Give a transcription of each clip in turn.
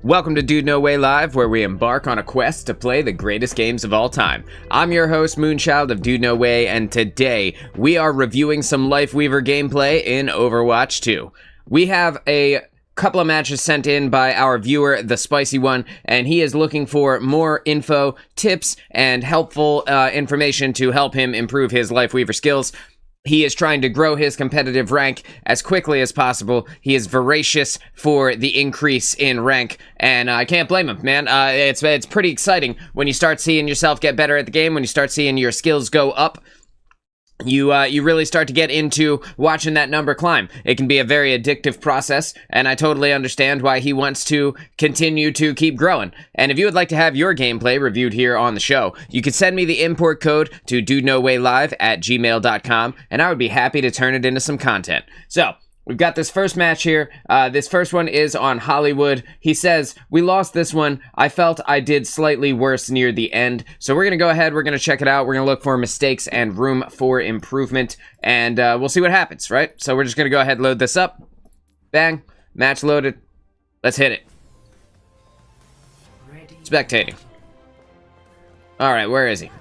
Welcome to DudeNoWay Live, where we embark on a quest to play the greatest games of all time. I'm your host, Moonchild of DudeNoWay, and today we are reviewing some Lifeweaver gameplay in Overwatch 2. We have a couple of matches sent in by our viewer, the Spicy One, and he is looking for more info, tips, and helpful information to help him improve his Lifeweaver skills. He is trying to grow his competitive rank as quickly as possible. He is voracious for the increase in rank, and I can't blame him, man. It's pretty exciting when you start seeing yourself get better at the game, when you start seeing your skills go up. You really start to get into watching that number climb. It can be a very addictive process, and I totally understand why he wants to continue to keep growing. And if you would like to have your gameplay reviewed here on the show, you can send me the import code to DudeNoWayLive@gmail.com, and I would be happy to turn it into some content. So, we've got this first match here. This first one is on Hollywood. He says, "We lost this one. I felt I did slightly worse near the end." So we're going to go ahead. We're going to check it out. We're going to look for mistakes and room for improvement. And we'll see what happens, right? So we're just going to go ahead and load this up. Bang. Match loaded. Let's hit it. Spectating. All right, where is he?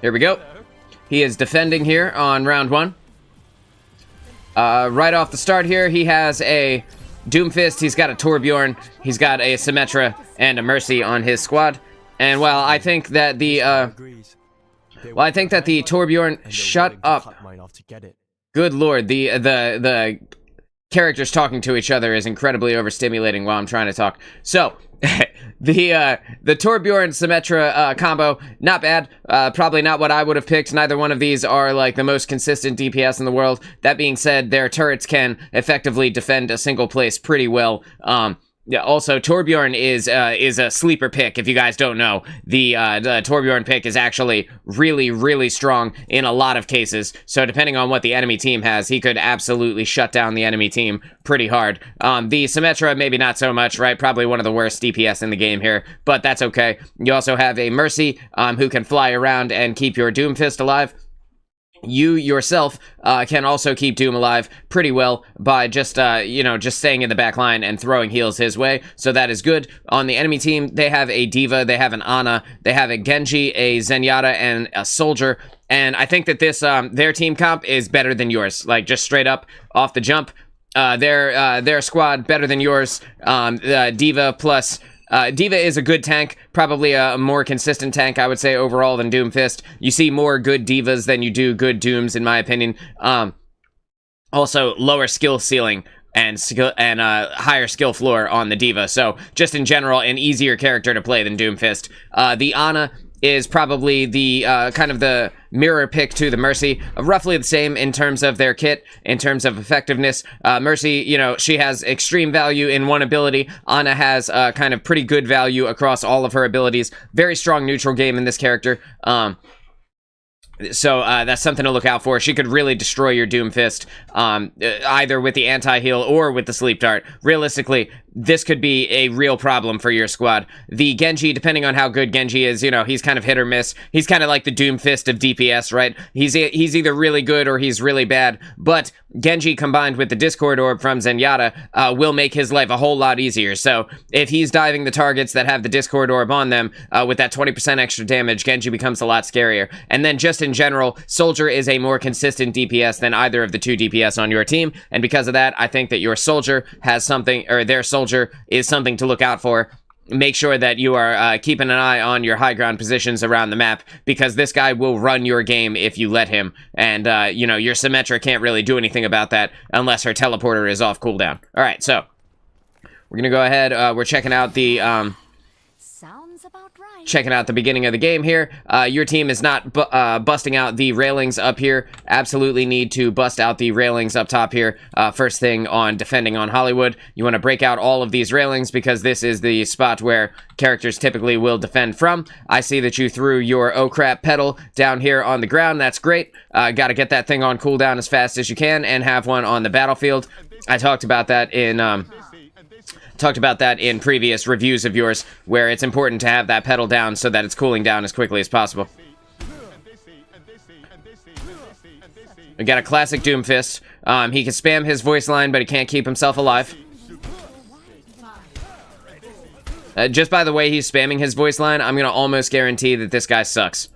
Here we go. He is defending here on round one. Right off the start here, he has a Doomfist, he's got a Torbjorn, he's got a Symmetra, and a Mercy on his squad. And while I think that the, Torbjorn, shut up. Good lord, the characters talking to each other is incredibly overstimulating while I'm trying to talk. So, the Torbjorn Symmetra combo, not bad. Probably not what I would have picked. Neither one of these are like the most consistent DPS in the world. That being said, their turrets can effectively defend a single place pretty well. Yeah, also, Torbjorn is a sleeper pick, if you guys don't know. The Torbjorn pick is actually really, really strong in a lot of cases. So depending on what the enemy team has, he could absolutely shut down the enemy team pretty hard. The Symmetra, maybe not so much, right? Probably one of the worst DPS in the game here, but that's okay. You also have a Mercy, who can fly around and keep your Doomfist alive. You yourself can also keep Doom alive pretty well by just staying in the back line and throwing heals his way. So that is good. On the enemy team, they have a D.Va, they have an Ana, they have a Genji, a Zenyatta, and a Soldier. And I think that this their team comp is better than yours. Like, just straight up off the jump. Their squad better than yours. D.Va plus... D.Va is a good tank, probably a more consistent tank, I would say, overall than Doomfist. You see more good D.Vas than you do good Dooms, in my opinion. Also, lower skill ceiling and higher skill floor on the D.Va. So, just in general, an easier character to play than Doomfist. The Ana is probably the kind of the mirror pick to the Mercy, roughly the same in terms of their kit, in terms of effectiveness. Mercy, she has extreme value in one ability. Ana has kind of pretty good value across all of her abilities. Very strong neutral game in this character. So that's something to look out for. She could really destroy your Doomfist, either with the anti-heal or with the sleep dart. Realistically, this could be a real problem for your squad. The Genji, depending on how good Genji is, he's kind of hit or miss. He's kind of like the Doomfist of DPS, right? He's either really good or he's really bad. But Genji combined with the Discord Orb from Zenyatta will make his life a whole lot easier. So if he's diving the targets that have the Discord Orb on them with that 20% extra damage, Genji becomes a lot scarier. And then just in general, Soldier is a more consistent DPS than either of the two DPS on your team. And because of that, I think that your Soldier has something, or their Soldier is something to look out for. Make sure that you are keeping an eye on your high ground positions around the map, because this guy will run your game if you let him. And, your Symmetra can't really do anything about that unless her teleporter is off cooldown. All right, so we're going to go ahead. We're checking out the... Checking out the beginning of the game here. Your team is not busting out the railings up here. Absolutely need to bust out the railings up top here. First thing on defending on Hollywood. You want to break out all of these railings because this is the spot where characters typically will defend from. I see that you threw your oh crap pedal down here on the ground. That's great. Got to get that thing on cooldown as fast as you can and have one on the battlefield. I talked about that in previous reviews of yours, where it's important to have that pedal down so that it's cooling down as quickly as possible. We got a classic Doomfist. He can spam his voice line, but he can't keep himself alive. Just by the way he's spamming his voice line, I'm gonna almost guarantee that this guy sucks.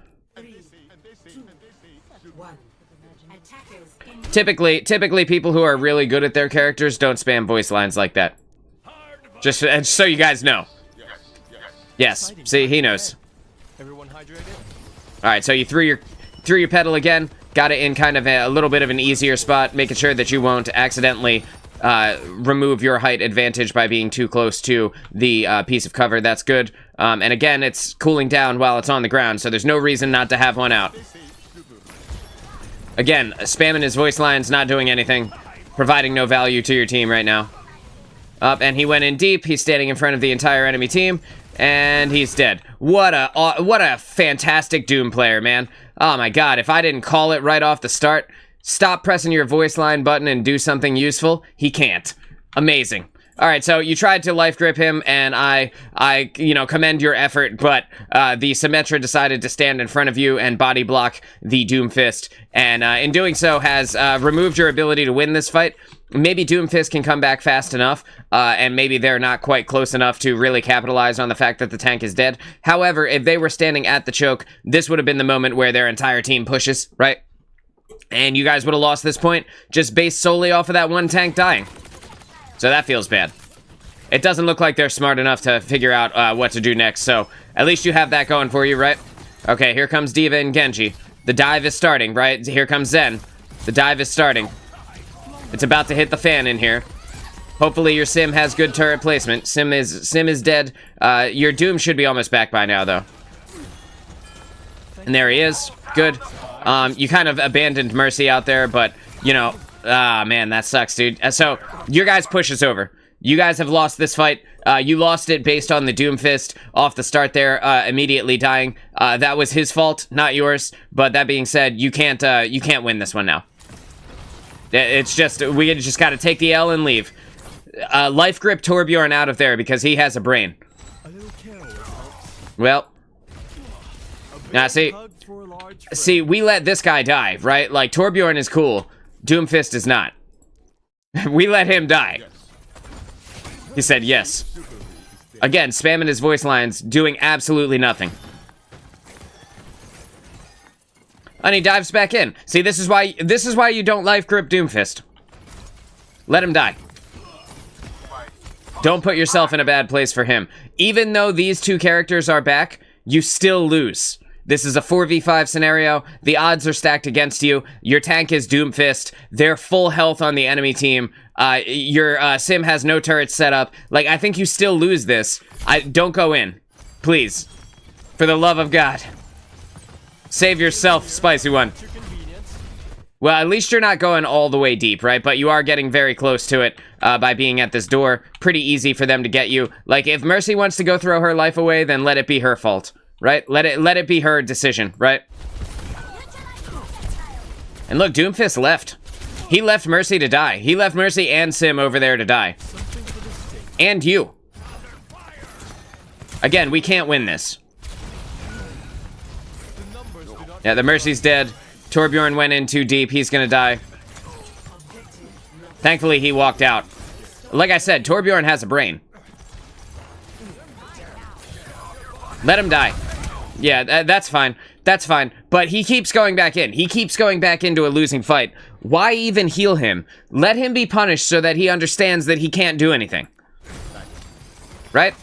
Typically people who are really good at their characters don't spam voice lines like that. Just so you guys know. Yes, see, he knows. Alright, so you threw your pedal again, got it in kind of a little bit of an easier spot, making sure that you won't accidentally remove your height advantage by being too close to the piece of cover. That's good. And again, it's cooling down while it's on the ground, so there's no reason not to have one out. Again, spamming his voice lines, not doing anything, providing no value to your team right now. Up, and he went in deep. He's standing in front of the entire enemy team, and he's dead. What a fantastic Doom player, man. Oh my god, if I didn't call it right off the start, stop pressing your voice line button and do something useful. He can't. Amazing. All right, so you tried to life grip him, and I commend your effort, but the Symmetra decided to stand in front of you and body block the Doomfist, and in doing so has removed your ability to win this fight. Maybe Doomfist can come back fast enough, and maybe they're not quite close enough to really capitalize on the fact that the tank is dead. However, if they were standing at the choke, this would have been the moment where their entire team pushes, right? And you guys would have lost this point just based solely off of that one tank dying. So that feels bad. It doesn't look like they're smart enough to figure out what to do next, so at least you have that going for you, right? Okay, here comes D.Va and Genji. The dive is starting, right? Here comes Zen. The dive is starting. It's about to hit the fan in here. Hopefully your Sim has good turret placement. Sim is dead. Your Doom should be almost back by now, though. And there he is. Good. You kind of abandoned Mercy out there, but, you know... Ah, man, that sucks, dude. So, your guys' push is over. You guys have lost this fight. You lost it based on the Doomfist off the start there, immediately dying. That was his fault, not yours. But that being said, you can't win this one now. It's just, we just gotta take the L and leave. Life grip Torbjorn out of there because he has a brain. Well. Now, see, we let this guy die, right? Like, Torbjorn is cool. Doomfist is not. We let him die. He said yes. Again, spamming his voice lines, doing absolutely nothing. And he dives back in. See, this is why you don't life grip Doomfist. Let him die. Don't put yourself in a bad place for him. Even though these two characters are back, you still lose. This is a 4v5 scenario. The odds are stacked against you. Your tank is Doomfist. They're full health on the enemy team. Your Sim has no turrets set up. Like, I think you still lose this. Don't go in. Please. For the love of God. Save yourself, spicy one. Well, at least you're not going all the way deep, right? But you are getting very close to it by being at this door. Pretty easy for them to get you. Like, if Mercy wants to go throw her life away, then let it be her fault. Right? Let it be her decision, right? And look, Doomfist left. He left Mercy to die. He left Mercy and Sim over there to die. And you. Again, we can't win this. Yeah, the Mercy's dead. Torbjorn went in too deep. He's gonna die. Thankfully, he walked out. Like I said, Torbjorn has a brain. Let him die. Yeah, that's fine. That's fine. But he keeps going back in. He keeps going back into a losing fight. Why even heal him? Let him be punished so that he understands that he can't do anything. Right?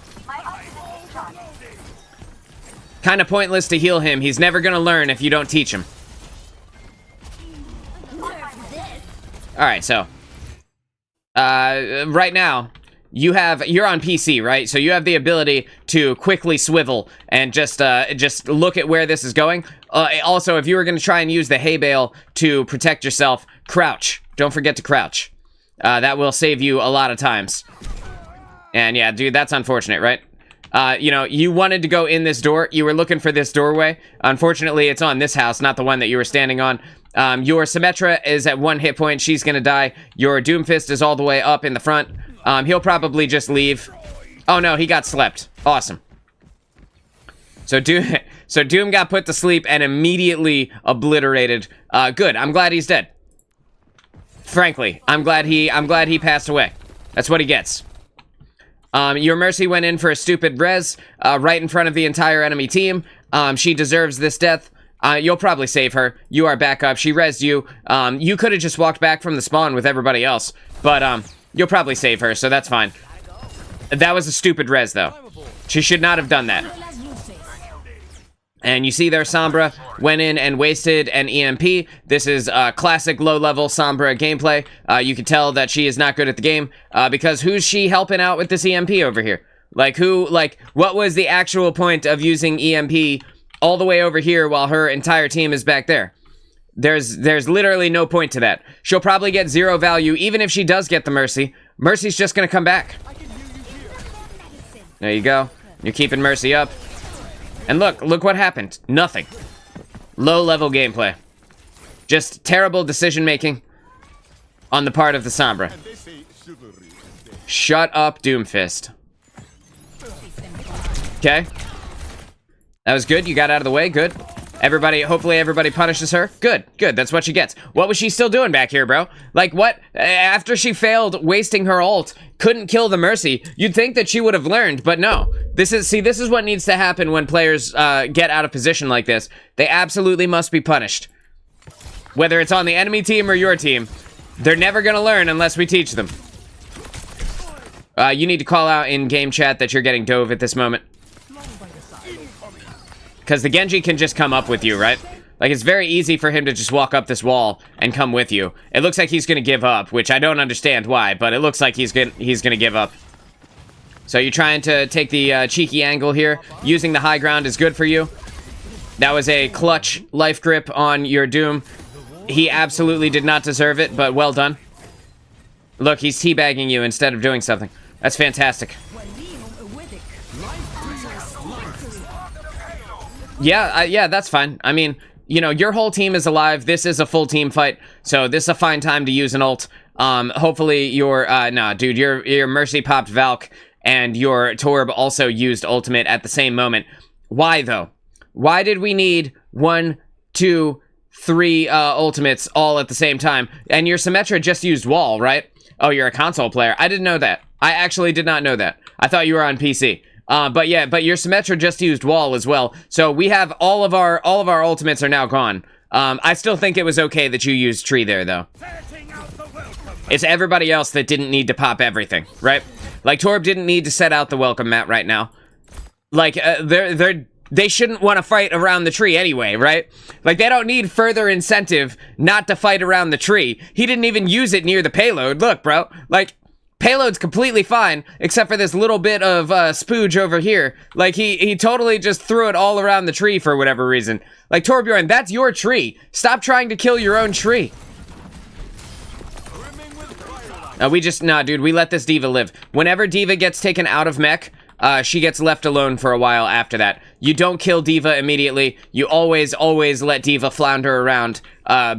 Kind of pointless to heal him. He's never gonna learn if you don't teach him. Alright, so. Right now... you're on PC, right? So you have the ability to quickly swivel and just look at where this is going. Also, if you were going to try and use the hay bale to protect yourself, crouch. Don't forget to crouch. That will save you a lot of times. And yeah, dude, that's unfortunate, right? You know, you wanted to go in this door. You were looking for this doorway. Unfortunately, it's on this house, not the one that you were standing on. Your Symmetra is at 1 hit point. She's going to die. Your Doomfist is all the way up in the front. He'll probably just leave. Oh no, he got slept. Awesome. So Doom got put to sleep and immediately obliterated. Good. I'm glad he's dead. Frankly, I'm glad he passed away. That's what he gets. Your Mercy went in for a stupid res right in front of the entire enemy team. She deserves this death. You'll probably save her. You are back up. She rezzed you. You could have just walked back from the spawn with everybody else, but you'll probably save her, so that's fine. That was a stupid res, though. She should not have done that. And you see there, Sombra went in and wasted an EMP. This is classic low-level Sombra gameplay. You can tell that she is not good at the game, because who's she helping out with this EMP over here? Like, what was the actual point of using EMP all the way over here while her entire team is back there? There's literally no point to that. She'll probably get 0 value, even if she does get the Mercy. Mercy's just gonna come back. There you go. You're keeping Mercy up. And look what happened. Nothing. Low-level gameplay. Just terrible decision-making on the part of the Sombra. Shut up, Doomfist. Okay. That was good. You got out of the way. Good. Hopefully everybody punishes her. Good. That's what she gets. What was she still doing back here, bro? Like, what? After she failed wasting her ult, couldn't kill the Mercy, you'd think that she would have learned, but no. This is what needs to happen when players get out of position like this. They absolutely must be punished. Whether it's on the enemy team or your team, they're never gonna learn unless we teach them. You need to call out in game chat that you're getting dove at this moment. Because the Genji can just come up with you, right? Like, it's very easy for him to just walk up this wall and come with you. It looks like he's gonna give up, which I don't understand why, but it looks like he's gonna give up. So you're trying to take the cheeky angle here. Using the high ground is good for you. That was a clutch life grip on your Doom. He absolutely did not deserve it, but well done. Look, he's teabagging you instead of doing something. That's fantastic. Yeah, that's fine. I mean, you know, your whole team is alive. This is a full team fight, so this is a fine time to use an ult. Hopefully your, nah, dude, your Mercy popped Valk, and your Torb also used ultimate at the same moment. Why, though? Why did we need 1, 2, 3 ultimates all at the same time? And your Symmetra just used wall, right? Oh, you're a console player. I didn't know that. I actually did not know that. I thought you were on PC. But your Symmetra just used wall as well. So we have all of our ultimates are now gone. I still think it was okay that you used tree there, though. It's everybody else that didn't need to pop everything, right? Like, Torb didn't need to set out the welcome mat right now. Like, they shouldn't want to fight around the tree anyway, right? Like, they don't need further incentive not to fight around the tree. He didn't even use it near the payload. Look, bro, like, payload's completely fine, except for this little bit of spooge over here. Like, he totally just threw it all around the tree for whatever reason. Like, Torbjorn, that's your tree. Stop trying to kill your own tree. Nah, dude, we let this D.Va live. Whenever D.Va gets taken out of mech, she gets left alone for a while after that. You don't kill D.Va immediately. You always let D.Va flounder around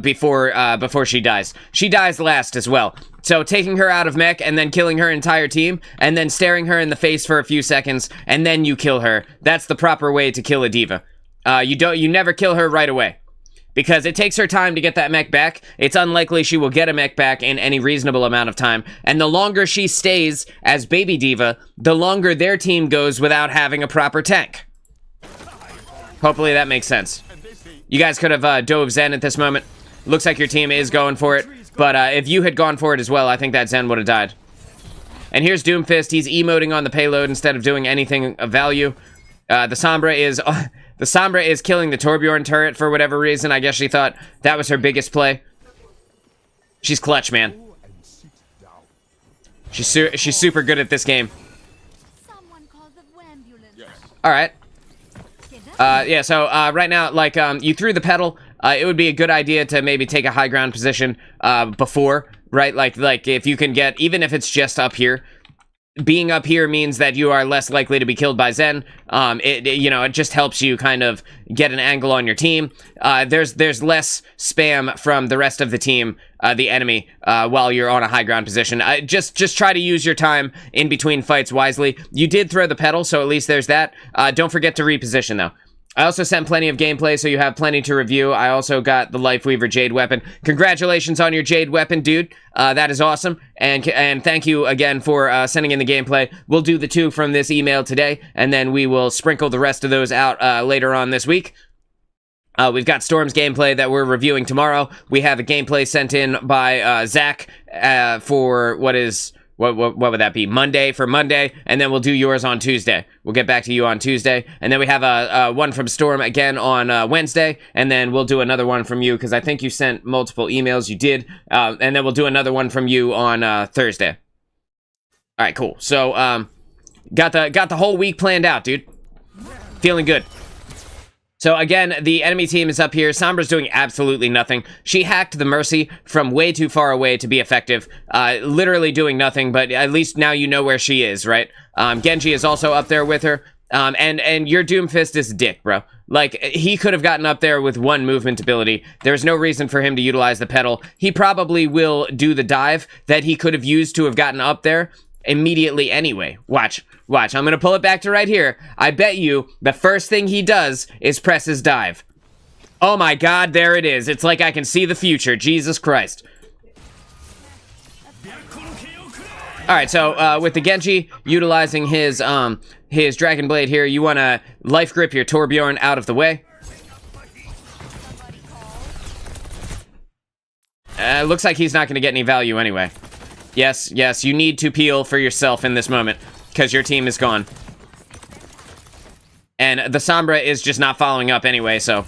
before she dies. She dies last as well. So taking her out of mech and then killing her entire team and then staring her in the face for a few seconds and then you kill her. That's the proper way to kill a D.Va. You never kill her right away. Because it takes her time to get that mech back. It's unlikely she will get a mech back in any reasonable amount of time. And the longer she stays as baby D.Va, the longer their team goes without having a proper tank. Hopefully that makes sense. You guys could have dove Zen at this moment. Looks like your team is going for it. But if you had gone for it as well, I think that Zen would have died. And here's Doomfist. He's emoting on the payload instead of doing anything of value. The Sombra is killing the Torbjorn turret for whatever reason. I guess she thought that was her biggest play. She's clutch, man. She's super good at this game. Alright. Yeah, so right now, like, you threw the pedal. It would be a good idea to maybe take a high ground position before, right? Like if you can get, even if it's just up here, being up here means that you are less likely to be killed by Zen. It just helps you kind of get an angle on your team. There's less spam from the rest of the team, the enemy, while you're on a high ground position. Just try to use your time in between fights wisely. You did throw the pedal, so at least there's that. Don't forget to reposition, though. I also sent plenty of gameplay, so you have plenty to review. I also got the Lifeweaver Jade weapon. Congratulations on your Jade weapon, dude. That is awesome. And thank you again for sending in the gameplay. We'll do the 2 from this email today, and then we will sprinkle the rest of those out later on this week. We've got Storm's gameplay that we're reviewing tomorrow. We have a gameplay sent in by Zach for what would that be? Monday for Monday, and then we'll do yours on Tuesday. We'll get back to you on Tuesday, and then we have a one from Storm again on Wednesday, and then we'll do another one from you, because I think you sent multiple emails. You did, and then we'll do another one from you on Thursday. All right, cool. So, got the whole week planned out, dude. Feeling good. So again, the enemy team is up here. Sombra's doing absolutely nothing. She hacked the Mercy from way too far away to be effective. Literally doing nothing, but at least now you know where she is, right? Genji is also up there with her. And your Doomfist is a dick, bro. Like, he could have gotten up there with 1 movement ability. There's no reason for him to utilize the pedal. He probably will do the dive that he could have used to have gotten up there immediately anyway. Watch. I'm gonna pull it back to right here. I bet you the first thing he does is press his dive. Oh my god, there it is. It's like I can see the future. Jesus Christ. Alright, so with the Genji utilizing his Dragon Blade here, you wanna life grip your Torbjorn out of the way. Looks like he's not gonna get any value anyway. Yes, you need to peel for yourself in this moment, because your team is gone. And the Sombra is just not following up anyway, so.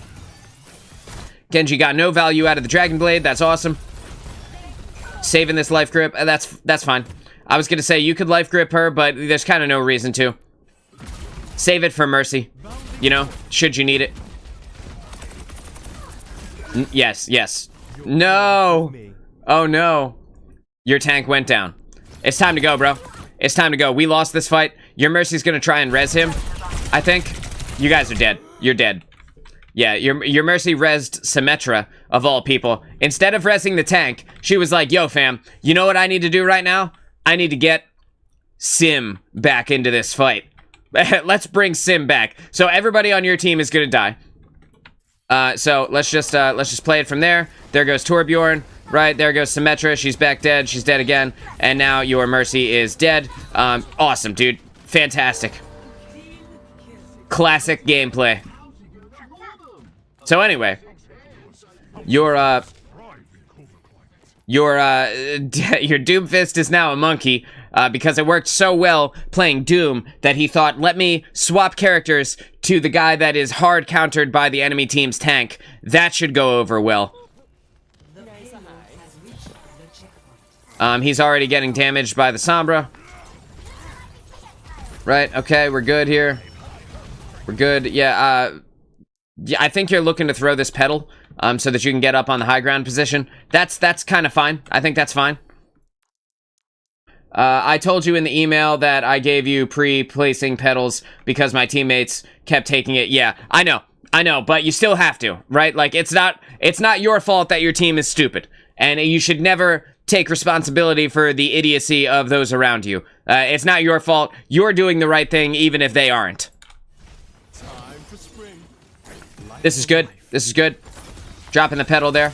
Genji got no value out of the Dragon Blade, that's awesome. Saving this life grip, that's fine. I was gonna say, you could life grip her, but there's kind of no reason to. Save it for Mercy, you know, should you need it. Yes. No! Oh no. Your tank went down. It's time to go, bro. It's time to go. We lost this fight. Your Mercy's gonna try and res him, I think. You guys are dead. You're dead. Yeah, your Mercy rezzed Symmetra, of all people. Instead of resing the tank, she was like, yo, fam, you know what I need to do right now? I need to get Sim back into this fight. Let's bring Sim back. So everybody on your team is gonna die. So let's just play it from there. There goes Torbjorn. Right, there goes Symmetra. She's back dead. She's dead again. And now your Mercy is dead. Awesome, dude. Fantastic. Classic gameplay. So anyway, your Doomfist is now a monkey because it worked so well playing Doom that he thought, let me swap characters to the guy that is hard countered by the enemy team's tank. That should go over well. He's already getting damaged by the Sombra. Right, okay, we're good here. We're good, yeah, I think you're looking to throw this pedal, so that you can get up on the high ground position. That's kind of fine. I think that's fine. I told you in the email that I gave you pre-placing pedals because my teammates kept taking it. Yeah, I know, but you still have to, right? Like, it's not your fault that your team is stupid, and you should never take responsibility for the idiocy of those around you. It's not your fault. You're doing the right thing, even if they aren't. This is good. This is good. Dropping the pedal there.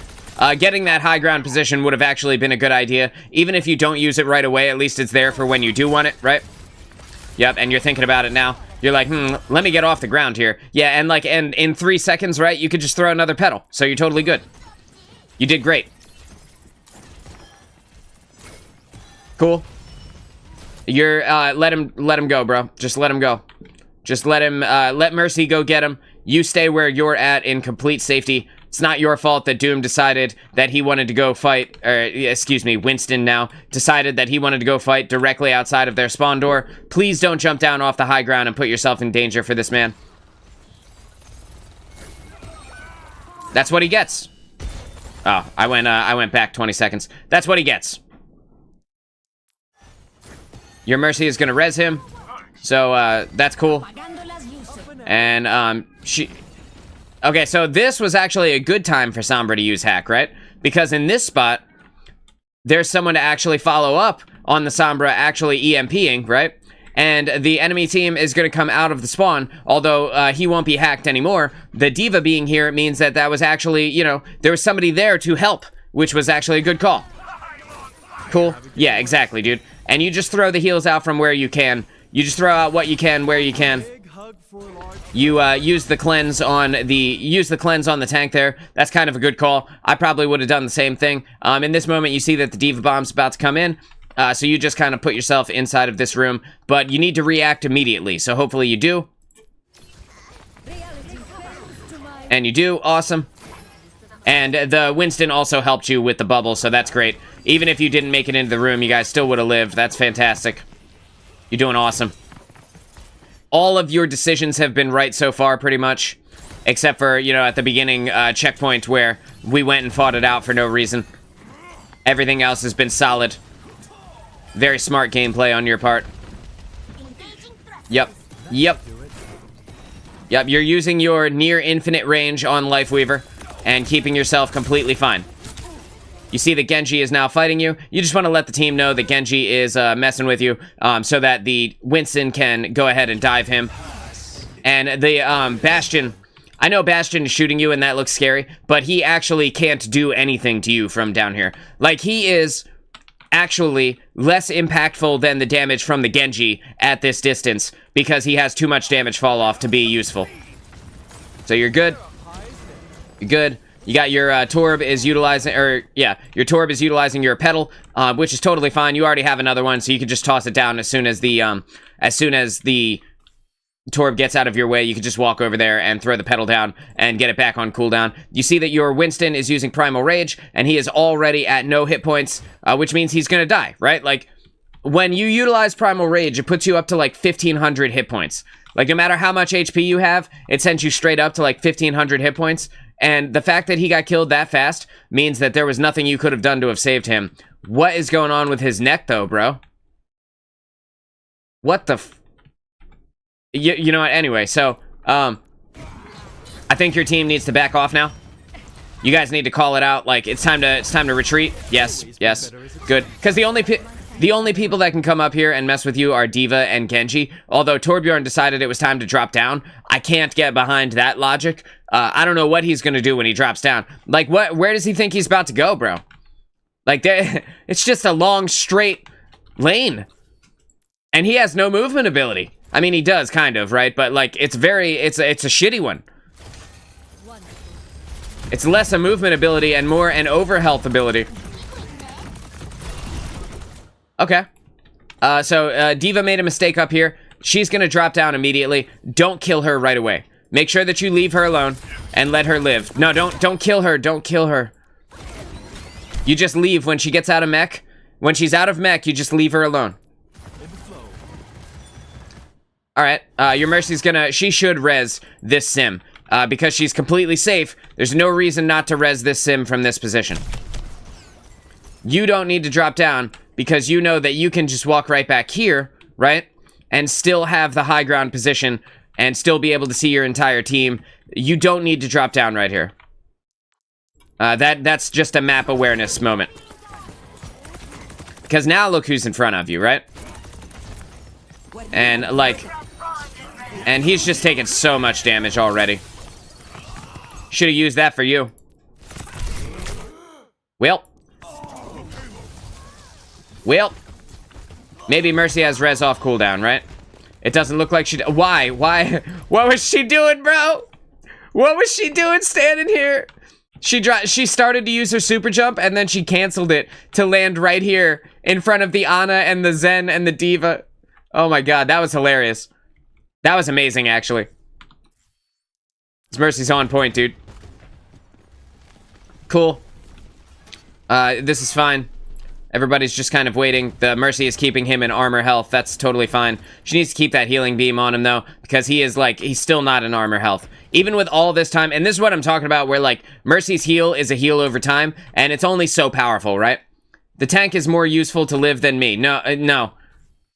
Getting that high ground position would have actually been a good idea. Even if you don't use it right away, at least it's there for when you do want it, right? Yep, and you're thinking about it now. You're like, let me get off the ground here. Yeah, and in 3 seconds, right, you could just throw another pedal. So you're totally good. You did great. Cool. You're, let him go, bro. Just let him go. Just let him, let Mercy go get him. You stay where you're at in complete safety. It's not your fault that Doom decided that he wanted to go fight, or, excuse me, Winston now, decided that he wanted to go fight directly outside of their spawn door. Please don't jump down off the high ground and put yourself in danger for this man. That's what he gets. Oh, I went back 20 seconds. That's what he gets. Your Mercy is gonna res him, so that's cool. And okay, so this was actually a good time for Sombra to use hack, right? Because in this spot, there's someone to actually follow up on the Sombra actually EMPing, right? and the enemy team is going to come out of the spawn, although he won't be hacked anymore. The D.Va being here means that that was actually, you know, there was somebody there to help, which was actually a good call. Cool? Yeah, exactly, dude. And you just throw the heals out from where you can. You just throw out what you can, where you can. You use the cleanse on the tank there. That's kind of a good call. I probably would have done the same thing. In this moment, you see that the D.Va bomb's about to come in. So you just kind of put yourself inside of this room, but you need to react immediately. So hopefully you do. And you do. Awesome. And the Winston also helped you with the bubble, so that's great. Even if you didn't make it into the room, you guys still would have lived. That's fantastic. You're doing awesome. All of your decisions have been right so far, pretty much. Except for, you know, at the beginning checkpoint where we went and fought it out for no reason. Everything else has been solid. Very smart gameplay on your part. Yep. Yep. Yep, you're using your near infinite range on Lifeweaver and keeping yourself completely fine. You see that Genji is now fighting you. You just want to let the team know that Genji is messing with you so that the Winston can go ahead and dive him. And the Bastion, I know Bastion is shooting you and that looks scary, but he actually can't do anything to you from down here. Like, he is actually less impactful than the damage from the Genji at this distance because he has too much damage fall off to be useful. So you're good. You're good. You got your Torb is utilizing, your Torb is utilizing your pedal, which is totally fine. You already have another one, so you can just toss it down as soon as the Torb gets out of your way. You can just walk over there and throw the pedal down and get it back on cooldown. You see that your Winston is using Primal Rage, and he is already at no hit points, which means he's gonna die, right? Like, when you utilize Primal Rage, it puts you up to like 1,500 hit points. Like, no matter how much HP you have, it sends you straight up to like 1,500 hit points. And the fact that he got killed that fast means that there was nothing you could have done to have saved him. What is going on with his neck, though, bro? What the you know what? Anyway, so, I think your team needs to back off now. You guys need to call it out. Like, it's time to retreat. Yes, yes. Good. Because the only people that can come up here and mess with you are D.Va and Genji. Although Torbjorn decided it was time to drop down. I can't get behind that logic. I don't know what he's going to do when he drops down. Like, where does he think he's about to go, bro? Like, it's just a long, straight lane. And he has no movement ability. I mean, he does, kind of, right? But, like, it's a shitty one. It's less a movement ability and more an overhealth ability. Okay. So D.Va made a mistake up here. She's going to drop down immediately. Don't kill her right away. Make sure that you leave her alone and let her live. No, don't kill her. Don't kill her. You just leave when she gets out of mech. When she's out of mech, you just leave her alone. Alright, your Mercy's gonna... She should res this sim. Because she's completely safe, there's no reason not to res this sim from this position. You don't need to drop down because you know that you can just walk right back here, right? And still have the high ground position and still be able to see your entire team. You don't need to drop down right here. That's just a map awareness moment. Because now look who's in front of you, right? And, like... And he's just taken so much damage already. Should have used that for you. Well. Maybe Mercy has res off cooldown, right? It doesn't look like she... Why? What was she doing, bro? What was she doing standing here? She started to use her super jump, and then she canceled it to land right here in front of the Ana and the Zen and the D.Va. Oh my god, that was hilarious. That was amazing, actually. This Mercy's on point, dude. Cool. This is fine. Everybody's just kind of waiting. The Mercy is keeping him in armor health. That's totally fine. She needs to keep that healing beam on him, though, because he is, like, he's still not in armor health. Even with all this time, and this is what I'm talking about, where, like, Mercy's heal is a heal over time, and it's only so powerful, right? The tank is more useful to live than me. No.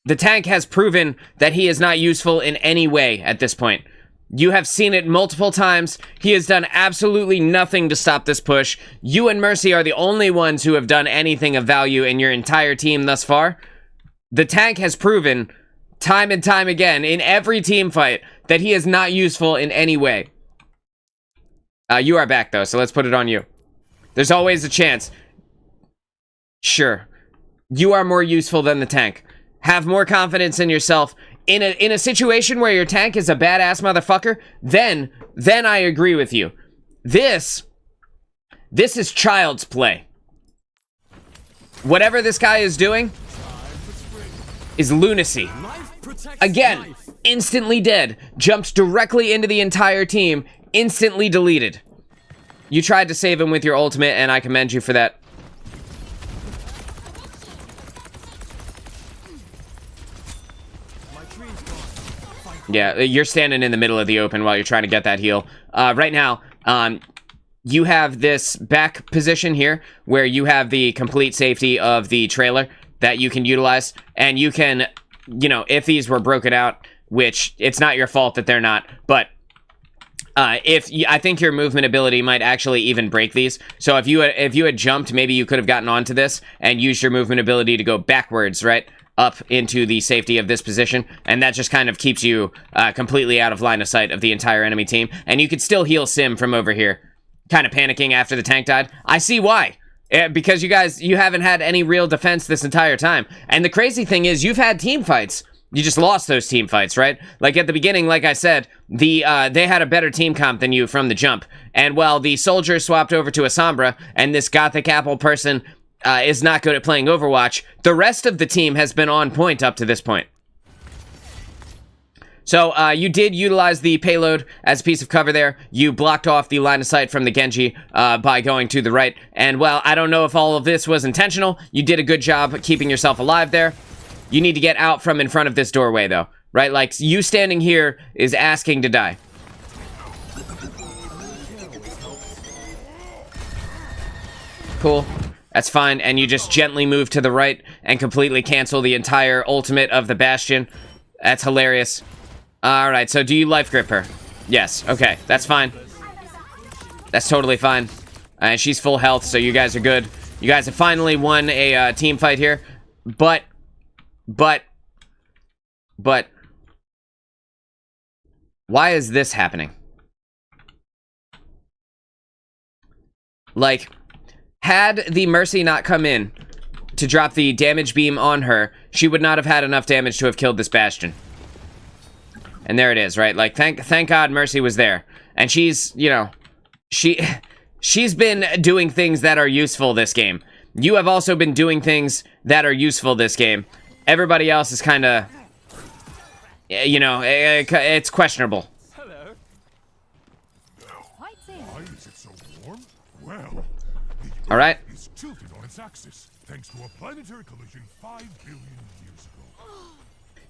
The tank has proven that he is not useful in any way at this point. You have seen it multiple times. He has done absolutely nothing to stop this push. You and Mercy are the only ones who have done anything of value in your entire team thus far. The tank has proven time and time again in every team fight that he is not useful in any way. You are back though, so let's put it on you. There's always a chance. Sure. You are more useful than the tank. Have more confidence in yourself. In a situation where your tank is a badass motherfucker, then I agree with you. This is child's play. Whatever this guy is doing is lunacy. Again, instantly dead. Jumped directly into the entire team. Instantly deleted. You tried to save him with your ultimate, and I commend you for that. Yeah, you're standing in the middle of the open while you're trying to get that heal. Right now, you have this back position here where you have the complete safety of the trailer that you can utilize. And you can, you know, if these were broken out, which it's not your fault that they're not, but I think your movement ability might actually even break these. So if you had jumped, maybe you could have gotten onto this and used your movement ability to go backwards, right, up into the safety of this position, and that just kind of keeps you completely out of line of sight of the entire enemy team. And you could still heal Sim from over here, kind of panicking after the tank died. I see why. Because you haven't had any real defense this entire time. And the crazy thing is, you've had team fights. You just lost those team fights, right? Like at the beginning, like I said, they had a better team comp than you from the jump. And while the soldier swapped over to a Sombra, and this Gothic Apple person is not good at playing Overwatch, the rest of the team has been on point up to this point. So you did utilize the payload as a piece of cover there. You blocked off the line of sight from the Genji by going to the right. And well, I don't know if all of this was intentional. You did a good job keeping yourself alive there. You need to get out from in front of this doorway, though, right? Like, you standing here is asking to die. Cool. That's fine. And you just gently move to the right and completely cancel the entire ultimate of the Bastion. That's hilarious. All right, so do you life grip her? Yes. Okay, that's fine. That's totally fine. And she's full health, so you guys are good. You guys have finally won a team fight here. But why is this happening? Like, had the Mercy not come in to drop the damage beam on her, she would not have had enough damage to have killed this Bastion. And there it is, right? Like, thank God Mercy was there. And she's, you know, she's been doing things that are useful this game. You have also been doing things that are useful this game. Everybody else is kind of, you know, it's questionable. Hello. Why is it so warm? Well, all right. It's tilted on its axis thanks to a planetary collision 5 billion years ago.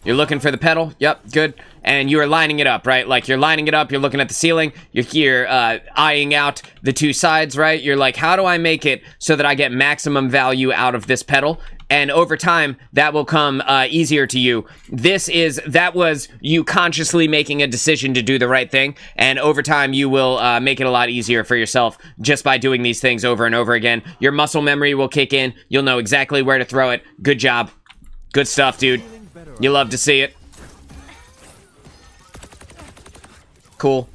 You're looking for the pedal. Yep, good. And you are lining it up, right? Like, you're lining it up. You're looking at the ceiling. You're here eyeing out the two sides, right? You're like, how do I make it so that I get maximum value out of this pedal? And over time, that will come easier to you. That was you consciously making a decision to do the right thing. And over time, you will make it a lot easier for yourself just by doing these things over and over again. Your muscle memory will kick in. You'll know exactly where to throw it. Good job. Good stuff, dude. You love to see it. Cool.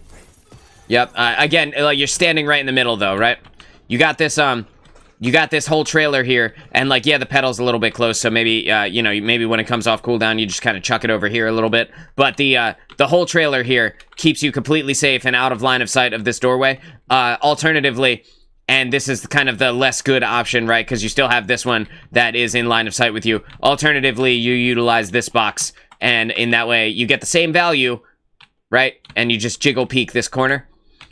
Yep. Again, like, you're standing right in the middle, though, right? You got this, you got this whole trailer here, and, like, yeah, the pedal's a little bit close, so maybe, you know, maybe when it comes off cooldown, you just kind of chuck it over here a little bit. But the whole trailer here keeps you completely safe and out of line of sight of this doorway. Alternatively, and this is kind of the less good option, right? Because you still have this one that is in line of sight with you. Alternatively, you utilize this box, and in that way, you get the same value, right? And you just jiggle peek this corner.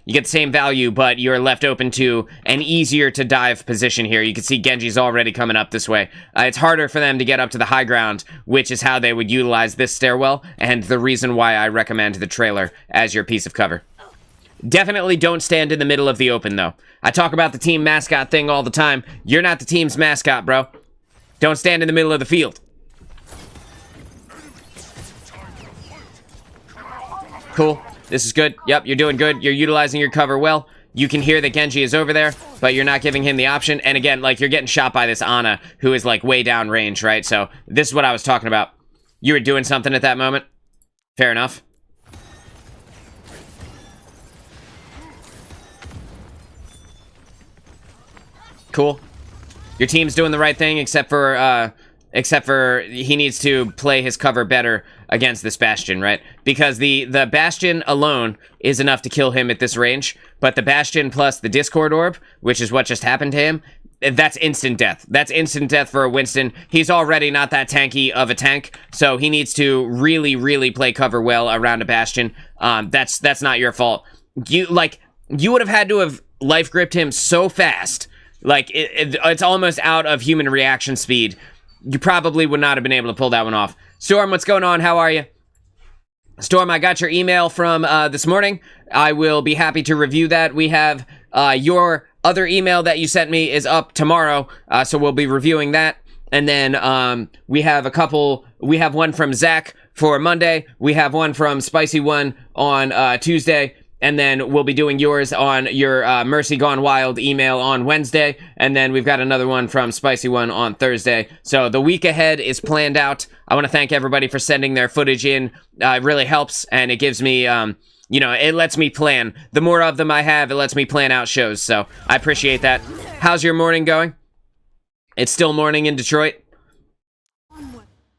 You get the same value, but you're left open to an easier to dive position here. You can see Genji's already coming up this way. It's harder for them to get up to the high ground, which is how they would utilize this stairwell, and the reason why I recommend the trailer as your piece of cover. Definitely don't stand in the middle of the open, though. I talk about the team mascot thing all the time. You're not the team's mascot, bro. Don't stand in the middle of the field. Cool. This is good. Yep, you're doing good. You're utilizing your cover well. You can hear that Genji is over there, but you're not giving him the option. And again, like, you're getting shot by this Ana, who is, like, way down range, right? So this is what I was talking about. You were doing something at that moment. Fair enough. Cool. Your team's doing the right thing, except for he needs to play his cover better against this Bastion, right? Because the Bastion alone is enough to kill him at this range, but the Bastion plus the Discord Orb, which is what just happened to him, that's instant death. That's instant death for a Winston. He's already not that tanky of a tank, so he needs to really, really play cover well around a Bastion. That's not your fault. You would have had to have life gripped him so fast. Like, it's almost out of human reaction speed. You probably would not have been able to pull that one off. Storm, what's going on? How are you? Storm, I got your email from this morning. I will be happy to review that. We have your other email that you sent me is up tomorrow, so we'll be reviewing that. And then we have one from Zach for Monday. We have one from Spicy One on Tuesday. And then we'll be doing yours on your Mercy Gone Wild email on Wednesday. And then we've got another one from Spicy One on Thursday. So the week ahead is planned out. I want to thank everybody for sending their footage in. It really helps, and it gives me, it lets me plan. The more of them I have, it lets me plan out shows. So I appreciate that. How's your morning going? It's still morning in Detroit.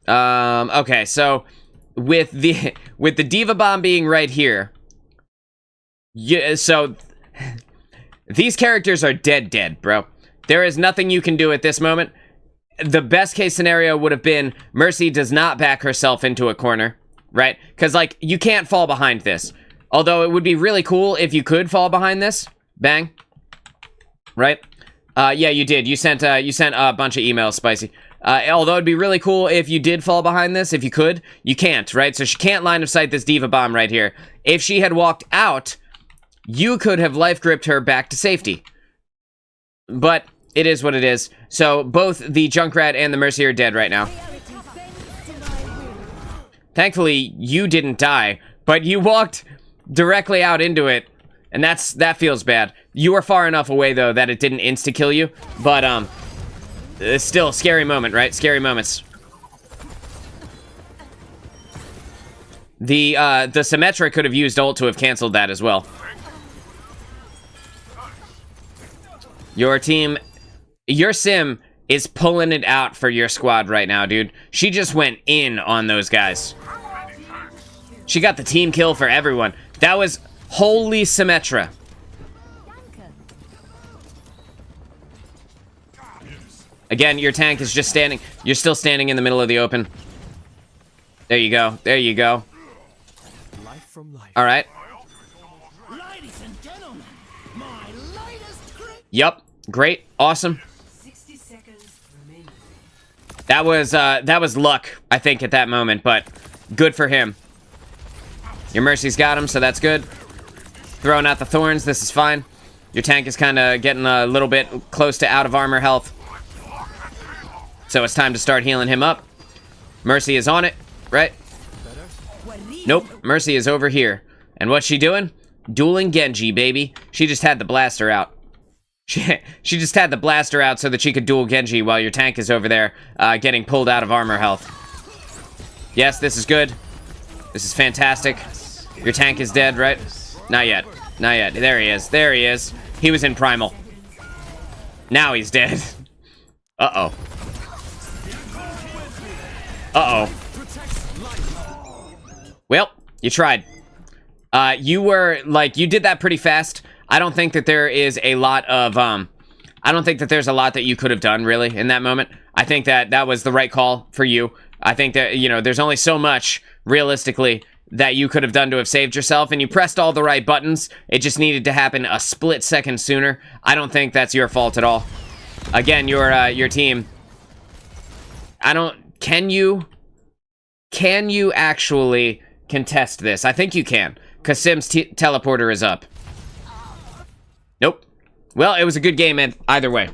Okay, so with the Diva Bomb being right here. Yeah, so these characters are dead, bro. There is nothing you can do at this moment. The best case scenario would have been Mercy does not back herself into a corner, right? Because, like, you can't fall behind this. Although it would be really cool if you could fall behind this. Bang. Right? Yeah, you did. You sent a bunch of emails, Spicy. Although it'd be really cool if you did fall behind this, if you could. You can't, right? So she can't line of sight this Diva Bomb right here. If she had walked out, you could have life gripped her back to safety. But it is what it is. So both the Junkrat and the Mercy are dead right now. Thankfully, you didn't die, but you walked directly out into it, and that feels bad. You were far enough away, though, that it didn't insta-kill you, but it's still a scary moment, right? Scary moments. The Symmetra could have used ult to have canceled that as well. Your team, your sim is pulling it out for your squad right now, dude. She just went in on those guys. She got the team kill for everyone. That was holy Symmetra. Again, your tank is just standing. You're still standing in the middle of the open. There you go. There you go. All right. Yup. Great. Awesome. 60 seconds remaining. That was luck, I think, at that moment, but good for him. Your Mercy's got him, so that's good. Throwing out the thorns, this is fine. Your tank is kind of getting a little bit close to out of armor health. So it's time to start healing him up. Mercy is on it, right? Nope, Mercy is over here. And what's she doing? Dueling Genji, baby. She just had the blaster out. She just had the blaster out so that she could duel Genji while your tank is over there getting pulled out of armor health. Yes, this is good. This is fantastic. Your tank is dead, right? Not yet. Not yet. There he is. There he is. He was in primal. Now he's dead. Uh-oh. Uh-oh. Well, you tried. You did that pretty fast. I don't think that there is a lot of, I don't think that there's a lot that you could have done, really, in that moment. I think that that was the right call for you. I think that, there's only so much, realistically, that you could have done to have saved yourself, and you pressed all the right buttons. It just needed to happen a split second sooner. I don't think that's your fault at all. Again, your team. Can you actually contest this? I think you can, because Sim's teleporter is up. Nope. Well, it was a good game either way.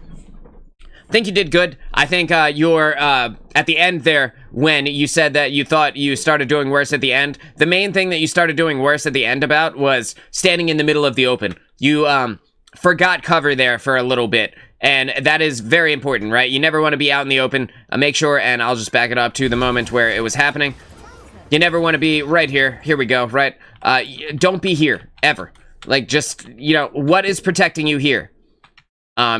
I think you did good. I think you're at the end there, when you said that you thought you started doing worse at the end, the main thing that you started doing worse at the end about was standing in the middle of the open. You forgot cover there for a little bit, And that is very important, right? You never want to be out in the open. Make sure, and I'll just back it up to the moment where it was happening. You never want to be right here. Here we go, right? Don't be here, ever. Like, just, you know, what is protecting you here?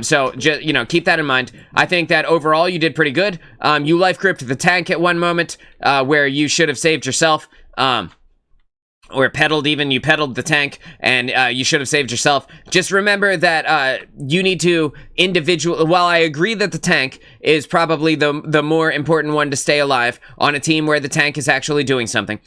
So, just, you know, keep that in mind. I think that overall you did pretty good. You life gripped the tank at one moment, where you should have saved yourself. Or pedaled even, you pedaled the tank, and you should have saved yourself. Just remember that you need to while I agree that the tank is probably the more important one to stay alive on a team where the tank is actually doing something.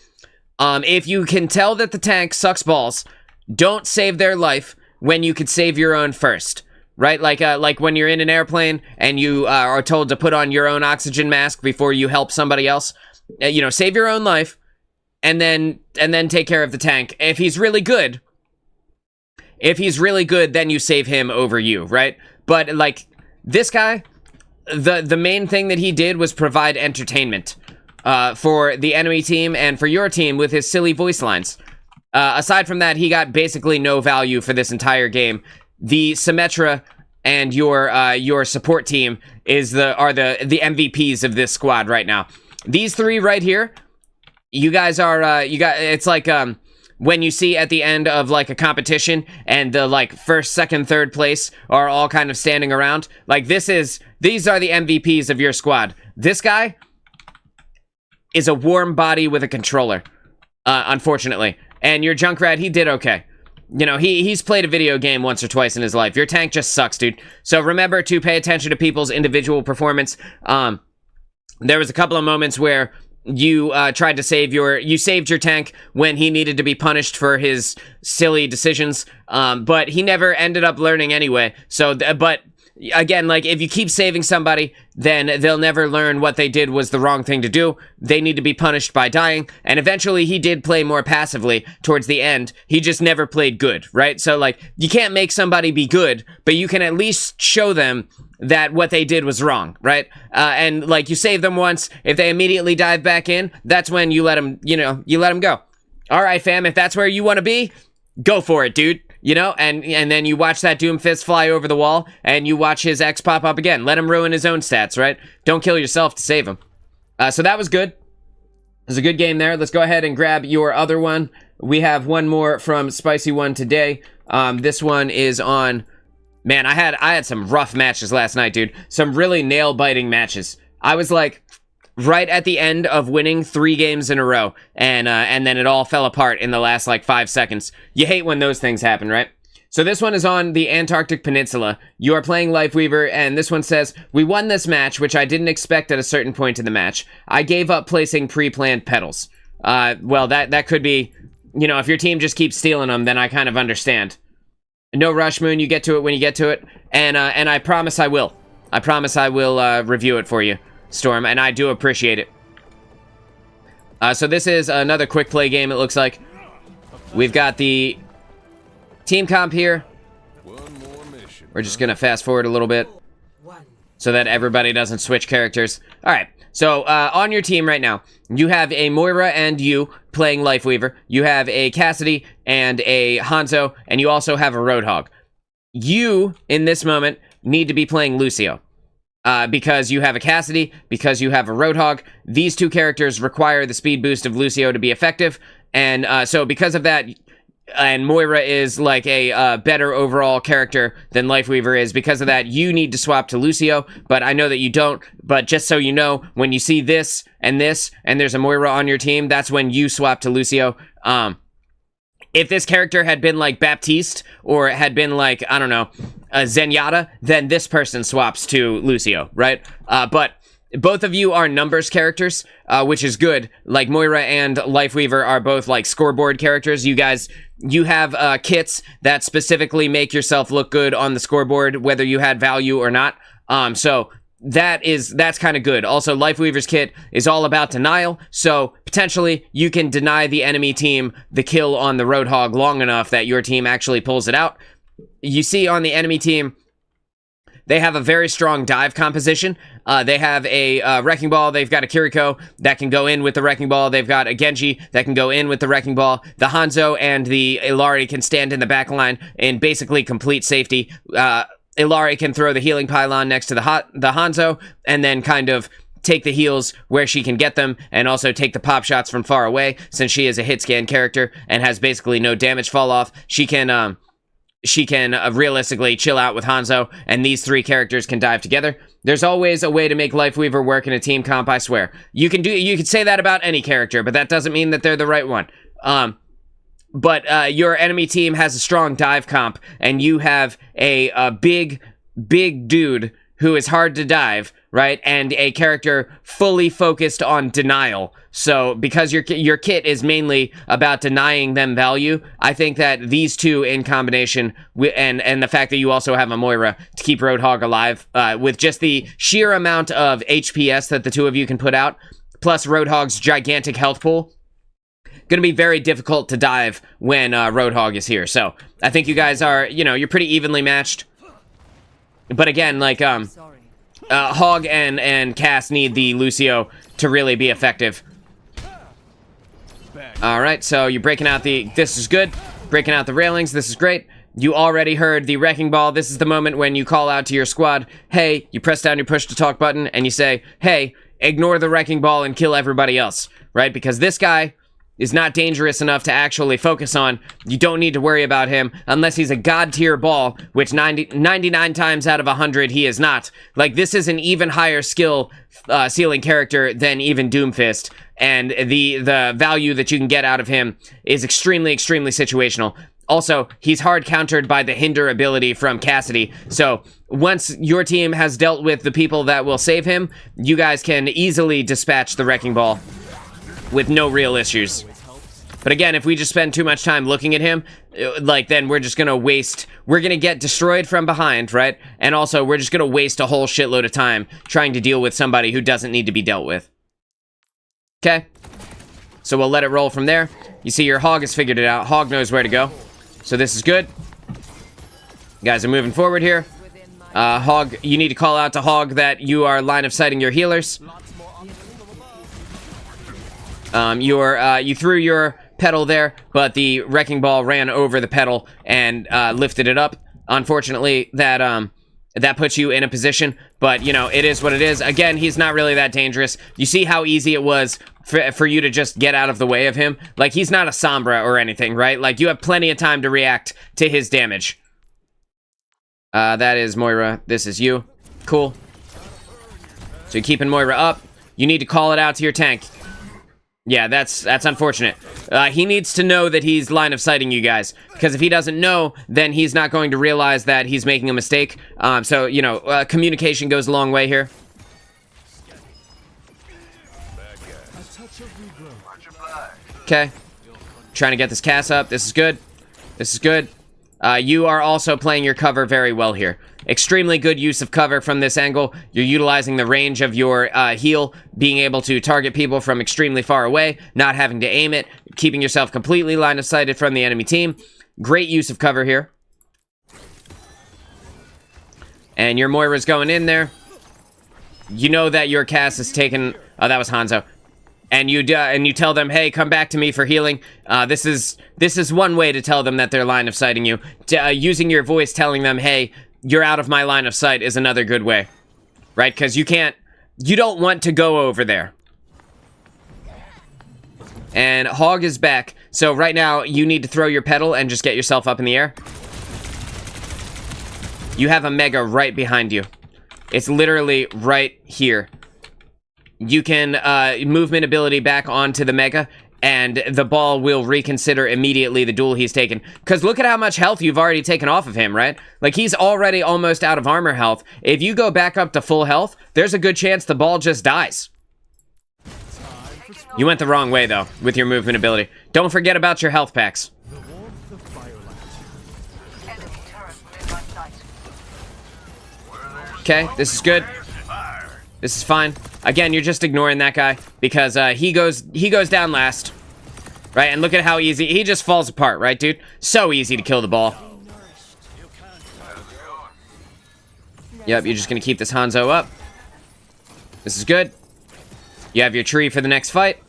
If you can tell that the tank sucks balls, don't save their life when you could save your own first. Right? Like when you're in an airplane and you are told to put on your own oxygen mask before you help somebody else. You know, save your own life. And then take care of the tank. If he's really good, then you save him over you, right? But like this guy, the main thing that he did was provide entertainment for the enemy team and for your team with his silly voice lines. Aside from that, he got basically no value for this entire game. The Symmetra and your support team are the MVPs of this squad right now. These three right here. You guys are, it's like, when you see at the end of, like, a competition, and the, like, first, second, third place are all kind of standing around. Like, these are the MVPs of your squad. This guy is a warm body with a controller, unfortunately. And your Junkrat, he did okay. You know, he's played a video game once or twice in his life. Your tank just sucks, dude. So remember to pay attention to people's individual performance. There was a couple of moments where you tried to saved your tank when he needed to be punished for his silly decisions, but he never ended up learning anyway. So, but again, like, if you keep saving somebody, then they'll never learn what they did was the wrong thing to do. They need to be punished by dying, and eventually he did play more passively towards the end. He just never played good, right? So, like, you can't make somebody be good, but you can at least show them that what they did was wrong, right? And, like, you save them once. If they immediately dive back in, that's when you let them, you let them go. All right, fam, if that's where you want to be, go for it, dude. You know, and then you watch that Doomfist fly over the wall, and you watch his X pop up again. Let him ruin his own stats, right? Don't kill yourself to save him. So that was good. It was a good game there. Let's go ahead and grab your other one. We have one more from Spicy One today. This one is on... Man, I had some rough matches last night, dude. Some really nail-biting matches. I was like... right at the end of winning 3 games in a row, and then it all fell apart in the last, like, 5 seconds. You hate when those things happen, right? So this one is on the Antarctic Peninsula. You are playing Lifeweaver, and this one says, we won this match, which I didn't expect at a certain point in the match. I gave up placing pre-planned pedals. Well, that could be, you know, if your team just keeps stealing them, then I kind of understand. No rush, Moon, you get to it when you get to it, and I promise I will. I promise I will review it for you, Storm, and I do appreciate it. So this is another quick play game, it looks like. We've got the team comp here. We're just gonna fast forward a little bit so that everybody doesn't switch characters. Alright, so on your team right now, you have a Moira and you playing Lifeweaver. You have a Cassidy and a Hanzo, and you also have a Roadhog. You, in this moment, need to be playing Lucio. Because you have a Cassidy, because you have a Roadhog. These two characters require the speed boost of Lucio to be effective, and so because of that, and Moira is like a better overall character than Lifeweaver is, because of that, you need to swap to Lucio, but I know that you don't, but just so you know, when you see this, and there's a Moira on your team, that's when you swap to Lucio. If this character had been like Baptiste, or had been like, I don't know, Zenyatta, then this person swaps to Lucio, right? But both of you are numbers characters, which is good. Like, Moira and Lifeweaver are both, like, scoreboard characters. You guys, you have kits that specifically make yourself look good on the scoreboard, whether you had value or not. So that's kind of good. Also, Lifeweaver's kit is all about denial, so potentially you can deny the enemy team the kill on the Roadhog long enough that your team actually pulls it out. You see on the enemy team, they have a very strong dive composition. They have a Wrecking Ball. They've got a Kiriko that can go in with the Wrecking Ball. They've got a Genji that can go in with the Wrecking Ball. The Hanzo and the Illari can stand in the back line in basically complete safety. Illari can throw the healing pylon next to the Hanzo, and then kind of take the heals where she can get them, and also take the pop shots from far away. Since she is a hit scan character and has basically no damage fall off, she can realistically chill out with Hanzo, and these three characters can dive together. There's always a way to make Lifeweaver work in a team comp, I swear. You can say that about any character, but that doesn't mean that they're the right one. But your enemy team has a strong dive comp, and you have a big dude who is hard to dive, right? And a character fully focused on denial. So because your kit is mainly about denying them value, I think that these two in combination, and the fact that you also have a Moira to keep Roadhog alive, with just the sheer amount of HPS that the two of you can put out, plus Roadhog's gigantic health pool, gonna be very difficult to dive when Roadhog is here. So I think you guys are, you're pretty evenly matched. But again, like, Hog and Cass need the Lucio to really be effective. Alright, so you're breaking out this is good. Breaking out the railings, this is great. You already heard the Wrecking Ball. This is the moment when you call out to your squad, hey, you press down your push to talk button, and you say, hey, ignore the Wrecking Ball and kill everybody else, right? Because this guy is not dangerous enough to actually focus on. You don't need to worry about him unless he's a god tier ball, which 99 times out of 100 he is not. Like, this is an even higher skill ceiling character than even Doomfist, and the value that you can get out of him is extremely situational. Also, he's hard countered by the hinder ability from Cassidy, so once your team has dealt with the people that will save him, you guys can easily dispatch the Wrecking Ball with no real issues. But again, if we just spend too much time looking at him, like, then we're just gonna get destroyed from behind, right? And also, we're just gonna waste a whole shitload of time trying to deal with somebody who doesn't need to be dealt with. Okay? So we'll let it roll from there. You see, your Hog has figured it out. Hog knows where to go. So this is good. You guys are moving forward here. Hog, you need to call out to Hog that you are line of sighting your healers. You threw your pedal there, but the Wrecking Ball ran over the pedal and lifted it up. Unfortunately, that puts you in a position, but it is what it is. Again, he's not really that dangerous. You see how easy it was for you to just get out of the way of him? Like, he's not a Sombra or anything, right? Like, you have plenty of time to react to his damage. That is Moira. This is you. Cool. So you're keeping Moira up. You need to call it out to your tank. Yeah, that's unfortunate. He needs to know that he's line of sighting you guys, because if he doesn't know, then he's not going to realize that he's making a mistake. So, communication goes a long way here. Okay. Trying to get this Cass up. This is good. This is good. You are also playing your cover very well here. Extremely good use of cover from this angle. You're utilizing the range of your heal, being able to target people from extremely far away, not having to aim it, keeping yourself completely line of sighted from the enemy team. Great use of cover here. And your Moira's going in there. You know that your Cass is taken... Oh, that was Hanzo. And you tell them, hey, come back to me for healing. This is one way to tell them that they're line of sighting you. Using your voice telling them, hey, you're out of my line of sight is another good way. Right? Because you don't want to go over there. And Hog is back. So right now, you need to throw your pedal and just get yourself up in the air. You have a Mega right behind you. It's literally right here. You can movement ability back onto the Mega, and the ball will reconsider immediately the duel he's taken. Because look at how much health you've already taken off of him, right? Like, he's already almost out of armor health. If you go back up to full health, there's a good chance the ball just dies. You went the wrong way, though, with your movement ability. Don't forget about your health packs. Okay, this is good. This is fine. Again, you're just ignoring that guy because he goes down last. Right? And look at how easy he just falls apart, right, dude? So easy to kill the ball. Yep, you're just gonna keep this Hanzo up. This is good. You have your tree for the next fight.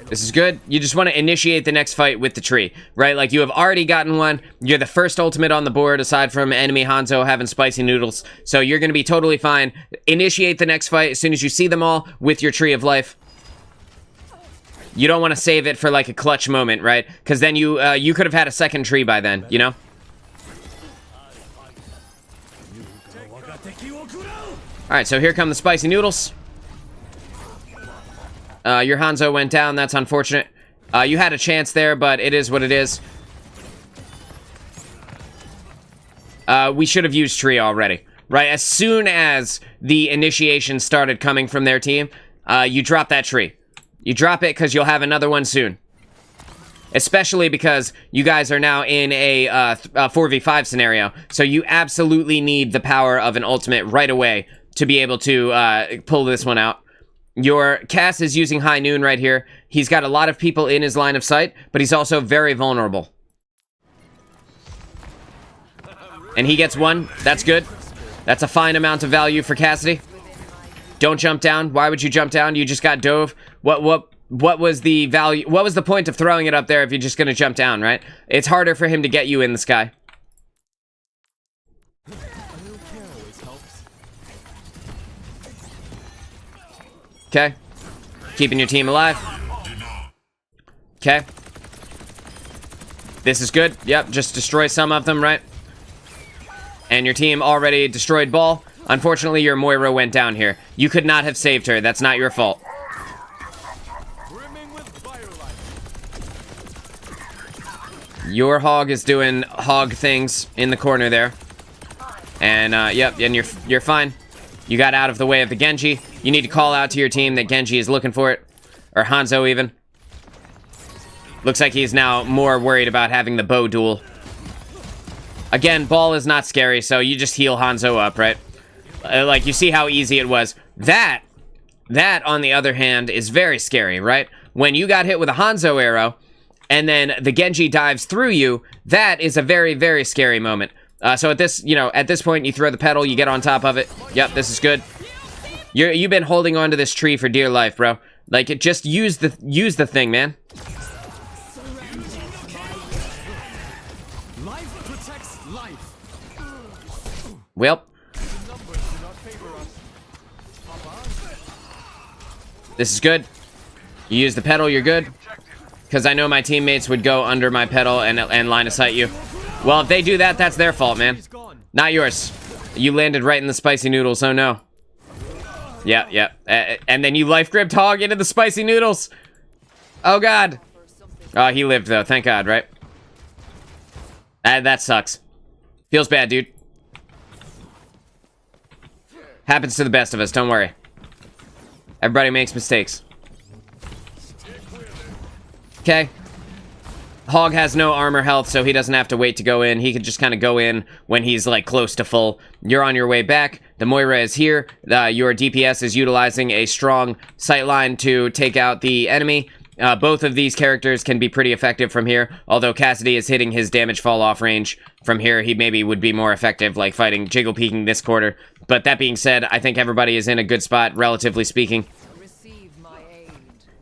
This is good. You just want to initiate the next fight with the tree, right? Like, you have already gotten one. You're the first ultimate on the board, aside from enemy Hanzo having spicy noodles. So you're going to be totally fine. Initiate the next fight as soon as you see them all with your Tree of Life. You don't want to save it for, like, a clutch moment, right? Because then you could have had a second tree by then, you know? Alright, so here come the spicy noodles. Your Hanzo went down. That's unfortunate. You had a chance there, but it is what it is. We should have used tree already, right? As soon as the initiation started coming from their team, you drop that tree. You drop it because you'll have another one soon. Especially because you guys are now in a 4v5 scenario, so you absolutely need the power of an ultimate right away to be able to pull this one out. Your Cass is using High Noon right here. He's got a lot of people in his line of sight, but he's also very vulnerable. And he gets one. That's good. That's a fine amount of value for Cassidy. Don't jump down. Why would you jump down? You just got dove. What was the value? What was the point of throwing it up there if you're just gonna jump down, right? It's harder for him to get you in the sky. Okay. Keeping your team alive. Okay. This is good. Yep, just destroy some of them, right? And your team already destroyed Ball. Unfortunately, your Moira went down here. You could not have saved her. That's not your fault. Your Hog is doing hog things in the corner there. And, yep, and you're fine. You got out of the way of the Genji. You need to call out to your team that Genji is looking for it. Or Hanzo, even. Looks like he's now more worried about having the bow duel. Again, Ball is not scary, so you just heal Hanzo up, right? Like, you see how easy it was. That, on the other hand, is very scary, right? When you got hit with a Hanzo arrow, and then the Genji dives through you, that is a very, very scary moment. So at this, at this point, you throw the pedal, you get on top of it. Yep, this is good. You've been holding on to this tree for dear life, bro. Like, just use the thing, man. Well. This is good. You use the pedal, you're good. Because I know my teammates would go under my pedal and line of sight you. Well, if they do that, that's their fault, man. Not yours. You landed right in the spicy noodles, oh no. Yeah. And then you life gripped Hog into the spicy noodles. Oh god. Oh, he lived though, thank god, right? That sucks. Feels bad, dude. Happens to the best of us, don't worry. Everybody makes mistakes. Okay. Hog has no armor health, so he doesn't have to wait to go in. He can just kind of go in when he's, like, close to full. You're on your way back. The Moira is here. Your DPS is utilizing a strong sightline to take out the enemy. Both of these characters can be pretty effective from here, although Cassidy is hitting his damage fall-off range. From here, he maybe would be more effective, like fighting Jiggle Peeking this quarter. But that being said, I think everybody is in a good spot, relatively speaking.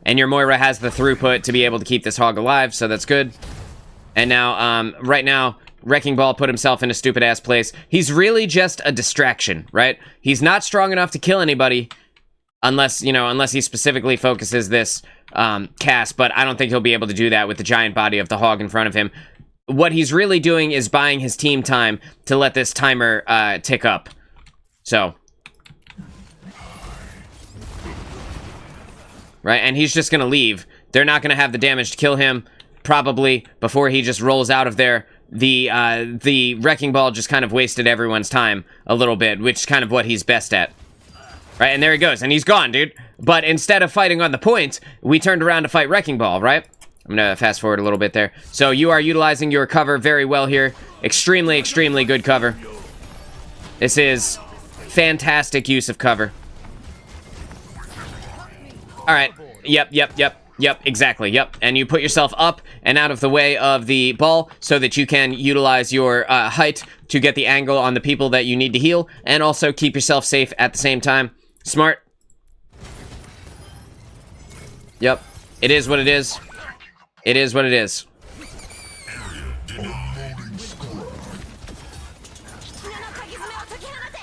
And your Moira has the throughput to be able to keep this Hog alive, so that's good. And now, right now, Wrecking Ball put himself in a stupid-ass place. He's really just a distraction, right? He's not strong enough to kill anybody, unless he specifically focuses this cast, but I don't think he'll be able to do that with the giant body of the Hog in front of him. What he's really doing is buying his team time to let this timer tick up. So. Right, and he's just gonna leave. They're not gonna have the damage to kill him, probably, before he just rolls out of there. The Wrecking Ball just kind of wasted everyone's time a little bit, which is kind of what he's best at. Right, and there he goes, and he's gone, dude. But instead of fighting on the point, we turned around to fight Wrecking Ball, right? I'm gonna fast forward a little bit there. So you are utilizing your cover very well here. Extremely, extremely good cover. This is fantastic use of cover. Alright, yep, exactly, yep. And you put yourself up and out of the way of the ball so that you can utilize your height to get the angle on the people that you need to heal, and also keep yourself safe at the same time. Smart. Yep. It is what it is. It is what it is.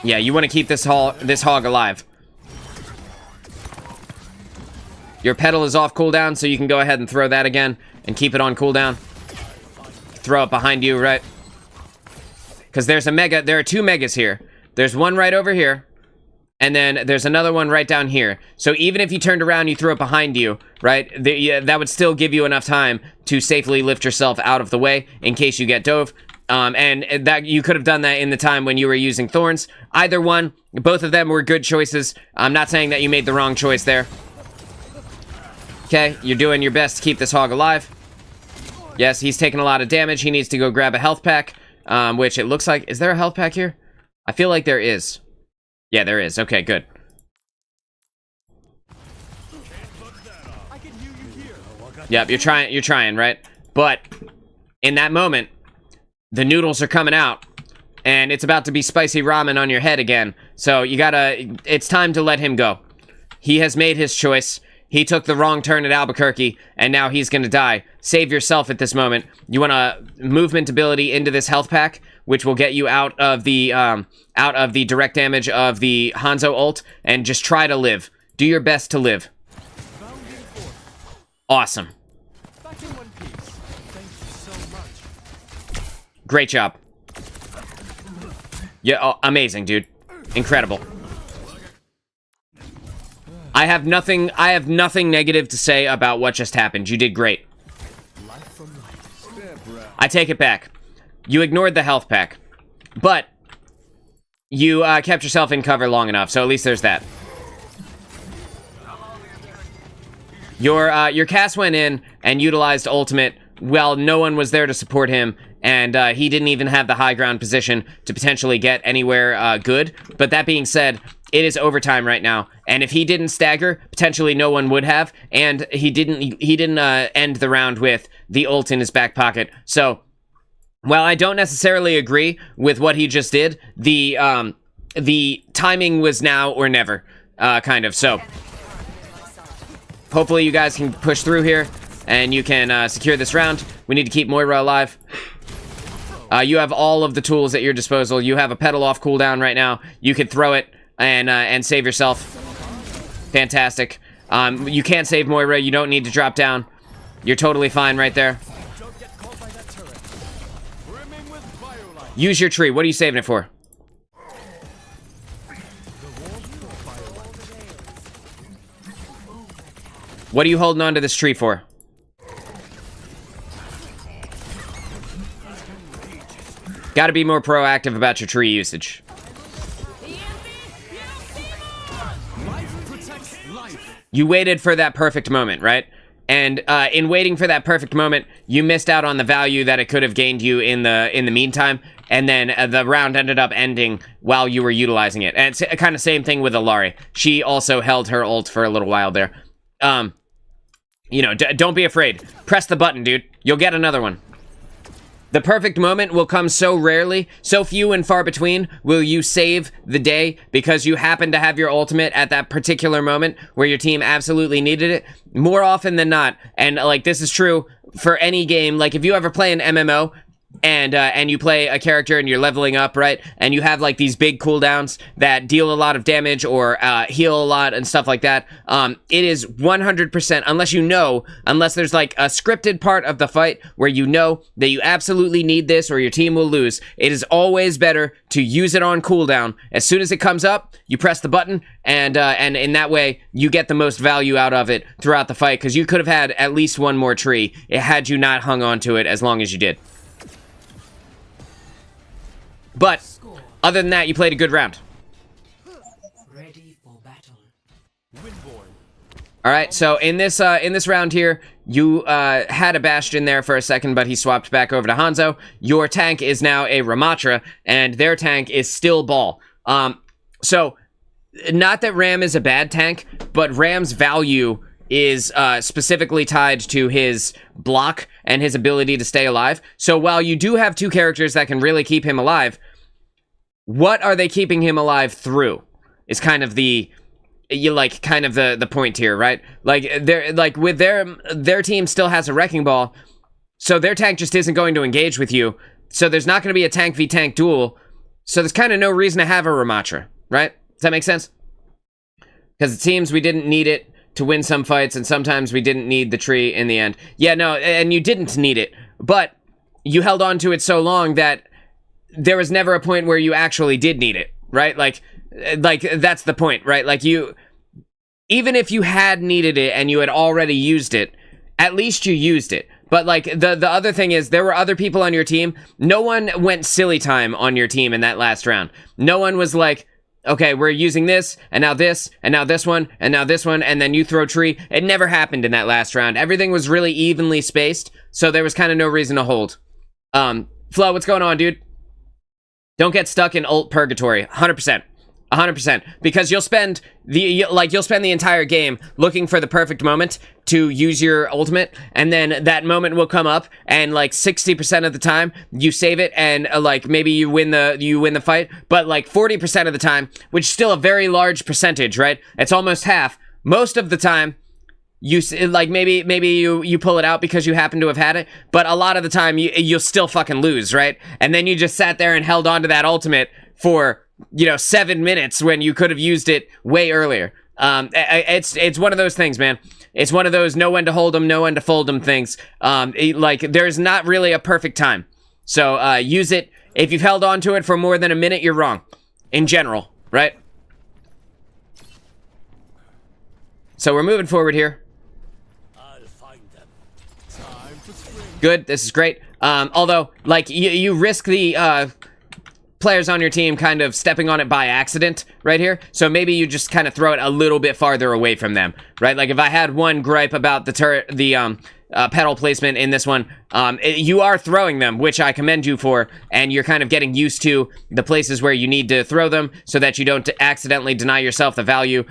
Yeah, you want to keep this hog alive. Your pedal is off cooldown, so you can go ahead and throw that again and keep it on cooldown. Throw it behind you, right? Because there's a mega. There are two megas here. There's one right over here, and then there's another one right down here. So even if you turned around, you threw it behind you, right? That would still give you enough time to safely lift yourself out of the way in case you get dove. And that you could have done that in the time when you were using thorns. Either one, both of them were good choices. I'm not saying that you made the wrong choice there. Okay, you're doing your best to keep this hog alive. Yes, he's taking a lot of damage. He needs to go grab a health pack, which it looks like... Is there a health pack here? I feel like there is. Yeah, there is. Okay, good. Yep, you're trying, right? But in that moment, the noodles are coming out, and it's about to be spicy ramen on your head again. So you gotta... It's time to let him go. He has made his choice. He took the wrong turn at Albuquerque, and now he's gonna die. Save yourself at this moment. You want a movement ability into this health pack, which will get you out of the direct damage of the Hanzo ult, and just try to live. Do your best to live. Awesome. Great job. Yeah, oh, amazing, dude. Incredible. I have nothing negative to say about what just happened. You did great. I take it back. You ignored the health pack, but you kept yourself in cover long enough, so at least there's that. Your cast went in and utilized ultimate. Well, no one was there to support him, and he didn't even have the high ground position to potentially get anywhere good. But that being said, it is overtime right now, and if he didn't stagger, potentially no one would have, and he didn't end the round with the ult in his back pocket. So, while I don't necessarily agree with what he just did, the timing was now or never, kind of. So, hopefully you guys can push through here, and you can secure this round. We need to keep Moira alive. You have all of the tools at your disposal. You have a pedal off cooldown right now. You could throw it and save yourself. Fantastic. You can't save Moira. You don't need to drop down. You're totally fine right there. Use your tree. What are you saving it for? What are you holding on to this tree for? Gotta be more proactive about your tree usage. You waited for that perfect moment, right? And in waiting for that perfect moment, you missed out on the value that it could have gained you in the meantime. And then the round ended up ending while you were utilizing it. And it's kind of same thing with Alari. She also held her ult for a little while there. You know, don't be afraid. Press the button, dude. You'll get another one. The perfect moment will come so rarely, so few and far between will you save the day because you happen to have your ultimate at that particular moment where your team absolutely needed it. More often than not, and like this is true for any game, like if you ever play an MMO and you play a character and you're leveling up, right? And you have like these big cooldowns that deal a lot of damage or heal a lot and stuff like that. It is 100%, unless there's like a scripted part of the fight where you know that you absolutely need this or your team will lose. It is always better to use it on cooldown. As soon as it comes up, you press the button and in that way you get the most value out of it throughout the fight because you could have had at least one more tree had you not hung on to it as long as you did. But other than that, you played a good round. Ready for battle. All right, so in this round here, you had a Bastion there for a second, but he swapped back over to Hanzo. Your tank is now a Ramatra, and their tank is still Ball. So not that Ram is a bad tank, but Ram's value is specifically tied to his block and his ability to stay alive. So while you do have two characters that can really keep him alive, what are they keeping him alive through is kind of the you like kind of the point here, right? Like they're like with their team still has a wrecking ball, so their tank just isn't going to engage with you. So there's not going to be a tank v tank duel. So there's kind of no reason to have a Ramatra, right? Does that make sense? Because it seems we didn't need it to win some fights, and sometimes we didn't need the tree in the end. Yeah, no, and you didn't need it, but you held on to it so long that there was never a point where you actually did need it, right? Like that's the point, right? Like even if you had needed it and you had already used it, at least you used it. But like the other thing is there were other people on your team. No one went silly time on your team in that last round. No one was like, okay, we're using this, and now this, and now this one, and now this one, and then you throw tree. It never happened in that last round. Everything was really evenly spaced, so there was kind of no reason to hold. Flo, what's going on, dude? Don't get stuck in ult purgatory. 100%. 100%, because you'll spend the entire game looking for the perfect moment to use your ultimate, and then that moment will come up, and like 60% of the time you save it, and like maybe you win the fight, but like 40% of the time, which is still a very large percentage, right? It's almost half. Most of the time, you like maybe you pull it out because you happen to have had it, but a lot of the time you'll still fucking lose, right? And then you just sat there and held on to that ultimate for 7 minutes when you could have used it way earlier. It's one of those things, man. It's one of those know when to hold them, know when to fold them things. Like there's not really a perfect time. So use it. If you've held on to it for more than a minute, you're wrong. In general, right? So we're moving forward here. I'll find them. Time for spring. Good, this is great. Although, like, you risk the players on your team kind of stepping on it by accident right here, so maybe you just kind of throw it a little bit farther away from them, right? Like if I had one gripe about the pedal placement in this one, you are throwing them, which I commend you for, and you're kind of getting used to the places where you need to throw them so that you don't accidentally deny yourself the value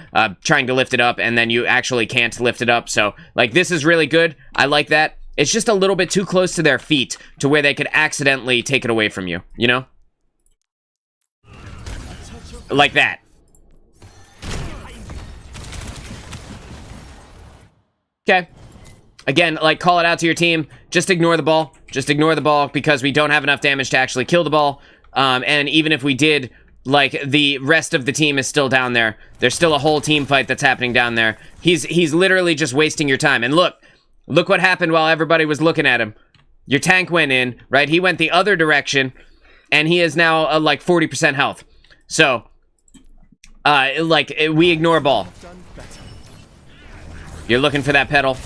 trying to lift it up, and then you actually can't lift it up. So like this is really good. I like that. It's just a little bit too close to their feet to where they could accidentally take it away from you, you know? Like that. Okay. Again, like, call it out to your team. Just ignore the ball. Just ignore the ball because we don't have enough damage to actually kill the ball. And even if we did, like, the rest of the team is still down there. There's still a whole team fight that's happening down there. He's literally just wasting your time. And look what happened while everybody was looking at him. Your tank went in, right? He went the other direction, and he is now, like, 40% health. So, we ignore ball. You're looking for that pedal,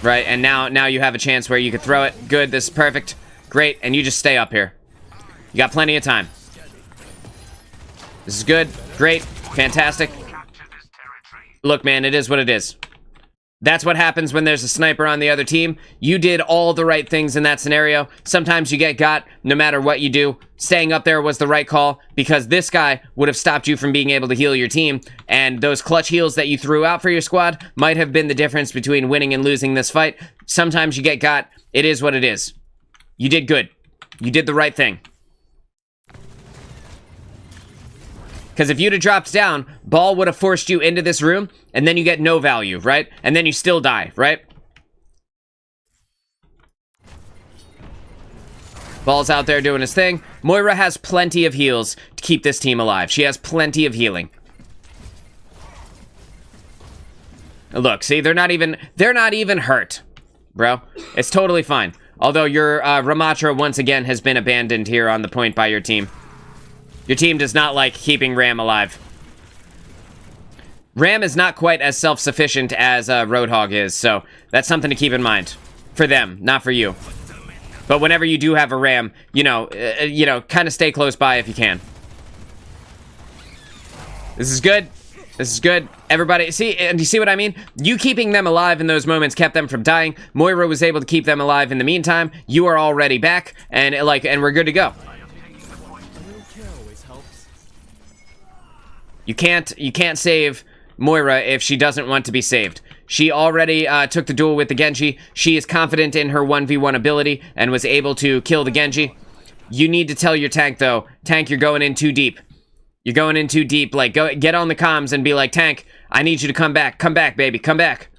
right? And now you have a chance where you could throw it. Good, this is perfect. Great, and you just stay up here. You got plenty of time. This is good, great, fantastic. Look, man, it is what it is. That's what happens when there's a sniper on the other team. You did all the right things in that scenario. Sometimes you get got no matter what you do. Staying up there was the right call because this guy would have stopped you from being able to heal your team. And those clutch heals that you threw out for your squad might have been the difference between winning and losing this fight. Sometimes you get got. It is what it is. You did good. You did the right thing. Because if you'd have dropped down, ball would have forced you into this room, and then you get no value, right? And then you still die, right? Ball's out there doing his thing. Moira has plenty of heals to keep this team alive. She has plenty of healing. Look, see, they're not even hurt, bro. It's totally fine. Although your Ramatra once again has been abandoned here on the point by your team. Your team does not like keeping Ram alive. Ram is not quite as self-sufficient as Roadhog is, so that's something to keep in mind. For them, not for you. But whenever you do have a Ram, you know, kind of stay close by if you can. This is good. This is good. Everybody, see, and you see what I mean? You keeping them alive in those moments kept them from dying. Moira was able to keep them alive in the meantime. You are already back, and we're good to go. You can't save Moira if she doesn't want to be saved. She already took the duel with the Genji. She is confident in her 1v1 ability and was able to kill the Genji. You need to tell your tank, though. Tank, you're going in too deep. You're going in too deep. Like, go get on the comms and be like, Tank, I need you to come back. Come back, baby. Come back.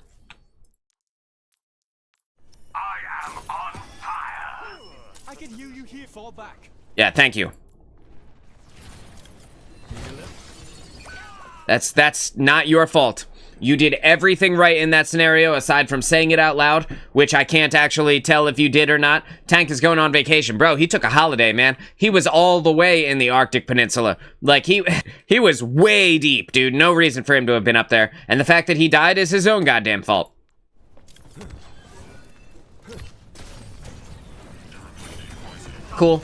I am on fire. I can hear you here. Fall back. Yeah, thank you. That's not your fault. You did everything right in that scenario, aside from saying it out loud, which I can't actually tell if you did or not. Tank is going on vacation. Bro, he took a holiday, man. He was all the way in the Arctic Peninsula. Like, he was way deep, dude. No reason for him to have been up there. And the fact that he died is his own goddamn fault. Cool.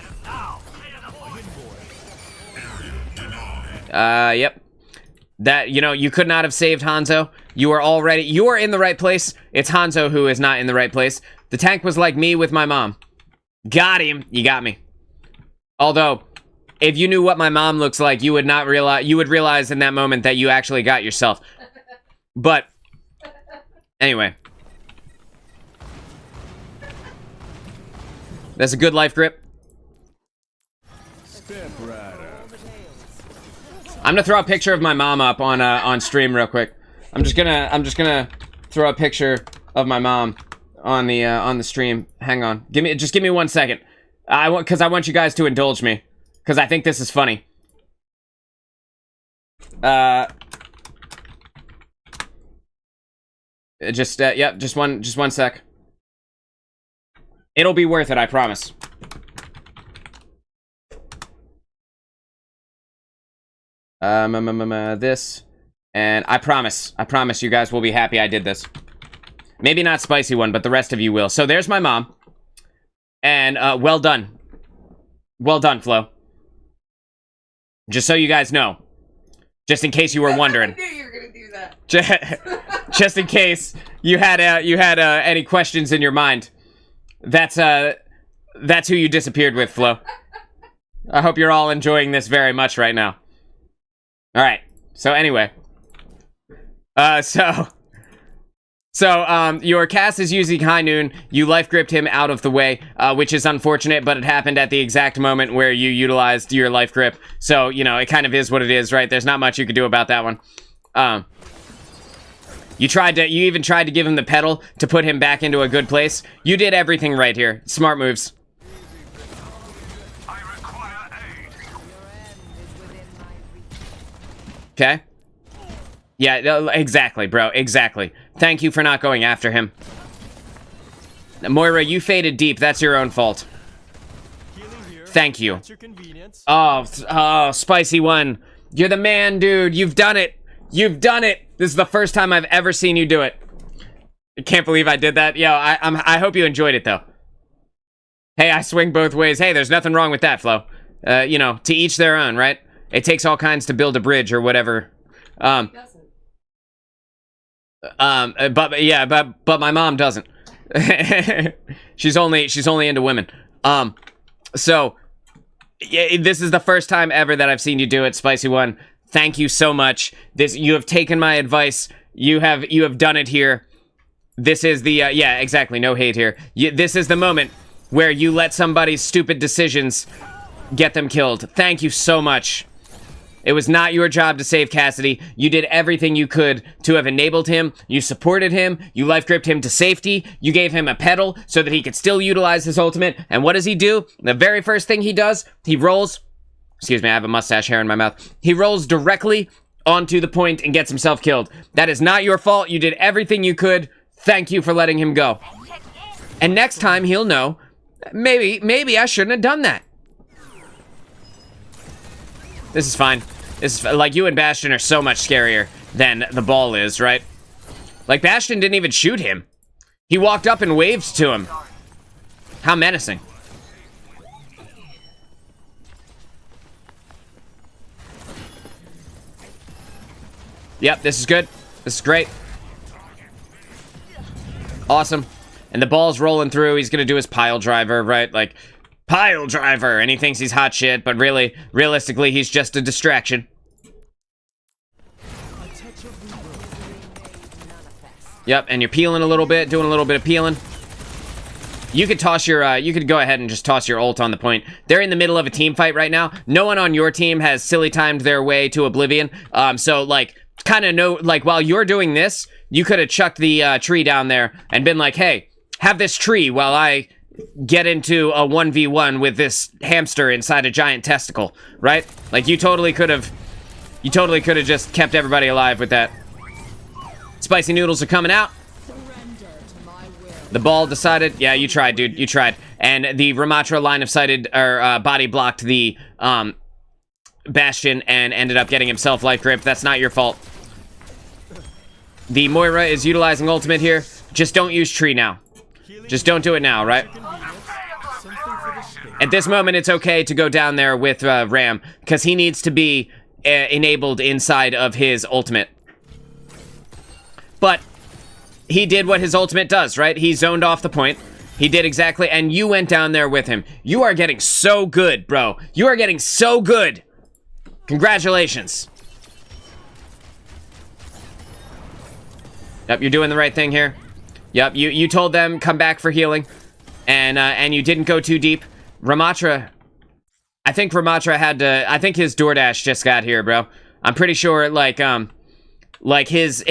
Yep. That, you know, you could not have saved Hanzo. You are in the right place. It's Hanzo who is not in the right place. The tank was like me with my mom. Got him. You got me. Although, if you knew what my mom looks like, you would realize in that moment that you actually got yourself. But, anyway. That's a good life grip. Step right up. I'm gonna throw a picture of my mom up on stream real quick. I'm just gonna throw a picture of my mom on the stream. Hang on, just give me 1 second. I want you guys to indulge me because I think this is funny. Just one sec. It'll be worth it, I promise. This, and I promise you guys will be happy I did this. Maybe not Spicy One, but the rest of you will. So there's my mom, and well done, Flo. Just so you guys know, just in case you were wondering. I knew you were gonna do that. Just in case you had any questions in your mind, that's who you disappeared with, Flo. I hope you're all enjoying this very much right now. All right. So anyway, your cast is using High Noon. You life gripped him out of the way, which is unfortunate, but it happened at the exact moment where you utilized your life grip. So, you know, it kind of is what it is, right? There's not much you could do about that one. You even tried to give him the pedal to put him back into a good place. You did everything right here. Smart moves. Okay. Yeah, exactly, bro. Exactly. Thank you for not going after him. Moira, you faded deep. That's your own fault. Thank you. Oh, Spicy One. You're the man, dude. You've done it. You've done it. This is the first time I've ever seen you do it. I can't believe I did that. Yo, I hope you enjoyed it, though. Hey, I swing both ways. Hey, there's nothing wrong with that, Flo. You know, to each their own, right? It takes all kinds to build a bridge or whatever. But my mom doesn't. she's only into women. So yeah, this is the first time ever that I've seen you do it, Spicy One. Thank you so much. You have taken my advice. You have done it here. This is the yeah, exactly. No hate here. This is the moment where you let somebody's stupid decisions get them killed. Thank you so much. It was not your job to save Cassidy. You did everything you could to have enabled him. You supported him. You life gripped him to safety. You gave him a pedal so that he could still utilize his ultimate. And what does he do? The very first thing he does, he rolls. Excuse me, I have a mustache hair in my mouth. He rolls directly onto the point and gets himself killed. That is not your fault. You did everything you could. Thank you for letting him go. And next time he'll know, maybe I shouldn't have done that. This is fine. This is like, you and Bastion are so much scarier than the ball is, right? Like, Bastion didn't even shoot him. He walked up and waved to him. How menacing. Yep, this is good. This is great. Awesome. And the ball's rolling through. He's gonna do his pile driver, right? Like, pile driver, and he thinks he's hot shit, but really, realistically, he's just a distraction. Yep, and you're peeling a little bit, doing a little bit of peeling. You could toss your, you could go ahead and just toss your ult on the point. They're in the middle of a team fight right now. No one on your team has silly timed their way to oblivion. So, like, kind of know, like, while you're doing this, you could have chucked the tree down there and been like, hey, have this tree while I get into a 1v1 with this hamster inside a giant testicle, right? Like, you totally could have just kept everybody alive with that. Spicy noodles are coming out. The ball decided, yeah, you tried, dude, you tried. And the Ramatra line of sighted, or body blocked the Bastion and ended up getting himself life grip. That's not your fault. The Moira is utilizing ultimate here. Just don't use tree now. Just don't do it now, right? At this moment, it's okay to go down there with Ram, because he needs to be enabled inside of his ultimate. But he did what his ultimate does, right? He zoned off the point. He did exactly, and you went down there with him. You are getting so good, bro. You are getting so good. Congratulations. Yep, you're doing the right thing here. Yep, you told them come back for healing, and you didn't go too deep. Ramatra, I think Ramatra had to. I think his DoorDash just got here, bro. I'm pretty sure, like his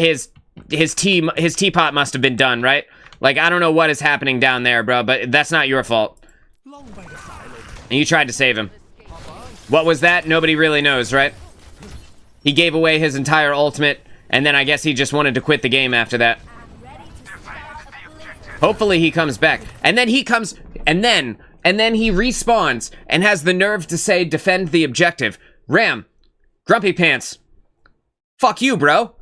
teapot must have been done, right? Like, I don't know what is happening down there, bro, but that's not your fault. And you tried to save him. What was that? Nobody really knows, right? He gave away his entire ultimate, and then I guess he just wanted to quit the game after that. Hopefully he comes back. And then he comes, and then he respawns and has the nerve to say, defend the objective. Ram, Grumpy Pants, fuck you, bro.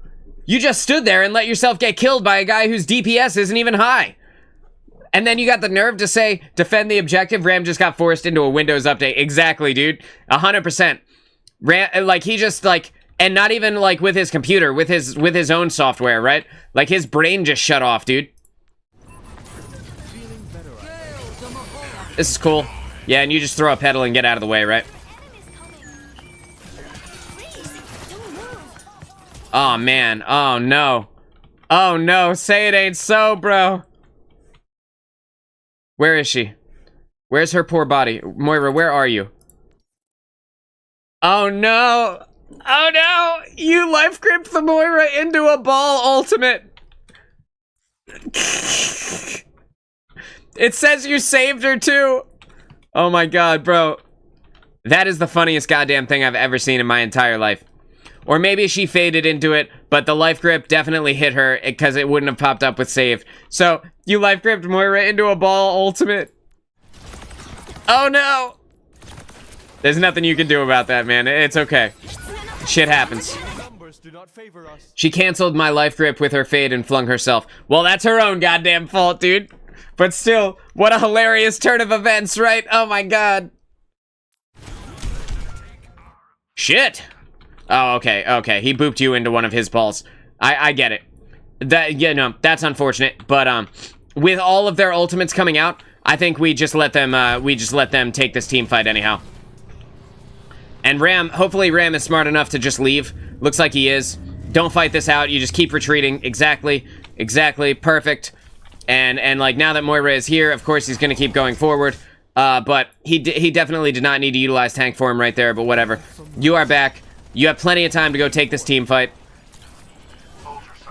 You just stood there and let yourself get killed by a guy whose DPS isn't even high. And then you got the nerve to say, defend the objective. Ram just got forced into a Windows update. Exactly, dude. 100%. Ram, like, he just, like, and not even, like, with his computer, with his own software, right? Like, his brain just shut off, dude. This is cool. Yeah, and you just throw a pedal and get out of the way, right? Oh, man. Oh, no. Oh, no. Say it ain't so, bro. Where is she? Where's her poor body? Moira, where are you? Oh, no. Oh, no. You life gripped the Moira into a ball ultimate. It says you saved her, too. Oh, my God, bro. That is the funniest goddamn thing I've ever seen in my entire life. Or maybe she faded into it, but the life grip definitely hit her because it wouldn't have popped up with saved. So, you life gripped Moira into a ball ultimate. Oh no! There's nothing you can do about that, man. It's okay. Shit happens. She canceled my life grip with her fade and flung herself. Well, that's her own goddamn fault, dude. But still, what a hilarious turn of events, right? Oh my god. Shit! Oh, okay, okay. He booped you into one of his balls. I get it. That, yeah, no, that's unfortunate. But with all of their ultimates coming out, I think we just let them take this team fight anyhow. And Ram, hopefully Ram is smart enough to just leave. Looks like he is. Don't fight this out. You just keep retreating. Exactly, exactly, perfect. And like now that Moira is here, of course he's gonna keep going forward. But he definitely did not need to utilize tank form right there. But whatever. You are back. You have plenty of time to go take this team fight.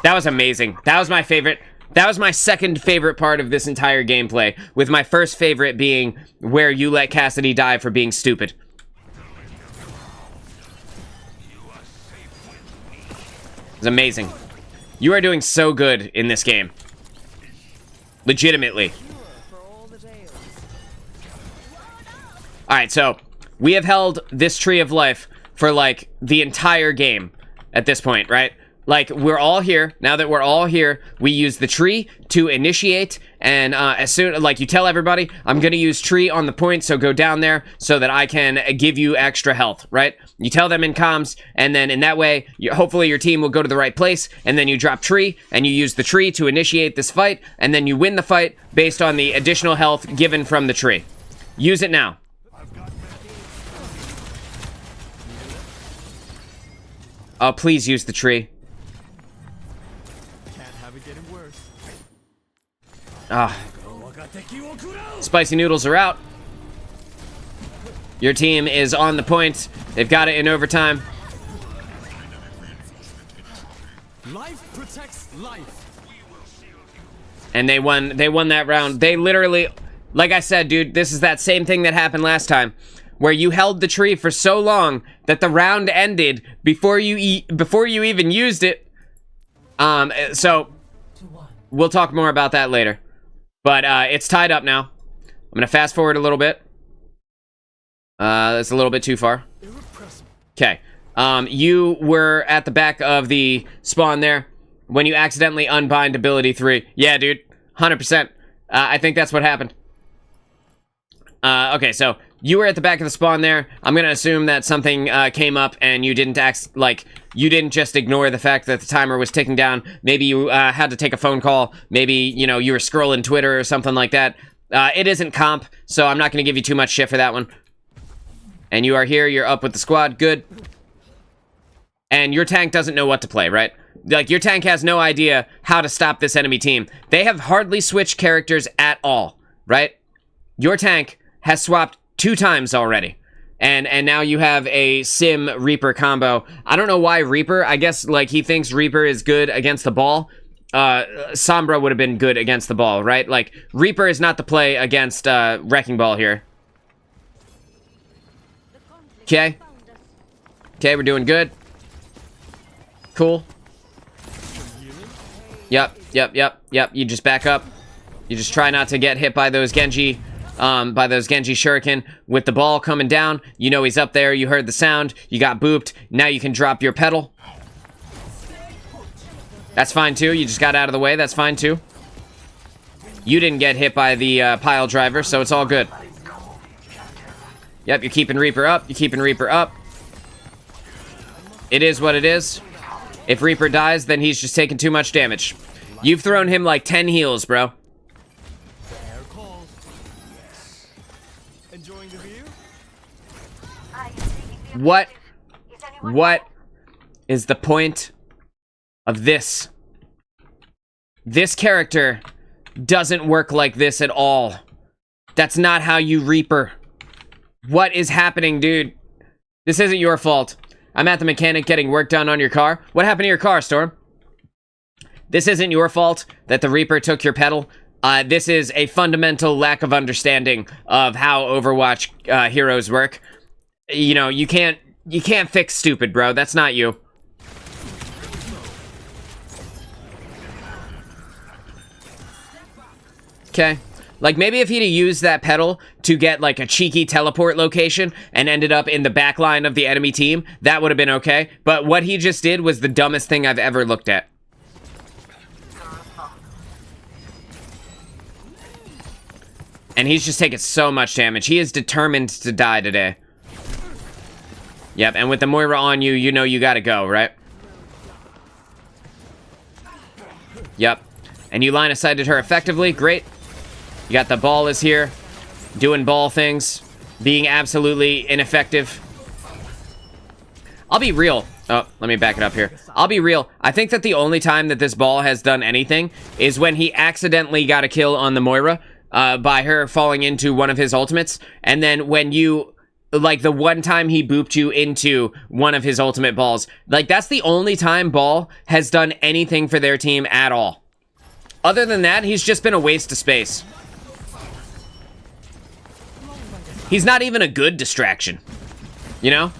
That was amazing. That was my favorite. That was my second favorite part of this entire gameplay, with my first favorite being where you let Cassidy die for being stupid. It's amazing. You are doing so good in this game. Legitimately. Alright, so we have held this tree of life for like the entire game at this point, right? Like, we're all here. Now that we're all here, we use the tree to initiate, and as soon, like, you tell everybody, I'm gonna use tree on the point, so go down there so that I can give you extra health, right? You tell them in comms, and then in that way, hopefully your team will go to the right place, and then you drop tree, and you use the tree to initiate this fight, and then you win the fight based on the additional health given from the tree. Use it now. Oh, please use the tree. Ah. Spicy noodles are out. Your team is on the point. They've got it in overtime. Life protects life. And they won that round. They literally, like I said, dude, this is that same thing that happened last time, where you held the tree for so long that the round ended before you even used it. So we'll talk more about that later. But it's tied up now. I'm gonna fast forward a little bit. That's a little bit too far. Okay. You were at the back of the spawn there when you accidentally unbind ability 3. Yeah, dude. 100%. I think that's what happened. Okay, so you were at the back of the spawn there. I'm gonna assume that something came up and you didn't you didn't just ignore the fact that the timer was ticking down. Maybe you had to take a phone call. Maybe, you know, you were scrolling Twitter or something like that. It isn't comp, so I'm not gonna give you too much shit for that one. And you are here, you're up with the squad, good. And your tank doesn't know what to play, right? Like, your tank has no idea how to stop this enemy team. They have hardly switched characters at all, right? Your tank has swapped 2 times already. And now you have a Sim Reaper combo. I don't know why Reaper. I guess, like, he thinks Reaper is good against the ball. Sombra would have been good against the ball, right? Like, Reaper is not the play against Wrecking Ball here. Okay. Okay, we're doing good. Cool. Yep. You just back up. You just try not to get hit by those Genji shuriken. With the ball coming down, you know he's up there. You heard the sound. You got booped. Now you can drop your pedal. That's fine too. You just got out of the way. That's fine too. You didn't get hit by the pile driver, so it's all good. Yep, you're keeping Reaper up. You're keeping Reaper up. It is what it is. If Reaper dies, then he's just taking too much damage. You've thrown him like 10 heals, bro. Enjoying the view? What is the point of this? This character doesn't work like this at all. That's not how you Reaper. What is happening, dude? This isn't your fault. I'm at the mechanic getting work done on your car. What happened to your car, Storm? This isn't your fault that the Reaper took your pedal. This is a fundamental lack of understanding of how Overwatch heroes work. You know, you can't fix stupid, bro. That's not you. Okay. Like, maybe if he'd have used that pedal to get, like, a cheeky teleport location and ended up in the back line of the enemy team, that would have been okay. But what he just did was the dumbest thing I've ever looked at. And he's just taking so much damage. He is determined to die today. Yep, and with the Moira on you, you know you gotta go, right? Yep. And you line of sighted her effectively. Great. You got the ball is here, doing ball things, being absolutely ineffective. I'll be real. Oh, let me back it up here. I'll be real. I think that the only time that this ball has done anything is when he accidentally got a kill on the Moira by her falling into one of his ultimates. And then when you, like, the one time he booped you into one of his ultimate balls. Like, that's the only time Ball has done anything for their team at all. Other than that, he's just been a waste of space. He's not even a good distraction, you know?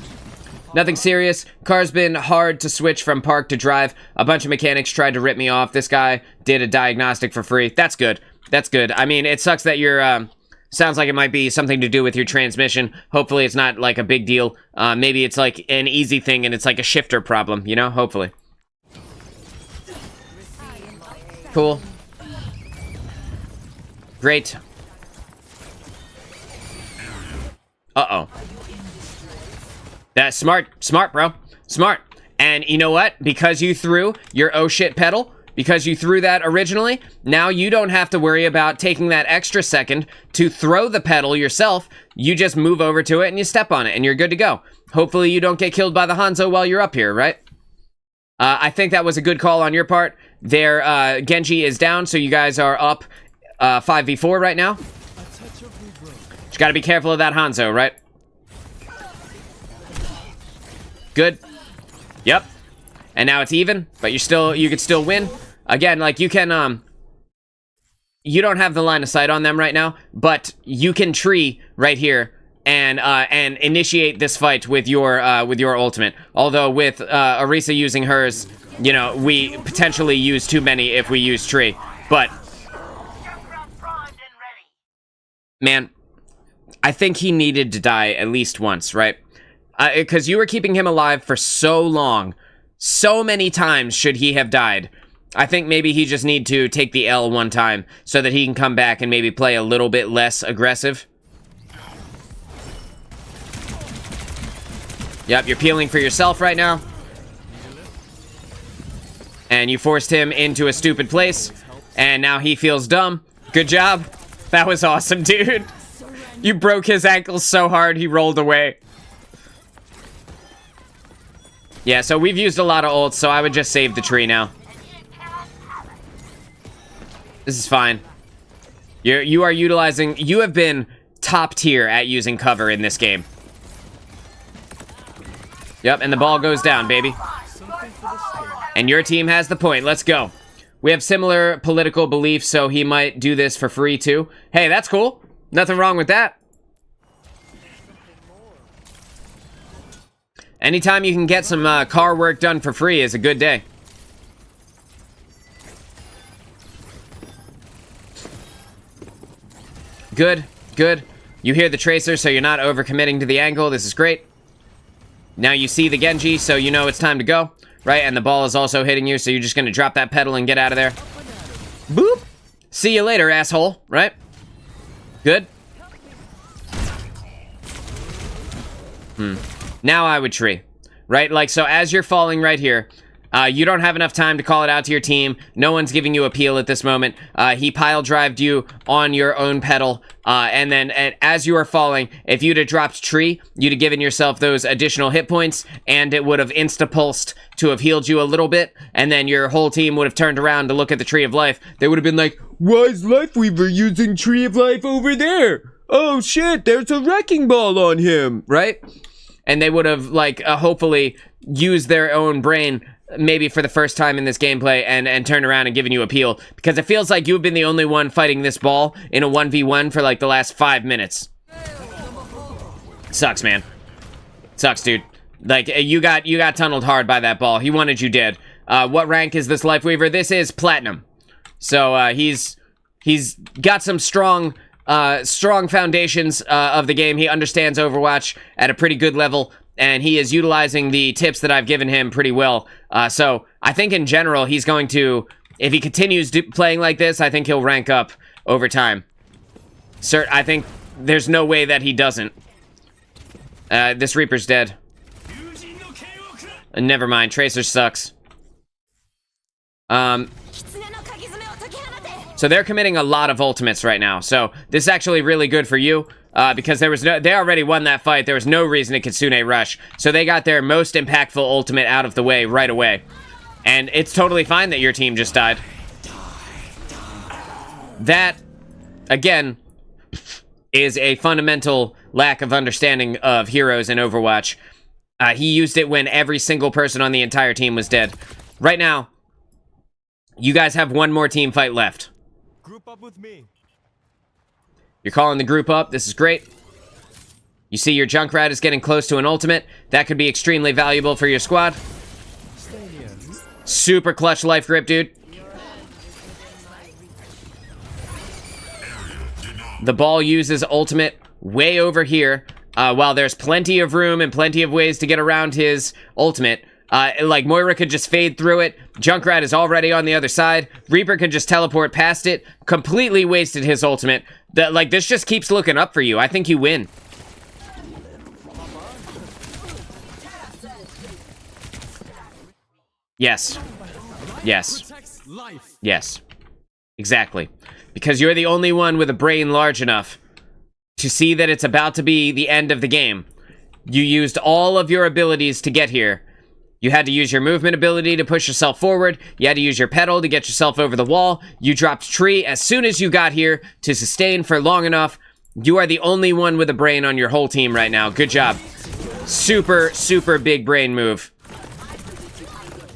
Nothing serious. Car's been hard to switch from park to drive. A bunch of mechanics tried to rip me off. This guy did a diagnostic for free. That's good. That's good. I mean, it sucks that you're, sounds like it might be something to do with your transmission. Hopefully it's not, like, a big deal. Maybe it's, like, an easy thing and it's, like, a shifter problem, you know? Hopefully. Cool. Great. Uh-oh. That's smart, bro. Smart. And you know what? Because you threw your oh shit pedal, because you threw that originally, now you don't have to worry about taking that extra second to throw the pedal yourself. You just move over to it and you step on it and you're good to go. Hopefully you don't get killed by the Hanzo while you're up here, right? I think that was a good call on your part. Their Genji is down, so you guys are up 5v4 right now. Just gotta be careful of that Hanzo, right? Good. Yep. And now it's even, but you could still win. Again, like, you can, you don't have the line of sight on them right now, but you can tree right here and initiate this fight with your ultimate. Although with Orisa using hers, you know, we potentially use too many if we use tree. But man, I think he needed to die at least once, right? Because you were keeping him alive for so long. So many times should he have died. I think maybe he just need to take the L one time so that he can come back and maybe play a little bit less aggressive. Yep, you're peeling for yourself right now. And you forced him into a stupid place. And now he feels dumb. Good job. That was awesome, dude. You broke his ankle so hard he rolled away. Yeah, so we've used a lot of ults, so I would just save the tree now. This is fine. You are utilizing... You have been top tier at using cover in this game. Yep, and the ball goes down, baby. And your team has the point. Let's go. We have similar political beliefs, so he might do this for free, too. Hey, that's cool. Nothing wrong with that. Anytime you can get some car work done for free is a good day. Good, good. You hear the tracer, so you're not overcommitting to the angle. This is great. Now you see the Genji, so you know it's time to go, right? And the ball is also hitting you, so you're just going to drop that pedal and get out of there. Boop! See you later, asshole, right? Good. Now I would tree, right? Like, so as you're falling right here, you don't have enough time to call it out to your team. No one's giving you a peel at this moment. He pile-drived you on your own pedal. And then as you are falling, if you'd have dropped tree, you'd have given yourself those additional hit points, and it would have insta-pulsed to have healed you a little bit. And then your whole team would have turned around to look at the Tree of Life. They would have been like, why is Lifeweaver using Tree of Life over there? Oh shit, there's a wrecking ball on him, right? And they would have, like, hopefully used their own brain maybe for the first time in this gameplay and turned around and given you a peel. Because it feels like you've been the only one fighting this ball in a 1v1 for, like, the last 5 minutes. Sucks, man. Sucks, dude. Like, you got tunneled hard by that ball. He wanted you dead. What rank is this Lifeweaver? This is Platinum. So, he's got some strong foundations of the game. He understands Overwatch at a pretty good level, and he is utilizing the tips that I've given him pretty well. So I think in general he's going to, if he continues playing like this, I think he'll rank up over time. I think there's no way that he doesn't. This Reaper's dead. Never mind, Tracer sucks. So they're committing a lot of ultimates right now. So this is actually really good for you, because they already won that fight. There was no reason to Kitsune rush. So they got their most impactful ultimate out of the way right away. And it's totally fine that your team just died. That, again, is a fundamental lack of understanding of heroes in Overwatch. He used it when every single person on the entire team was dead. Right now, you guys have one more team fight left. Group up with me. You're calling the group up. This is great. You see your Junkrat is getting close to an ultimate. That could be extremely valuable for your squad. Super clutch life grip, dude. The ball uses ultimate way over here. While there's plenty of room and plenty of ways to get around his ultimate. Like, Moira could just fade through it. Junkrat is already on the other side. Reaper can just teleport past it. Completely wasted his ultimate. Like, this just keeps looking up for you. I think you win. Yes. Yes. Yes. Exactly. Because you're the only one with a brain large enough to see that it's about to be the end of the game. You used all of your abilities to get here. You had to use your movement ability to push yourself forward. You had to use your pedal to get yourself over the wall. You dropped tree as soon as you got here to sustain for long enough. You are the only one with a brain on your whole team right now. Good job. Super, super big brain move.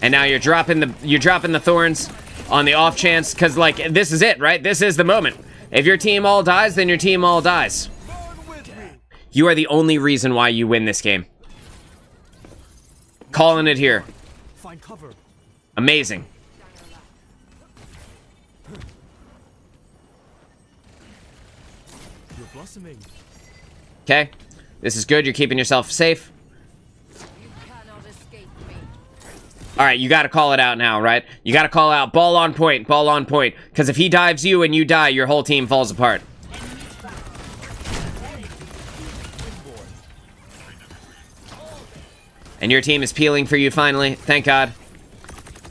And now you're dropping the thorns on the off chance, because, like, this is it, right? This is the moment. If your team all dies, then your team all dies. You are the only reason why you win this game. Calling it here. Find cover. Amazing. You're blossoming. Okay. This is good. You're keeping yourself safe. Alright, you gotta call it out now, right? You gotta call out ball on point, ball on point. Because if he dives you and you die, your whole team falls apart. And your team is peeling for you finally, thank God.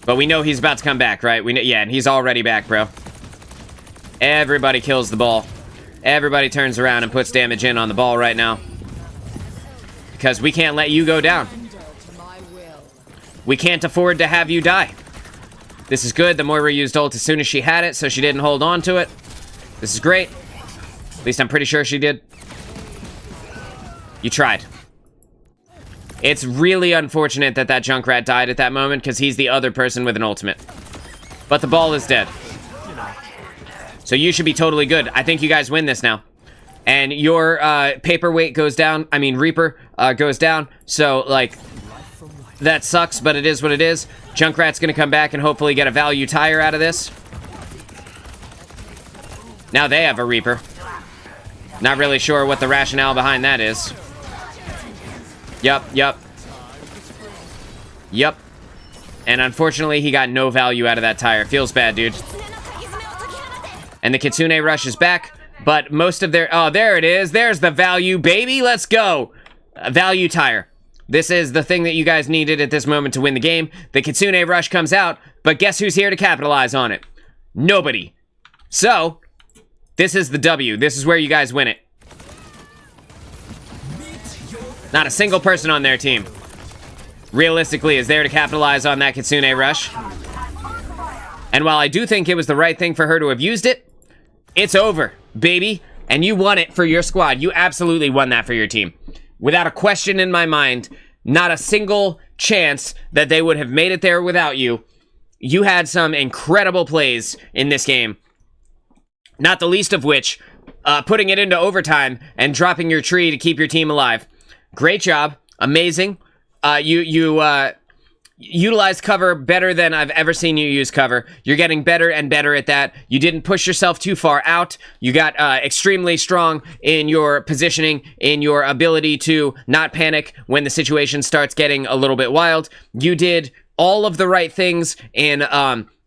But we know he's about to come back, right? We know, yeah, and he's already back, bro. Everybody kills the ball. Everybody turns around and puts damage in on the ball right now. Because we can't let you go down. We can't afford to have you die. This is good. The Moira used ult as soon as she had it, so she didn't hold on to it. This is great. At least I'm pretty sure she did. You tried. It's really unfortunate that that Junkrat died at that moment, because he's the other person with an ultimate. But the ball is dead. So you should be totally good. I think you guys win this now. And your paperweight goes down. I mean, Reaper goes down. So, like, that sucks, but it is what it is. Junkrat's gonna come back and hopefully get a value tire out of this. Now they have a Reaper. Not really sure what the rationale behind that is. Yup. And unfortunately, he got no value out of that tire. Feels bad, dude. And the Kitsune Rush is back, but most of their... Oh, there it is. There's the value, baby. Let's go. A value tire. This is the thing that you guys needed at this moment to win the game. The Kitsune Rush comes out, but guess who's here to capitalize on it? Nobody. So, this is the W. This is where you guys win it. Not a single person on their team, realistically, is there to capitalize on that Kitsune Rush. And while I do think it was the right thing for her to have used it, it's over, baby. And you won it for your squad. You absolutely won that for your team. Without a question in my mind, not a single chance that they would have made it there without you. You had some incredible plays in this game. Not the least of which, putting it into overtime and dropping your tree to keep your team alive. Great job. Amazing. You utilized cover better than I've ever seen you use cover. You're getting better and better at that. You didn't push yourself too far out. You got extremely strong in your positioning, in your ability to not panic when the situation starts getting a little bit wild. You did all of the right things in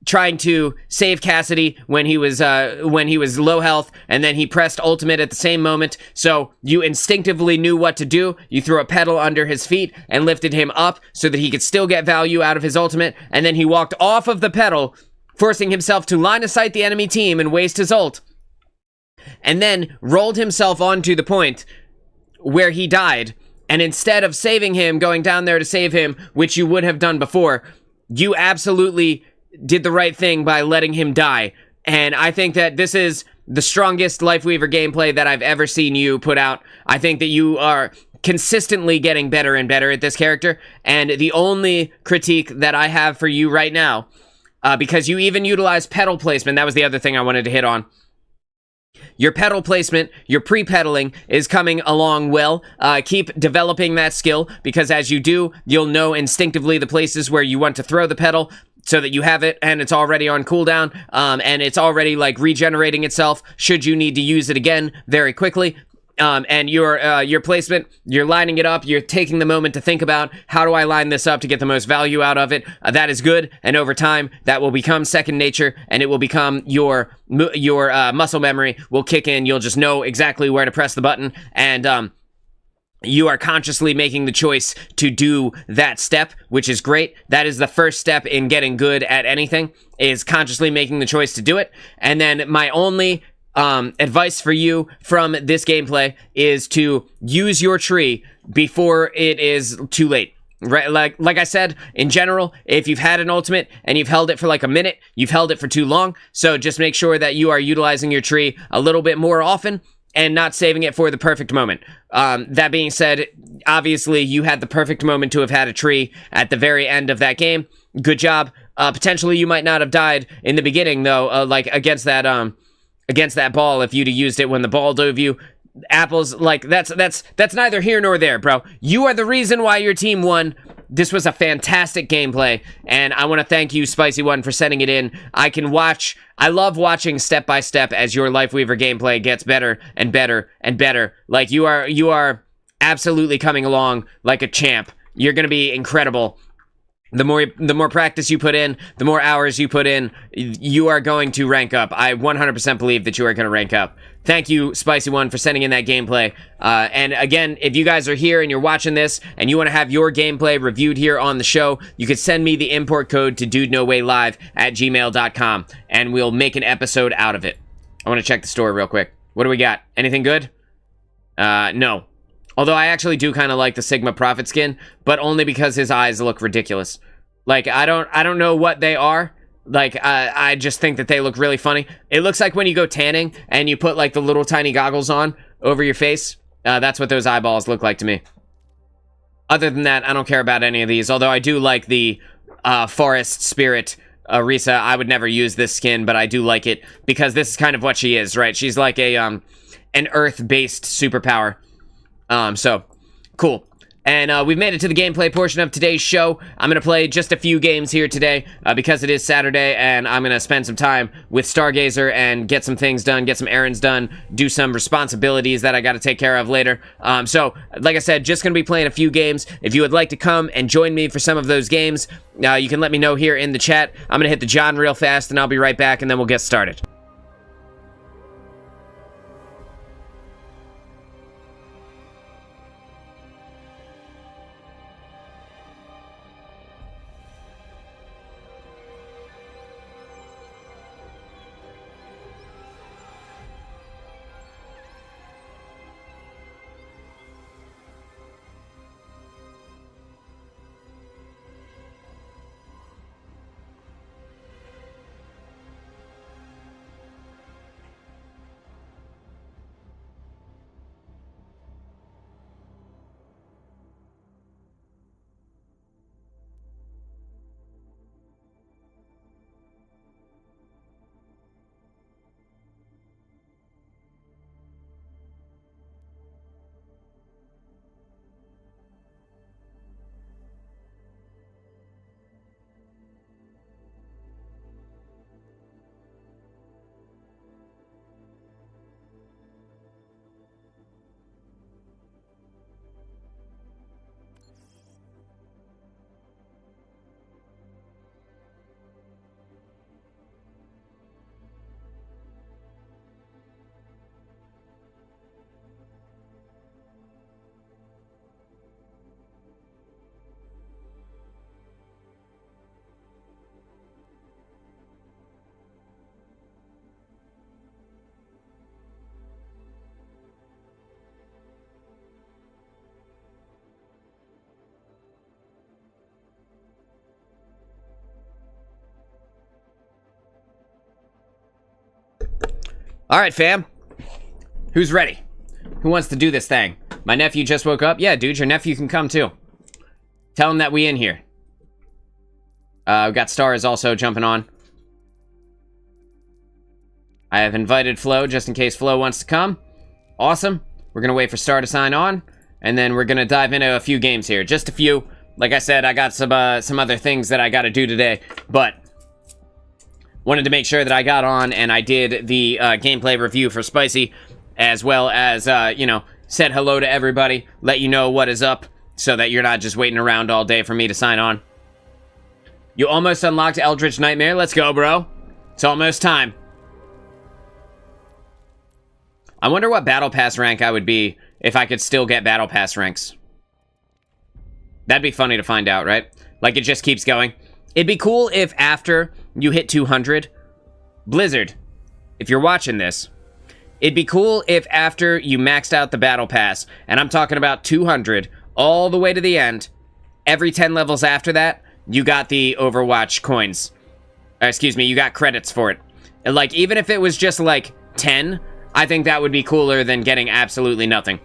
trying to save Cassidy when he was low health, and then he pressed ultimate at the same moment. So you instinctively knew what to do. You threw a pedal under his feet and lifted him up so that he could still get value out of his ultimate, and then he walked off of the pedal, forcing himself to line of sight the enemy team and waste his ult, and then rolled himself onto the point where he died. And instead of saving him, going down there to save him, which you would have done before, you absolutely did the right thing by letting him die. And I think that this is the strongest Lifeweaver gameplay that I've ever seen you put out. I think that you are consistently getting better and better at this character. And the only critique that I have for you right now, because you even utilize pedal placement, that was the other thing I wanted to hit on. Your pedal placement, your pre-pedaling is coming along well. Keep developing that skill, because as you do, you'll know instinctively the places where you want to throw the pedal, so that you have it and it's already on cooldown, and it's already like regenerating itself should you need to use it again very quickly. And your placement, you're lining it up, you're taking the moment to think about, how do I line this up to get the most value out of it? That is good, and over time, that will become second nature, and it will become your muscle memory will kick in. You'll just know exactly where to press the button, and you are consciously making the choice to do that step, which is great. That is the first step in getting good at anything, is consciously making the choice to do it. And then my only advice for you from this gameplay is to use your tree before it is too late. Right, like I said, in general, if you've had an ultimate and you've held it for like a minute, you've held it for too long. So just make sure that you are utilizing your tree a little bit more often. and not saving it for the perfect moment. That being said, obviously you had the perfect moment to have had a tree at the very end of that game. Good job. Potentially you might not have died in the beginning though, like against that ball if you'd have used it when the ball dove you. Apples, like, that's neither here nor there, bro. You are the reason why your team won. This was a fantastic gameplay, and I want to thank you, Spicy One, for sending it in. I love watching step by step as your Lifeweaver gameplay gets better and better and better. Like, you are absolutely coming along like a champ. You're gonna be incredible. The more practice you put in, the more hours you put in, you are going to rank up. I 100% believe that you are going to rank up. Thank you, Spicy One, for sending in that gameplay. And again, if you guys are here and you're watching this and you want to have your gameplay reviewed here on the show, you could send me the import code to DudeNoWayLive@gmail.com, and we'll make an episode out of it. I want to check the store real quick. What do we got? Anything good? No. Although I actually do kind of like the Sigma Prophet skin, but only because his eyes look ridiculous. Like, I don't know what they are. Like, I just think that they look really funny. It looks like when you go tanning and you put, like, the little tiny goggles on over your face. That's what those eyeballs look like to me. Other than that, I don't care about any of these. Although I do like the Forest Spirit Risa. I would never use this skin, but I do like it because this is kind of what she is, right? She's like an Earth-based superpower. So, cool. And we've made it to the gameplay portion of today's show. I'm going to play just a few games here today because it is Saturday, and I'm going to spend some time with Stargazer and get some things done, get some errands done, do some responsibilities that I got to take care of later. So, like I said, just going to be playing a few games. If you would like to come and join me for some of those games, you can let me know here in the chat. I'm going to hit the John real fast, and I'll be right back, and then we'll get started. Alright, fam. Who's ready? Who wants to do this thing? My nephew just woke up? Yeah, dude, your nephew can come too. Tell him that we in here. We've got Stars also jumping on. I have invited Flo just in case Flo wants to come. Awesome. We're gonna wait for Star to sign on, and then we're gonna dive into a few games here. Just a few. Like I said, I got some other things that I gotta do today, but wanted to make sure that I got on and I did the gameplay review for Spicy, as well as, you know, said hello to everybody, let you know what is up, so that you're not just waiting around all day for me to sign on. You almost unlocked Eldritch Nightmare. Let's go, bro. It's almost time. I wonder what Battle Pass rank I would be if I could still get Battle Pass ranks. That'd be funny to find out, right? Like, it just keeps going. It'd be cool if after you hit 200, Blizzard, if you're watching this, it'd be cool if after you maxed out the Battle Pass, and I'm talking about 200, all the way to the end, every 10 levels after that, you got the Overwatch coins. Excuse me, you got credits for it. And like, even if it was just like 10, I think that would be cooler than getting absolutely nothing.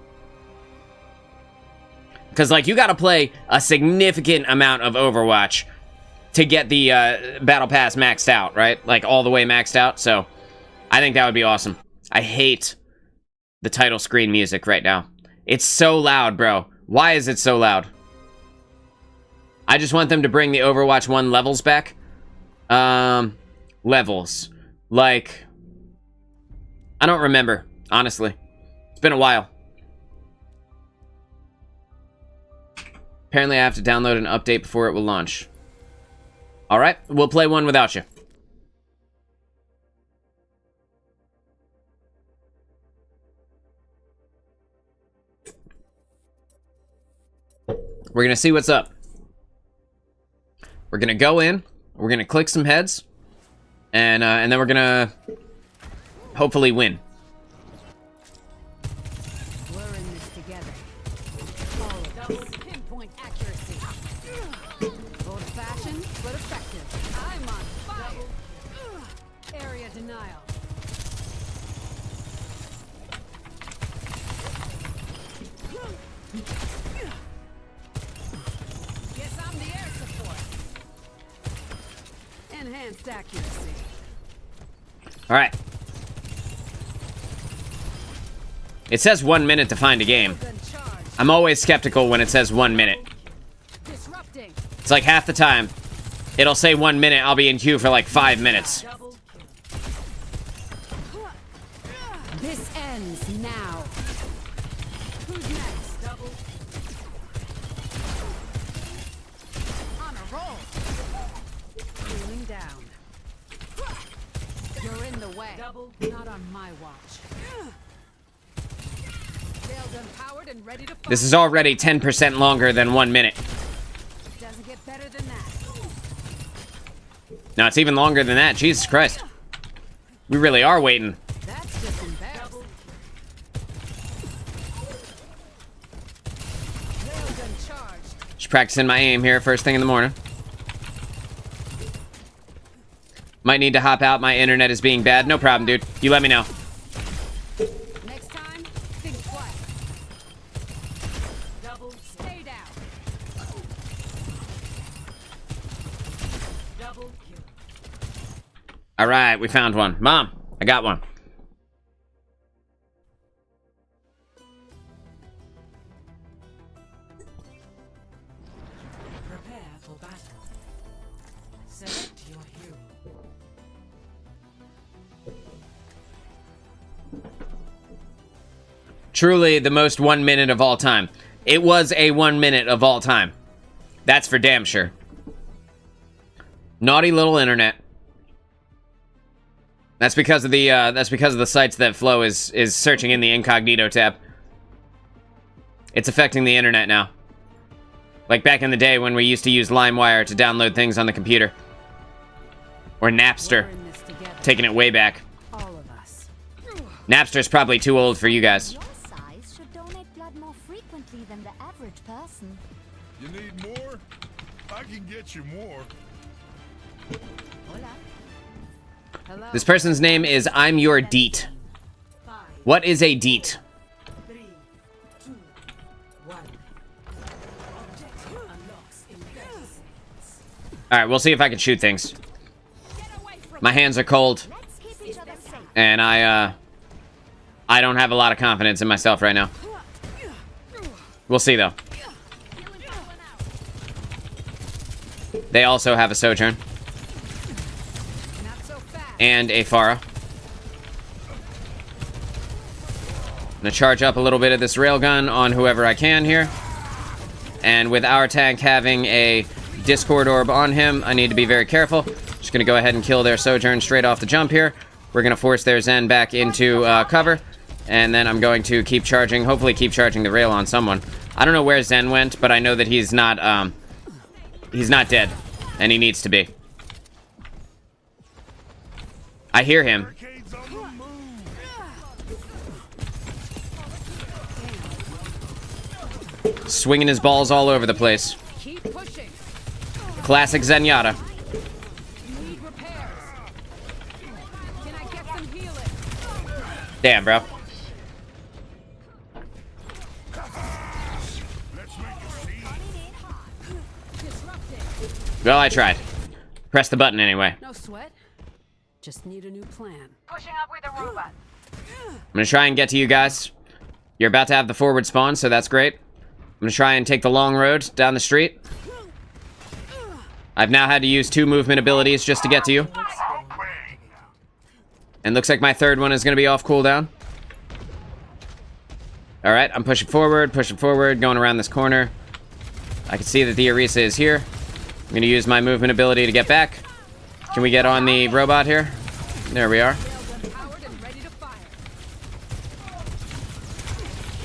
Because, like, you gotta play a significant amount of Overwatch to get the Battle Pass maxed out, right? Like, all the way maxed out, so I think that would be awesome. I hate the title screen music right now. It's so loud, bro. Why is it so loud? I just want them to bring the Overwatch 1 levels back. Levels. Like, I don't remember, honestly. It's been a while. Apparently I have to download an update before it will launch. Alright, we'll play one without you. We're gonna see what's up. We're gonna go in, we're gonna click some heads, and then we're gonna hopefully win. We're in this together. All of us. Pinpoint accuracy. Old-fashioned, but effective. I'm on fire. Area denial. Guess I'm the air support. Enhanced accuracy. All right. It says 1 minute to find a game. I'm always skeptical when it says 1 minute. Disrupting. It's like half the time, it'll say 1 minute, I'll be in queue for like 5 minutes. This ends now. Who's next? Double. On a roll. Cooling down. You're in the way. Double. Not on my watch. Railgun powered and ready to fire. This is already 10% longer than 1 minute. Doesn't get better than that. No, it's even longer than that. Jesus Christ. We really are waiting. That's just embarrassing. Railgun charged. Just practicing my aim here first thing in the morning. Might need to hop out. My internet is being bad. No problem, dude. You let me know. Next time, think twice. Double. Stay down. Double kill. All right, we found one. Mom, I got one. Prepare for battle. Select your hero. Truly the most 1 minute of all time. It was a 1 minute of all time. That's for damn sure. Naughty little internet. That's because of the sites that Flo is searching in the incognito tab. It's affecting the internet now. Like back in the day when we used to use LimeWire to download things on the computer. Or Napster. We're in this together. Taking it way back. All of us. Napster's probably too old for you guys. Your size should donate blood more frequently than the average person. You need more? I can get you more. Hola. Hello. This person's name is I'm Your Deet. 5, What is a deet? 3, 2, 1. Objective unlocks in 30 seconds. Alright, we'll see if I can shoot things. My hands are cold, Let's keep each other safe. and I don't have a lot of confidence in myself right now. We'll see, though. They also have a Sojourn. Not so fast. And a Pharah. I'm gonna charge up a little bit of this railgun on whoever I can here. And with our tank having a Discord orb on him, I need to be very careful. Just gonna go ahead and kill their Sojourn straight off the jump here. We're gonna force their Zen back into cover. And then I'm going to keep charging, hopefully keep charging the rail on someone. I don't know where Zen went, but I know that he's not dead. And he needs to be. I hear him. Barricades on the move. Swinging his balls all over the place. Keep pushing. Classic Zenyatta. Need repairs. Can I get some healing? Damn, bro. Well, I tried. Press the button anyway. No sweat. Just need a new plan. Pushing up with a robot. I'm gonna try and get to you guys. You're about to have the forward spawn, so that's great. I'm gonna try and take the long road down the street. I've now had to use 2 movement abilities just to get to you. And looks like my third one is gonna be off cooldown. Alright, I'm pushing forward, going around this corner. I can see that the Orisa is here. I'm gonna use my movement ability to get back. Can we get on the robot here? There we are.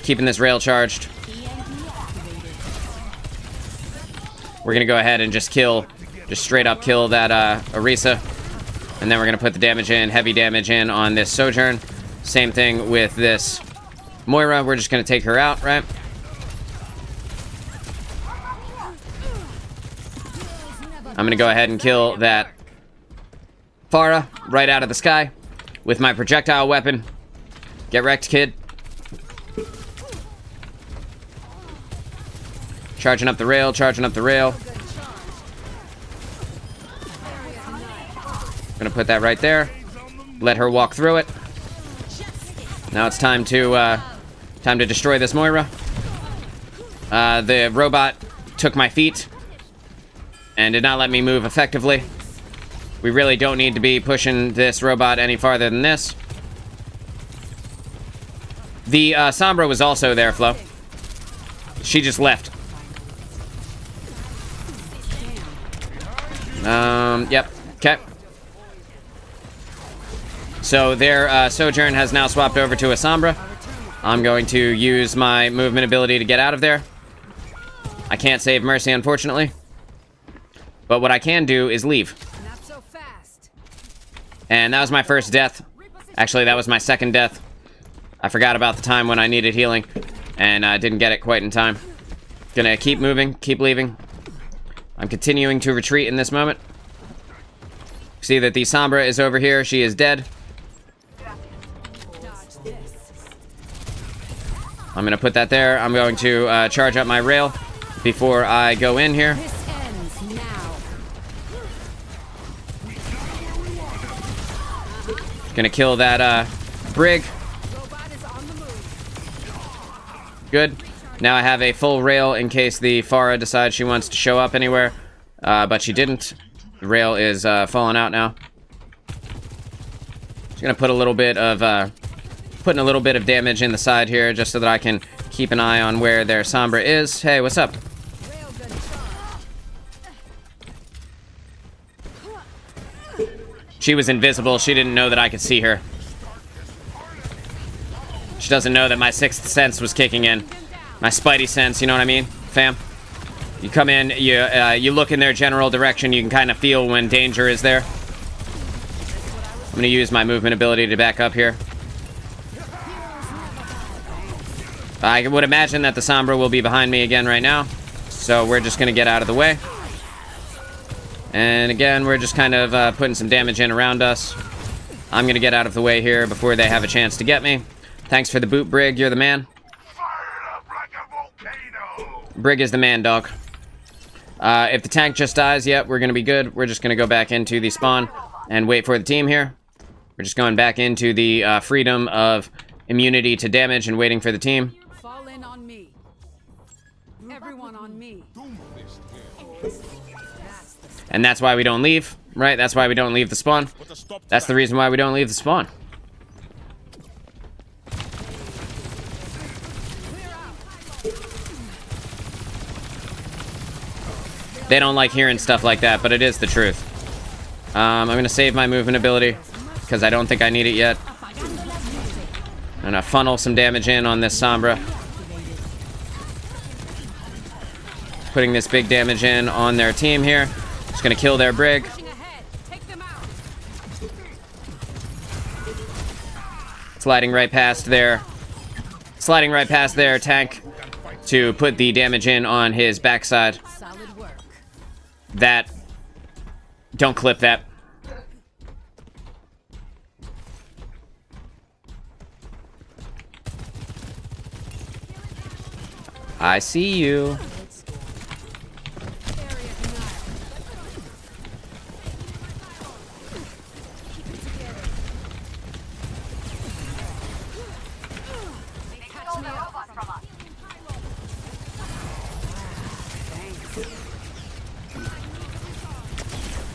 Keeping this rail charged. We're gonna go ahead and just straight up kill that Orisa. And then we're gonna put the damage in, heavy damage in on this Sojourn. Same thing with this Moira. We're just gonna take her out, right? I'm gonna go ahead and kill that Pharah right out of the sky with my projectile weapon. Get wrecked, kid. Charging up the rail, Gonna put that right there. Let her walk through it. Now it's time to destroy this Moira. The robot took my feet and did not let me move effectively. We really don't need to be pushing this robot any farther than this. The Sombra was also there, Flo. She just left. Yep. Okay. So their Sojourn has now swapped over to a Sombra. I'm going to use my movement ability to get out of there. I can't save Mercy, unfortunately. But what I can do is leave. Not so fast. And that was my first death. Actually, that was my second death. I forgot about the time when I needed healing. And I didn't get it quite in time. Gonna keep moving, keep leaving. I'm continuing to retreat in this moment. See that the Sombra is over here. She is dead. I'm gonna put that there. I'm going to charge up my rail before I go in here. This ends now. Gonna kill that Brig. Robot is on the move. Good. Now I have a full rail in case the Pharah decides she wants to show up anywhere. But she didn't. The rail is falling out now. Just gonna put a little bit of putting a little bit of damage in the side here just so that I can keep an eye on where their Sombra is. Hey, what's up? She was invisible. She didn't know that I could see her. She doesn't know that my 6th sense was kicking in. My spidey sense, you know what I mean, fam? You come in, you look in their general direction, you can kind of feel when danger is there. I'm gonna use my movement ability to back up here. I would imagine that the Sombra will be behind me again right now. So we're just gonna get out of the way. And again, we're just kind of putting some damage in around us. I'm gonna get out of the way here before they have a chance to get me. Thanks for the boot, Brig, you're the man. Brig is the man, dog. If the tank just dies, yep, we're gonna be good. We're just gonna go back into the spawn and wait for the team here. We're just going back into the freedom of immunity to damage and waiting for the team. Fall in on me. Everyone on me. And that's why we don't leave, right? That's why we don't leave the spawn. That's the reason why we don't leave the spawn. They don't like hearing stuff like that, but it is the truth. I'm gonna save my movement ability because I don't think I need it yet. I'm gonna funnel some damage in on this Sombra. Putting this big damage in on their team here. Just gonna kill their Brig. Sliding right past their tank to put the damage in on his backside. That. Don't clip that. I see you.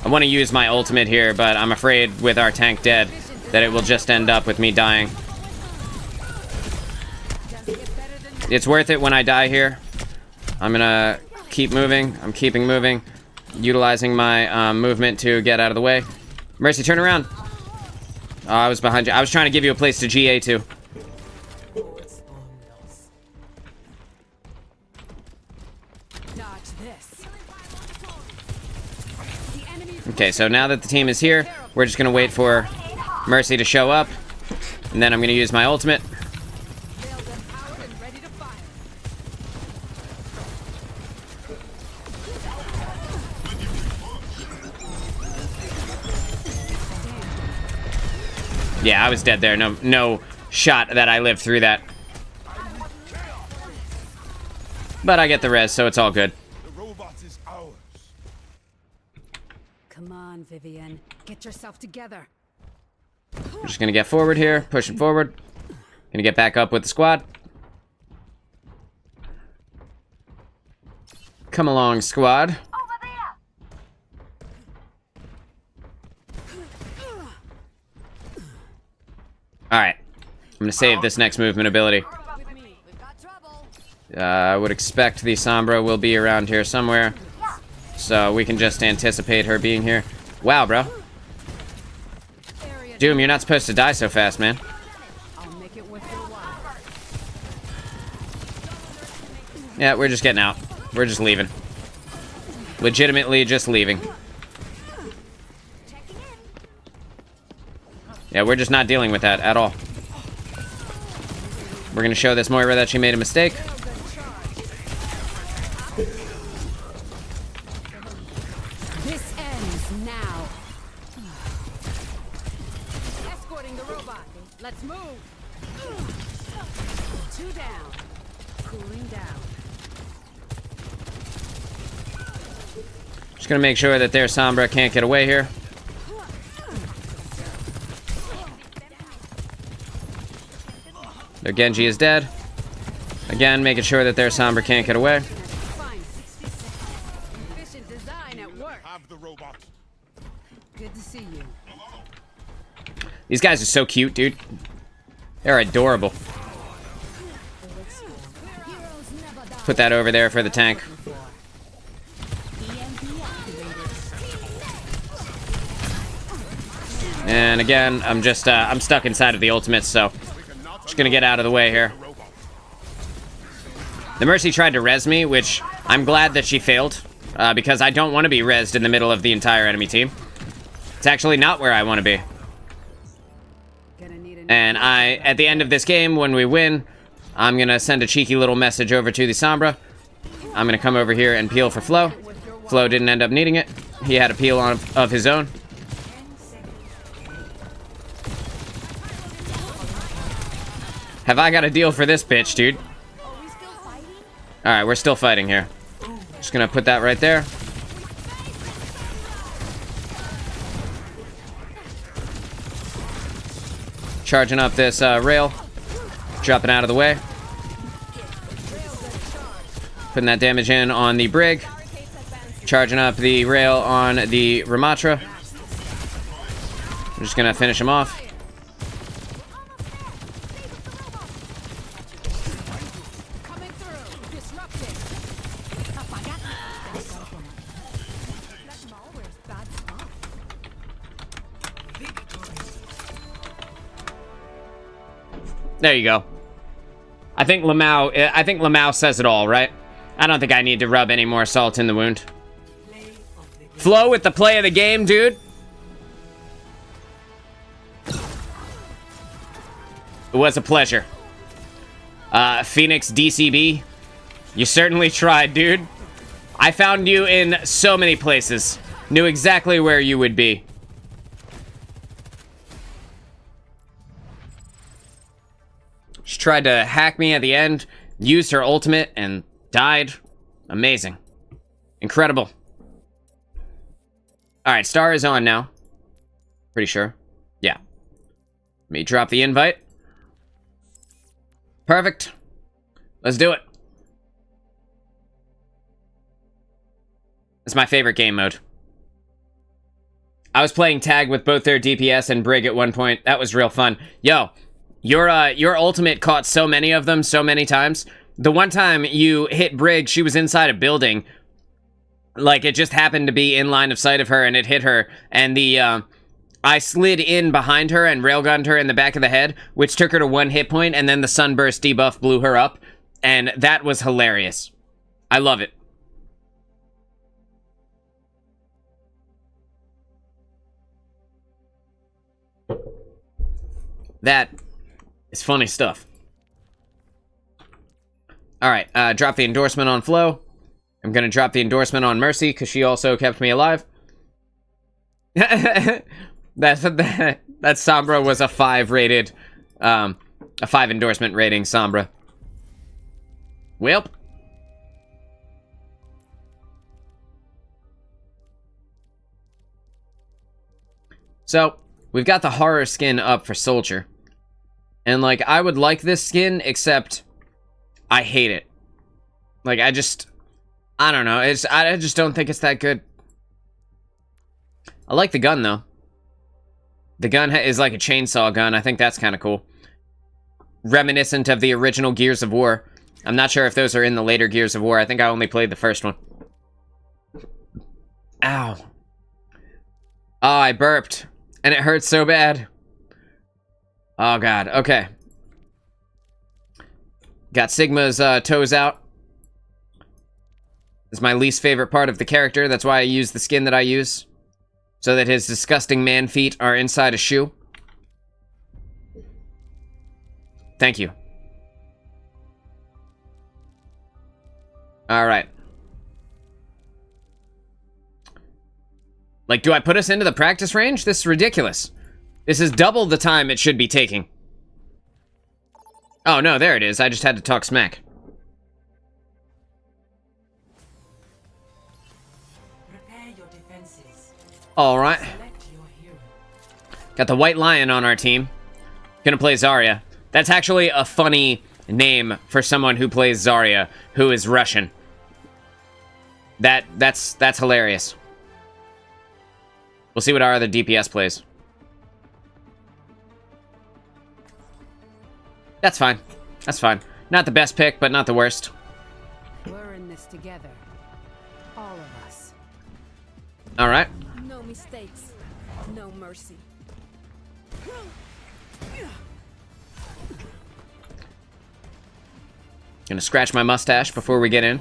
I want to use my ultimate here, but I'm afraid with our tank dead that it will just end up with me dying. It's worth it when I die here. I'm gonna keep moving. I'm keeping moving, utilizing my movement to get out of the way. Mercy, turn around. Oh, I was behind you. I was trying to give you a place to GA to. Okay, so now that the team is here, we're just gonna wait for Mercy to show up, and then I'm gonna use my ultimate. Yeah, I was dead there. No shot that I lived through that. But I get the res, so it's all good. The robot is ours. Come on, Vivian. Get yourself together. We're just gonna get forward here, pushing forward. Gonna get back up with the squad. Come along, squad. Alright. I'm gonna save this next movement ability. I would expect the Sombra will be around here somewhere. So we can just anticipate her being here. Wow, bro. Doom, you're not supposed to die so fast, man. Yeah, we're just getting out. We're just leaving. Legitimately just leaving. Yeah, we're just not dealing with that at all. We're gonna show this Moira that she made a mistake. This ends now. Escorting the robot. Let's move. 2 down. Cooling down. Just gonna make sure that their Sombra can't get away here. Their Genji is dead. Again, making sure that their Sombra can't get away. Efficient design at work. Have the robot. Good to see you. These guys are so cute, dude. They're adorable. Put that over there for the tank. And again, I'm just, I'm stuck inside of the ultimate, so just gonna get out of the way here. The Mercy tried to res me, which I'm glad that she failed, because I don't want to be resed in the middle of the entire enemy team. It's actually not where I want to be. And at the end of this game, when we win, I'm gonna send a cheeky little message over to the Sombra. I'm gonna come over here and peel for Flo. Flo didn't end up needing it. He had a peel of his own. Have I got a deal for this bitch, dude? Alright, we're still fighting here. Just gonna put that right there. Charging up this rail. Dropping out of the way. Putting that damage in on the Brig. Charging up the rail on the Ramatra. I'm just gonna finish him off. There you go. I think Lamau says it all, right? I don't think I need to rub any more salt in the wound. Flo with the play of the game, dude. It was a pleasure. Phoenix DCB, you certainly tried, dude. I found you in so many places. Knew exactly where you would be. She tried to hack me at the end, used her ultimate, and Died. Amazing. Incredible. Alright, Star is on now. Pretty sure. Yeah. Let me drop the invite. Perfect. Let's do it. It's my favorite game mode. I was playing tag with both their DPS and Brig at one point. That was real fun. Yo, your ultimate caught so many of them so many times. The one time you hit Brig, she was inside a building. Like, it just happened to be in line of sight of her, and it hit her. And I slid in behind her and railgunned her in the back of the head, which took her to 1 hit point, and then the sunburst debuff blew her up. And that was hilarious. I love it. That is funny stuff. Alright, drop the endorsement on Flo. I'm gonna drop the endorsement on Mercy, because she also kept me alive. that Sombra was a 5 rated, a 5 endorsement rating, Sombra. Welp. So, we've got the horror skin up for Soldier. And, like, I would like this skin, except I hate it. Like, I don't know. I just don't think it's that good. I like the gun, though. The gun is like a chainsaw gun. I think that's kind of cool. Reminiscent of the original Gears of War. I'm not sure if those are in the later Gears of War. I think I only played the first one. Ow. Oh, I burped. And it hurts so bad. Oh, God. Okay. Got Sigma's toes out. This is my least favorite part of the character. That's why I use the skin that I use. So that his disgusting man feet are inside a shoe. Thank you. Alright. Like, do I put us into the practice range? This is ridiculous. This is double the time it should be taking. Oh, no, there it is. I just had to talk smack. Prepare your defenses. Alright. Select your hero. Got the White Lion on our team. Gonna play Zarya. That's actually a funny name for someone who plays Zarya, who is Russian. That's hilarious. We'll see what our other DPS plays. That's fine. That's fine. Not the best pick, but not the worst. We're in this together. All of us. Alright. No mistakes. No mercy. Gonna scratch my mustache before we get in.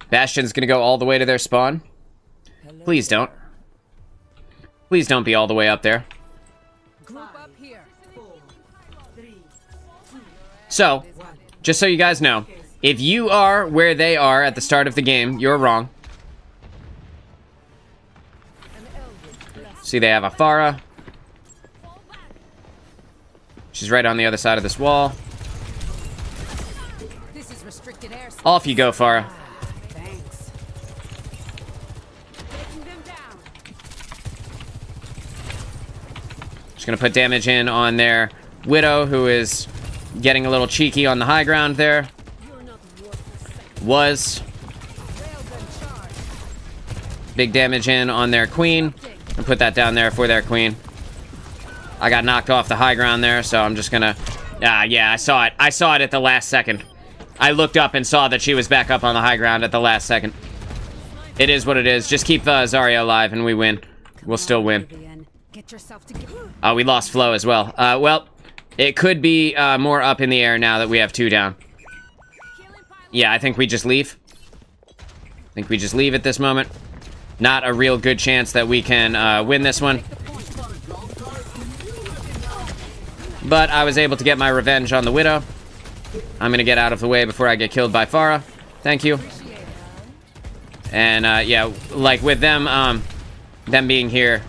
Bastion's gonna go all the way to their spawn. Please don't. Please don't be all the way up there. Group up here. So, just so you guys know, if you are where they are at the start of the game, you're wrong. See, they have a Pharah. She's right on the other side of this wall. This is restricted airspace. Off you go, Pharah. Thanks. Taking them down. Just gonna put damage in on their Widow, who is getting a little cheeky on the high ground there. You're not worth a second. Was. Railgun charge. Big damage in on their Queen. And put that down there for their Queen. I got knocked off the high ground there, so I'm just gonna... yeah, I saw it. I saw it at the last second. I looked up and saw that she was back up on the high ground at the last second. It is what it is. Just keep Zarya alive and we win. We'll still win. Get yourself together. Oh, we lost Flo as well. Well, it could be more up in the air now that we have 2 down. Yeah, I think we just leave. I think we just leave at this moment. Not a real good chance that we can win this one. But I was able to get my revenge on the Widow. I'm gonna get out of the way before I get killed by Farah. Thank you. And yeah, like with them being here.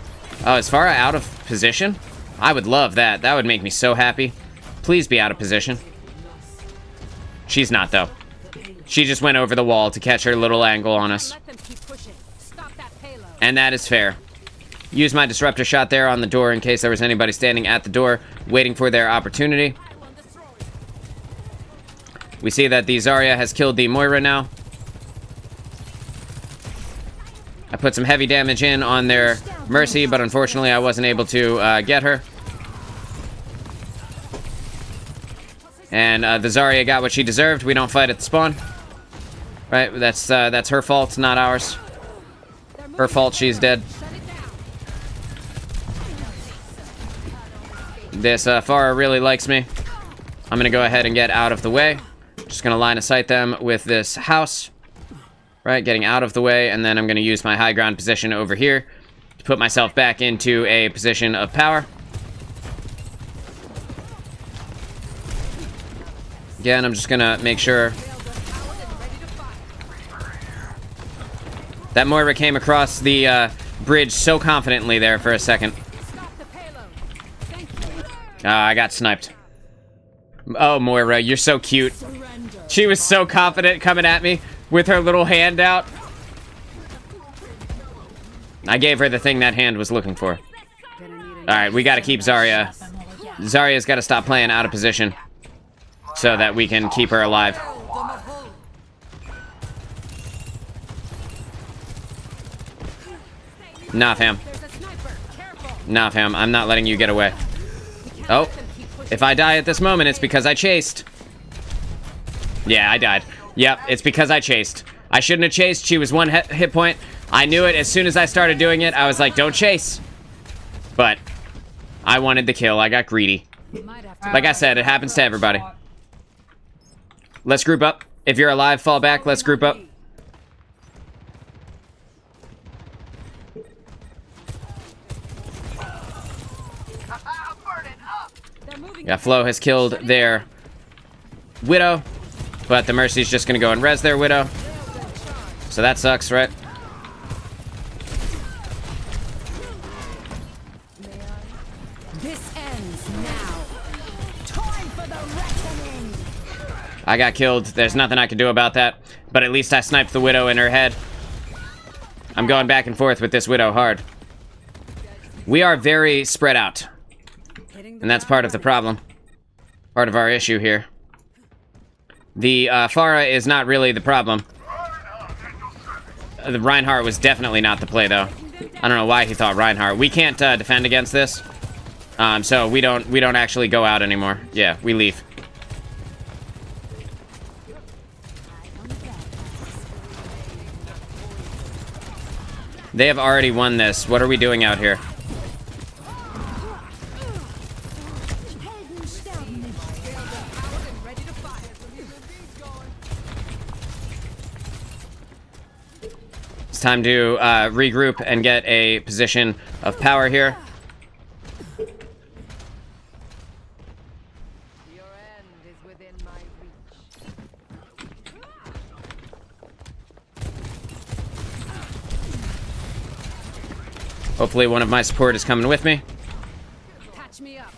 Oh, is Farah out of position? I would love that. That would make me so happy. Please be out of position. She's not, though. She just went over the wall to catch her little angle on us. Let them keep pushing. Stop that payload. And that is fair. Use my disruptor shot there on the door in case there was anybody standing at the door waiting for their opportunity. We see that the Zarya has killed the Moira now. I put some heavy damage in on their Mercy, but unfortunately I wasn't able to get her. And the Zarya got what she deserved. We don't fight at the spawn. Right, that's her fault, not ours. Her fault, she's dead. This Farah really likes me. I'm gonna go ahead and get out of the way. Just gonna line of sight them with this house. Right, getting out of the way, and then I'm gonna use my high ground position over here to put myself back into a position of power. Again, I'm just gonna make sure that Moira came across the bridge so confidently there for a second. I got sniped. Oh, Moira, you're so cute. She was so confident coming at me with her little hand out. I gave her the thing that hand was looking for. Alright, we gotta keep Zarya. Zarya's gotta stop playing out of position so that we can keep her alive. Nah, fam. Nah, fam. I'm not letting you get away. Oh. If I die at this moment, it's because I chased. Yeah, I died. Yep, it's because I chased. I shouldn't have chased. She was one hit point. I knew it as soon as I started doing it. I was like, don't chase. But I wanted the kill. I got greedy. Like I said, it happens to everybody. Let's group up. If you're alive, fall back. Let's group up. Yeah, Flo has killed their Widow, but the Mercy's just gonna go and res their Widow. So that sucks, right? This ends now. Time for the reckoning. I got killed. There's nothing I can do about that, but at least I sniped the Widow in her head. I'm going back and forth with this Widow hard. We are very spread out. And that's part of the problem. Part of our issue here. The Farah is not really the problem. The Reinhardt was definitely not the play, though. I don't know why he thought Reinhardt. We can't defend against this. So we don't actually go out anymore. Yeah, we leave. They have already won this. What are we doing out here? Time to regroup and get a position of power here. Your end is within my reach. Hopefully one of my support is coming with me. Patch me up.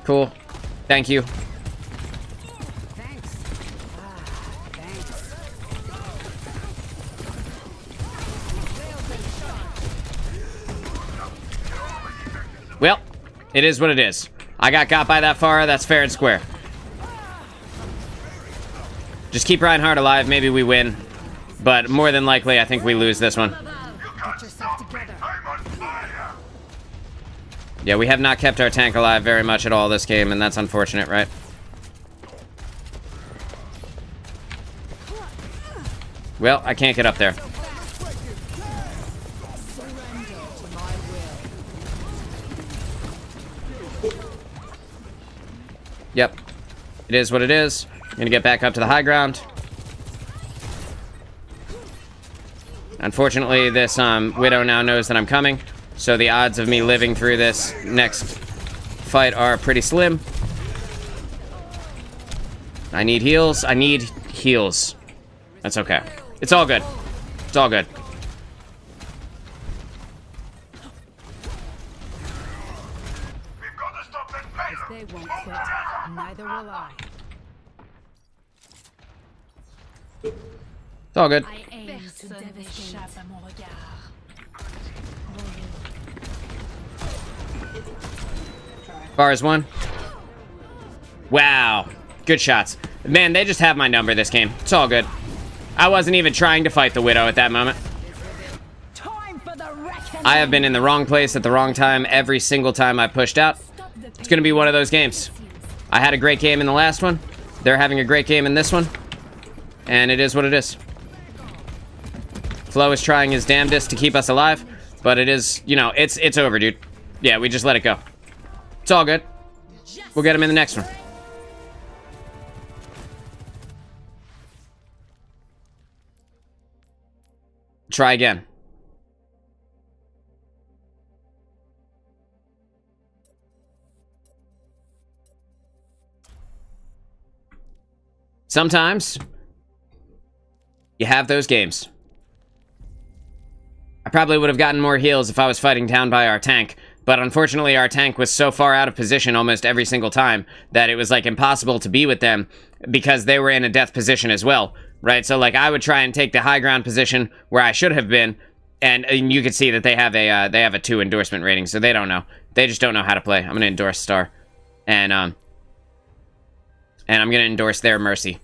Cool. Thank you. Thanks. Thanks. Well, it is what it is. I got by that far. That's fair and square. Just keep Reinhardt alive. Maybe we win. But more than likely, I think we lose this one. Get yourself together. Yeah, we have not kept our tank alive very much at all this game, and that's unfortunate, right? Well, I can't get up there. Yep. It is what it is. I'm gonna get back up to the high ground. Unfortunately, this Widow now knows that I'm coming, so the odds of me living through this next fight are pretty slim. I need heals. I need heals. That's okay. It's all good. It's all good. If they won't quit, neither will I. It's all good. I aim to devastate. Bars one. Wow. Good shots. Man, they just have my number this game. It's all good. I wasn't even trying to fight the Widow at that moment. I have been in the wrong place at the wrong time every single time I pushed out. It's going to be one of those games. I had a great game in the last one. They're having a great game in this one. And it is what it is. Flo is trying his damnedest to keep us alive. But it is, you know, it's over, dude. Yeah, we just let it go. It's all good. We'll get him in the next one. Try again. Sometimes you have those games. I probably would have gotten more heals if I was fighting down by our tank, but unfortunately our tank was so far out of position almost every single time that it was like impossible to be with them because they were in a death position as well, right? So like I would try and take the high ground position where I should have been, and you could see that they have a 2 endorsement rating, so they don't know. They just don't know how to play. I'm gonna endorse Star, and I'm gonna endorse their Mercy.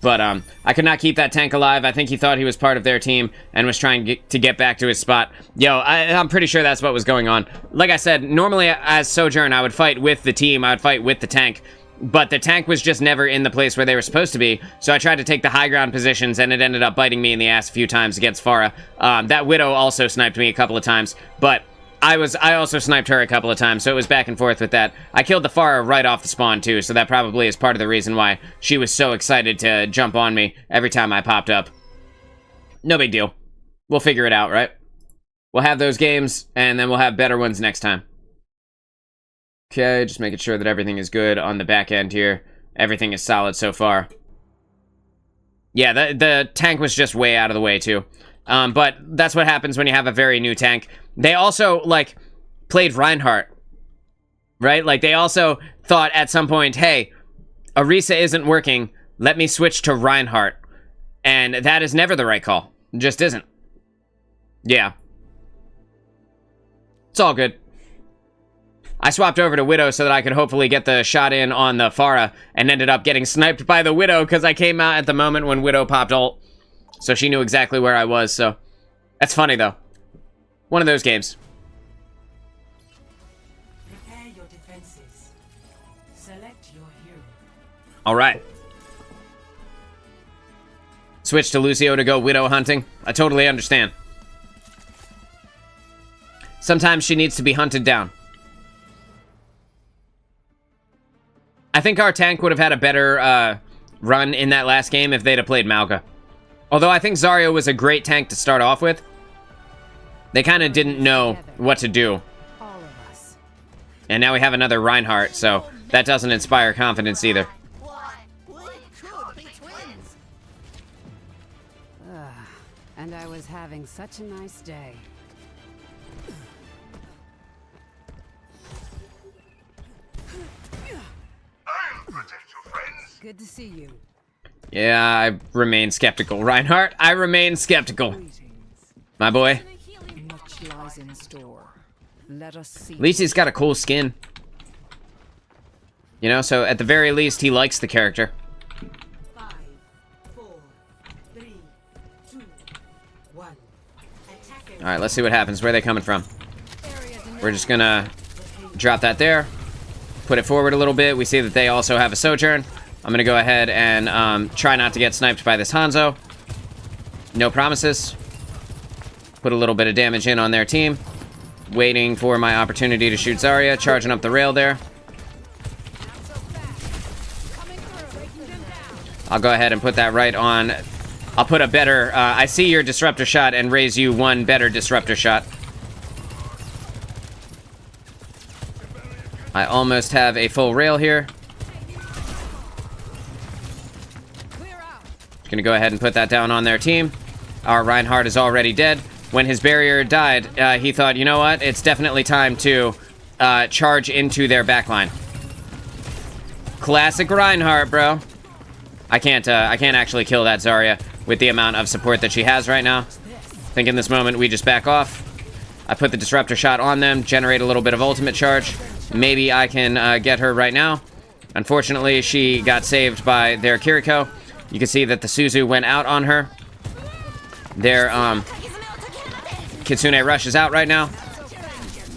But I could not keep that tank alive. I think he thought he was part of their team and was trying to get back to his spot. Yo, I'm pretty sure that's what was going on. Like I said, normally as Sojourn, I would fight with the team. I would fight with the tank. But the tank was just never in the place where they were supposed to be. So I tried to take the high ground positions, and it ended up biting me in the ass a few times against Pharah. That Widow also sniped me a couple of times. But I also sniped her a couple of times, so it was back and forth with that. I killed the Pharah right off the spawn, too, so that probably is part of the reason why she was so excited to jump on me every time I popped up. No big deal. We'll figure it out, right? We'll have those games, and then we'll have better ones next time. Okay, just making sure that everything is good on the back end here. Everything is solid so far. Yeah, the tank was just way out of the way, too. But that's what happens when you have a very new tank. They also, like, played Reinhardt, right? Like, they also thought at some point, hey, Orisa isn't working, let me switch to Reinhardt. And that is never the right call. It just isn't. Yeah. It's all good. I swapped over to Widow so that I could hopefully get the shot in on the Pharah, and ended up getting sniped by the Widow because I came out at the moment when Widow popped ult. So she knew exactly where I was, so that's funny, though. One of those games. Prepare your defenses. Select your hero. All right. Switch to Lucio to go Widow hunting. I totally understand. Sometimes she needs to be hunted down. I think our tank would have had a better run in that last game if they'd have played Malga. Although I think Zarya was a great tank to start off with. They kind of didn't know what to do. All of us. And now we have another Reinhardt, so that doesn't inspire confidence either. And I was having such a nice day. Good to see you. Yeah, I remain skeptical. Reinhardt, I remain skeptical. My boy. Much lies in store. Let us see. At least he's got a cool skin. You know, so at the very least, he likes the character. 5, 4, 3, 2, 1. Alright, let's see what happens. Where are they coming from? We're just gonna drop that there. Put it forward a little bit. We see that they also have a Sojourn. I'm gonna go ahead and try not to get sniped by this Hanzo. No promises. Put a little bit of damage in on their team. Waiting for my opportunity to shoot Zarya. Charging up the rail there. I'll go ahead and put that right on. I'll put a better... I see your disruptor shot and raise you one better disruptor shot. I almost have a full rail here. Gonna go ahead and put that down on their team. Our Reinhardt is already dead. When his barrier died, he thought, you know what? It's definitely time to charge into their backline. Classic Reinhardt, bro. I can't actually kill that Zarya with the amount of support that she has right now. I think in this moment we just back off. I put the disruptor shot on them, generate a little bit of ultimate charge. Maybe I can get her right now. Unfortunately, she got saved by their Kiriko. You can see that the Suzu went out on her. Their Kitsune Rush is out right now.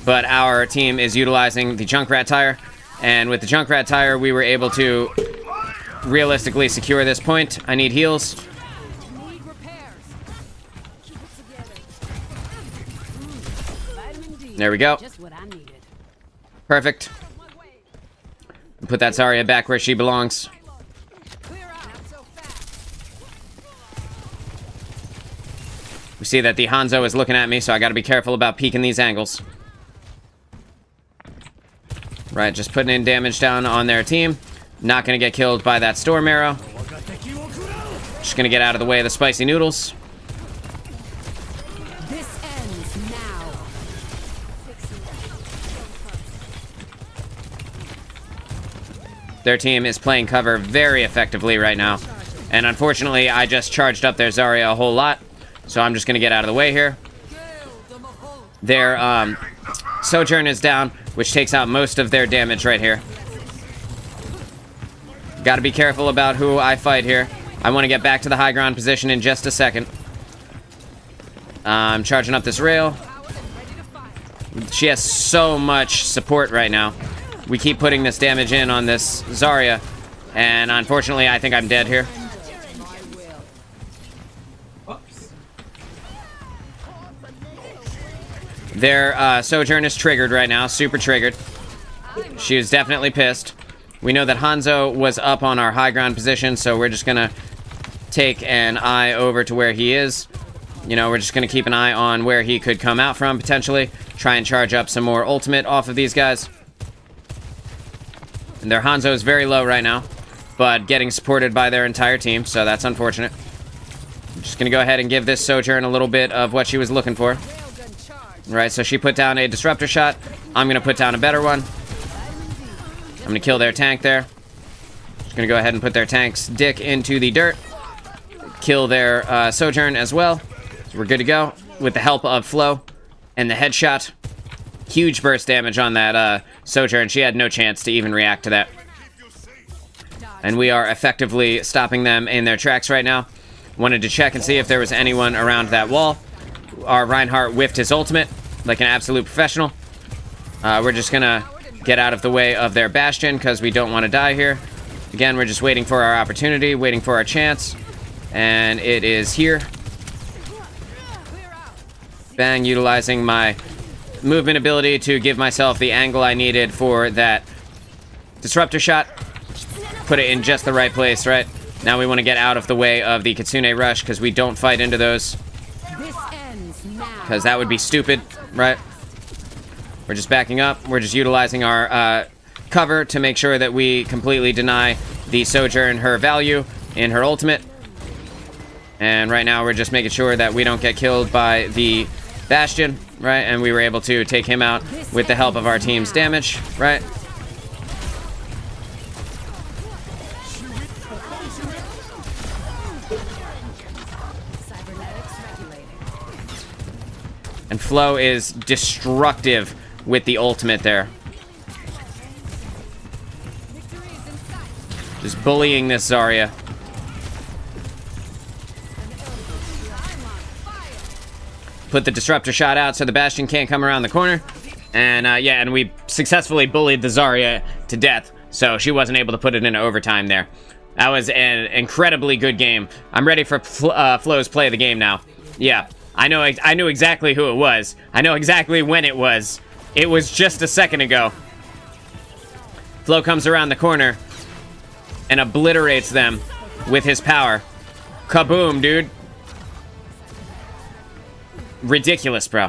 But our team is utilizing the Junkrat tire. And with the Junkrat tire, we were able to realistically secure this point. I need heals. Need repairs. Keep it together. Vitamin D. There we go. Just what I needed. Perfect. Put that Zarya back where she belongs. Clear out. Not so fast. We see that the Hanzo is looking at me, so I gotta be careful about peeking these angles. Right, just putting in damage down on their team. Not gonna get killed by that Storm Arrow. Just gonna get out of the way of the spicy noodles. This ends now. Their team is playing cover very effectively right now. And unfortunately, I just charged up their Zarya a whole lot. So I'm just gonna get out of the way here. Their Sojourn is down, which takes out most of their damage right here. Gotta be careful about who I fight here. I want to get back to the high ground position in just a second. I'm charging up this rail. She has so much support right now. We keep putting this damage in on this Zarya. And unfortunately, I think I'm dead here. Their Sojourn is triggered right now. Super triggered. She is definitely pissed. We know that Hanzo was up on our high ground position, so we're just gonna take an eye over to where he is. You know, we're just gonna keep an eye on where he could come out from, potentially. Try and charge up some more ultimate off of these guys. And their Hanzo is very low right now, but getting supported by their entire team, so that's unfortunate. I'm just gonna go ahead and give this Sojourn a little bit of what she was looking for. Right, so she put down a disruptor shot. I'm gonna put down a better one. I'm gonna kill their tank there. Just gonna go ahead and put their tank's dick into the dirt. Kill their Sojourn as well. So we're good to go. With the help of Flo and the headshot. Huge burst damage on that Sojourn. She had no chance to even react to that. And we are effectively stopping them in their tracks right now. Wanted to check and see if there was anyone around that wall. Our Reinhardt whiffed his ultimate like an absolute professional. We're just gonna get out of the way of their Bastion because we don't want to die here. Again, we're just waiting for our opportunity, waiting for our chance. And it is here. Bang, utilizing my movement ability to give myself the angle I needed for that disruptor shot. Put it in just the right place, right? Now we want to get out of the way of the Kitsune Rush because we don't fight into those. Because that would be stupid, right? We're just backing up. We're just utilizing our cover to make sure that we completely deny the Sojourn her value in her ultimate. And right now we're just making sure that we don't get killed by the Bastion, right? And we were able to take him out with the help of our team's damage, right? And Flo is destructive with the ultimate there. Just bullying this Zarya. Put the disruptor shot out so the Bastion can't come around the corner. And yeah, and we successfully bullied the Zarya to death. So she wasn't able to put it into overtime there. That was an incredibly good game. I'm ready for Flo's play of the game now. Yeah. I knew exactly who it was. I know exactly when it was. It was just a second ago. Flo comes around the corner and obliterates them with his power. Kaboom, dude. Ridiculous, bro.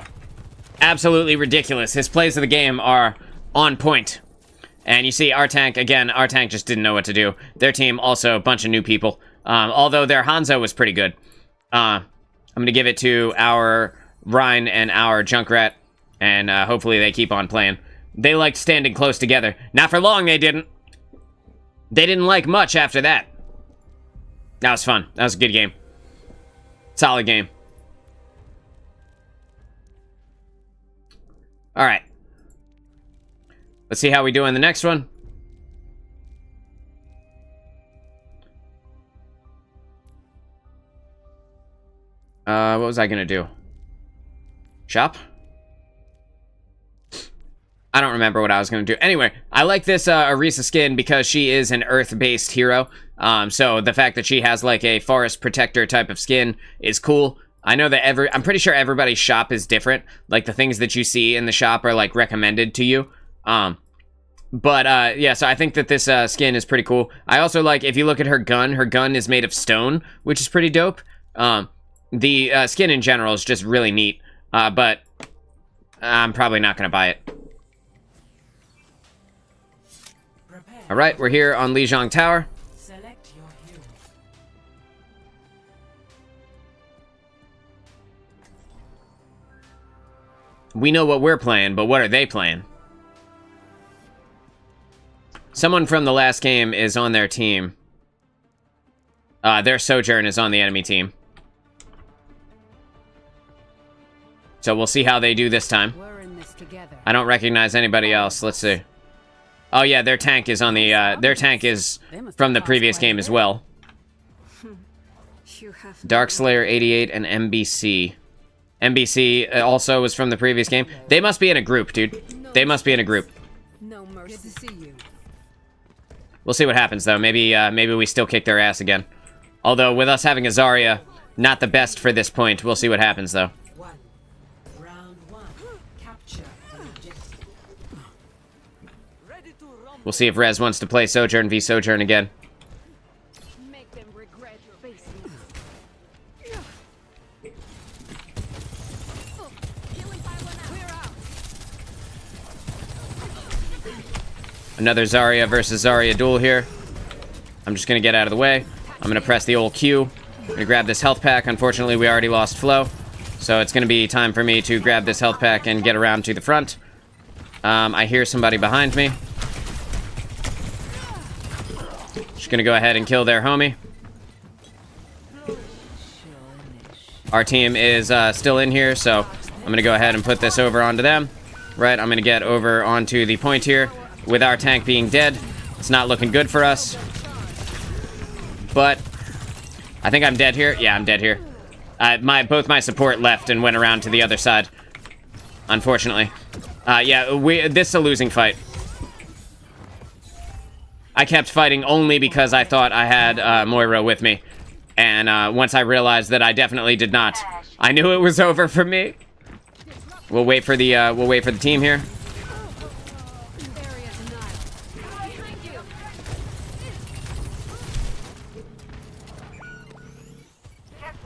Absolutely ridiculous. His plays of the game are on point. And you see our tank, again, our tank just didn't know what to do. Their team, also a bunch of new people. Although their Hanzo was pretty good. I'm going to give it to our Rhine and our Junkrat, and hopefully they keep on playing. They liked standing close together. Not for long, they didn't. They didn't like much after that. That was fun. That was a good game. Solid game. All right. Let's see how we do in the next one. What was I gonna do? Shop? I don't remember what I was gonna do. Anyway, I like this Orisa skin because she is an Earth-based hero. So the fact that she has like a forest protector type of skin is cool. I know that I'm pretty sure everybody's shop is different. Like the things that you see in the shop are like recommended to you. Yeah, so I think that this skin is pretty cool. I also like, if you look at her gun is made of stone, which is pretty dope. The skin in general is just really neat, but I'm probably not going to buy it. All right, we're here on Lijiang Tower. Select your hero. We know what we're playing, but what are they playing? Someone from the last game is on their team. Their Sojourn is on the enemy team. So we'll see how they do this time. We're in this together. I don't recognize anybody else. Let's see. Oh yeah, their tank is on the, their tank is from the previous game as well. Darkslayer 88 and MBC. MBC also was from the previous game. They must be in a group, dude. They must be in a group. No mercy. Good to see you. We'll see what happens, though. Maybe we still kick their ass again. Although, with us having a Zarya, not the best for this point. We'll see what happens, though. Round 1. Capture the objective. Ready to rumble. We'll see if Rez wants to play Sojourn v Sojourn again. Make them regret facing us. Another Zarya versus Zarya duel here. I'm just going to get out of the way. I'm going to press the old Q. I'm going to grab this health pack. Unfortunately, we already lost flow. So it's going to be time for me to grab this health pack and get around to the front. I hear somebody behind me. Just going to go ahead and kill their homie. Our team is still in here, so I'm going to go ahead and put this over onto them. Right, I'm going to get over onto the point here. With our tank being dead, it's not looking good for us. But I think I'm dead here. Yeah, I'm dead here. Both my support left and went around to the other side. Unfortunately. Yeah, this is a losing fight. I kept fighting only because I thought I had Moira with me. And once I realized that I definitely did not, I knew it was over for me. We'll wait for the team here.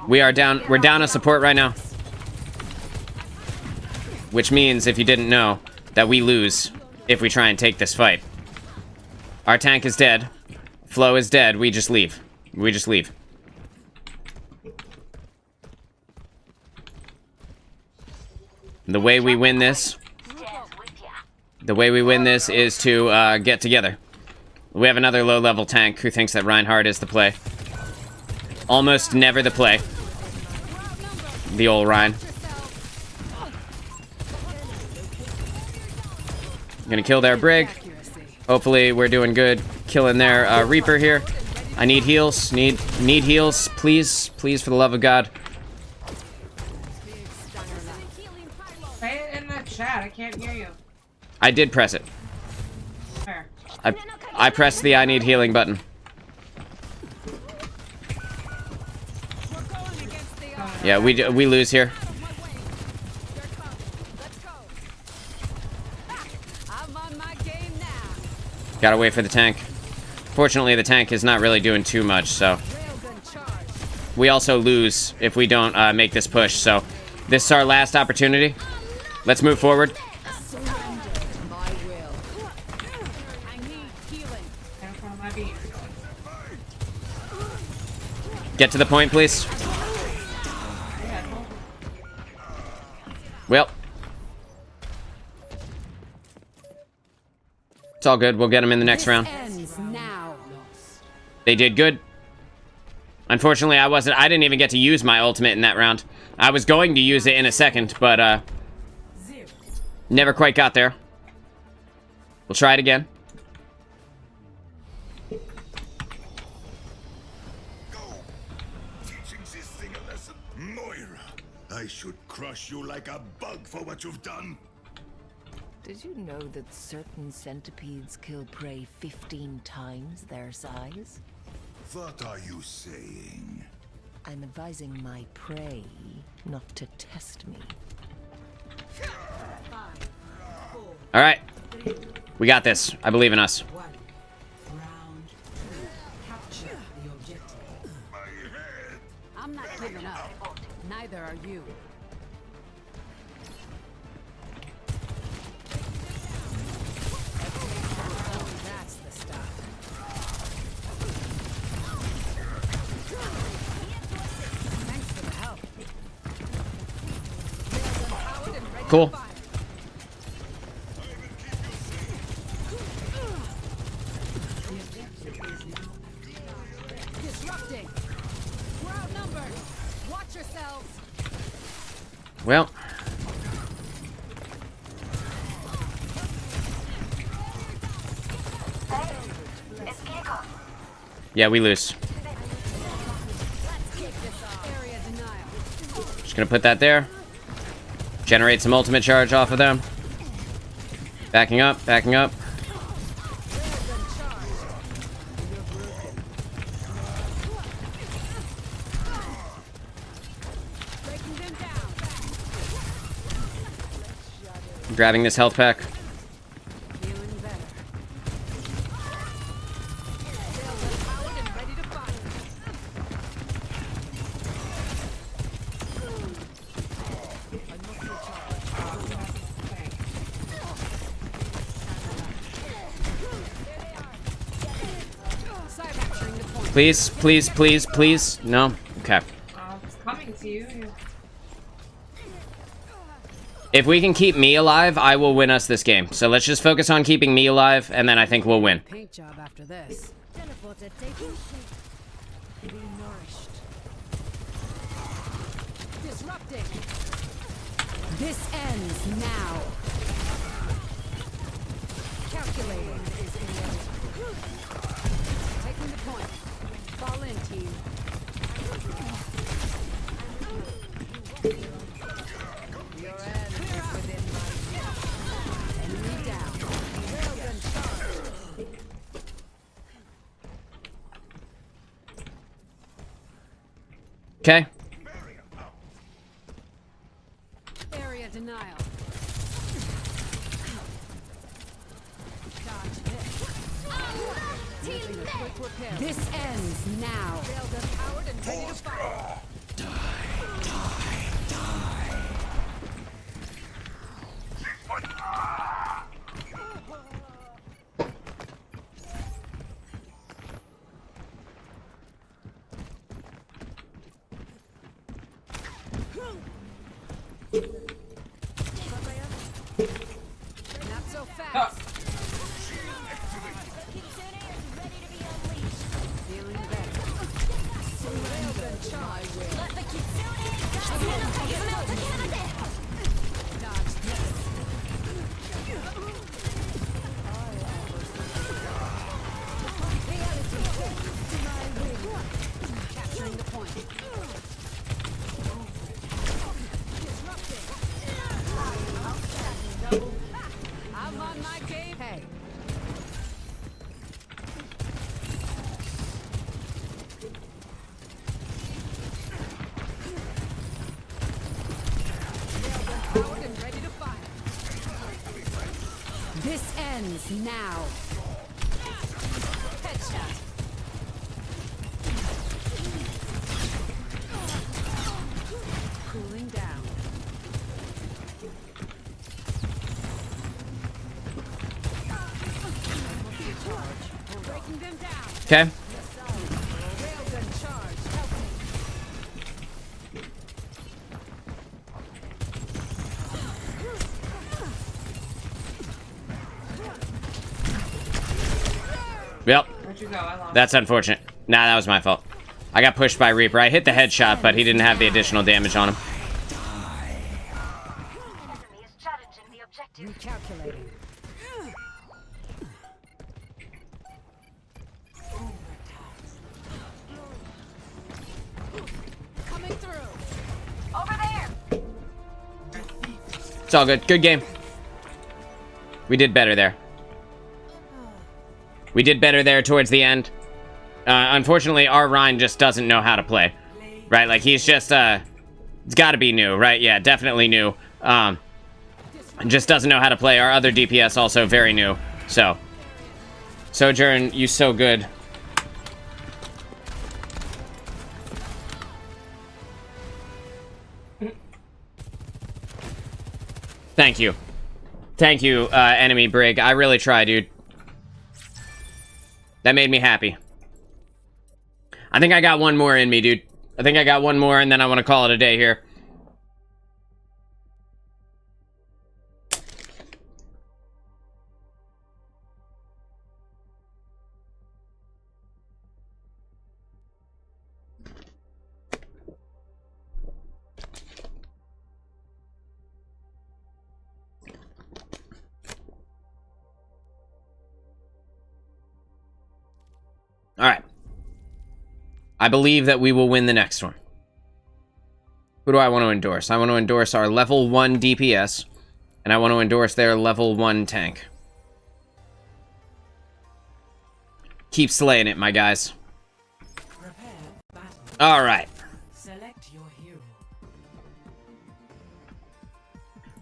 We're down a support right now. Which means, if you didn't know, that we lose if we try and take this fight. Our tank is dead. Flo is dead. We just leave. We just leave. The way we win this is to get together. We have another low-level tank who thinks that Reinhardt is the play. Almost never the play. The old Ryan. Gonna kill their Brig. Hopefully we're doing good killing their Reaper here. I need heals. Need heals. Please. Please, for the love of God. Say it in the chat. I can't hear you. I did press it. Where? I pressed the I need healing button. Yeah, we lose here. Gotta wait for the tank. Fortunately, the tank is not really doing too much, so... We also lose if we don't make this push, so... This is our last opportunity. Let's move forward. Get to the point, please. Well. It's all good. We'll get him in the next This round. ends now. They did good. Unfortunately, I didn't even get to use my ultimate in that round. I was going to use it in a second, but, never quite got there. We'll try it again. Teaching this thing a lesson. Moira, I should crush you like a bug for what you've done. Did you know that certain centipedes kill prey 15 times their size? What are you saying? I'm advising my prey not to test me. All right. We got this. I believe in us. Round 2. Capture the objective. My head. I'm not giving up. Neither are you. That's the stuff. Thanks for the help. Cool. Disrupting. We're outnumbered. Watch yourselves. Well. Yeah, we lose. Area denial. Just gonna put that there. Generate some ultimate charge off of them. Backing up, backing up. Breaking them down. Grabbing this health pack. Feeling better. Sails empowered and ready to fight. Cyber the point. Please, please, please, please. No? Okay. It's coming to you. If we can keep me alive, I will win us this game. So let's just focus on keeping me alive, and then I think we'll win. Paint job after this. Teleporter taking shape. Be nourished. Disrupting. This ends now. Calculating. Taking the point. Fall in, team. Your end is within my reach. Enemy down. Railgun charge. Okay? Area denial. Dodge this. Making a quick repair. This ends now. Railgun powered and ready to fight. Not so fast. Feeling better. Railgun charge. Dodge this. Reality to my wing. Capturing the point. Disrupting. I'm on my game. Hey. Powered and ready to fire. This ends now. Headshot. Cooling down. Breaking them down. Okay? Railgun charge. Help me. you go. I lost. That's unfortunate. Nah, that was my fault. I got pushed by Reaper. I hit the headshot, but he didn't have the additional damage on him. Recalculating. Coming through. Over there. It's all good. Good game. We did better there. We did better there towards the end. Unfortunately, our Ryan just doesn't know how to play. Right? Like, he's just, it's gotta be new, right? Yeah, definitely new. Just doesn't know how to play. Our other DPS also very new. So, Sojourn, you so good. Thank you. Thank you, enemy Brig. I really try, dude. That made me happy. I think I got one more in me, dude. I think I got one more, and then I want to call it a day here. All right. I believe that we will win the next one. Who do I want to endorse? I want to endorse our level 1 DPS, and I want to endorse their level 1 tank. Keep slaying it, my guys. Prepare battle. All right. Select your hero.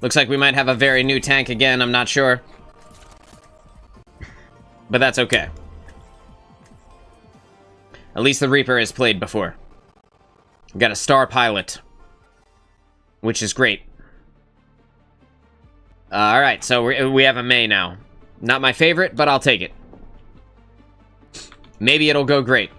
Looks like we might have a very new tank again. I'm not sure. But that's okay. At least the Reaper has played before. We've got a star pilot, which is great. Alright, so we have a Mei now. Not my favorite, but I'll take it. Maybe it'll go great.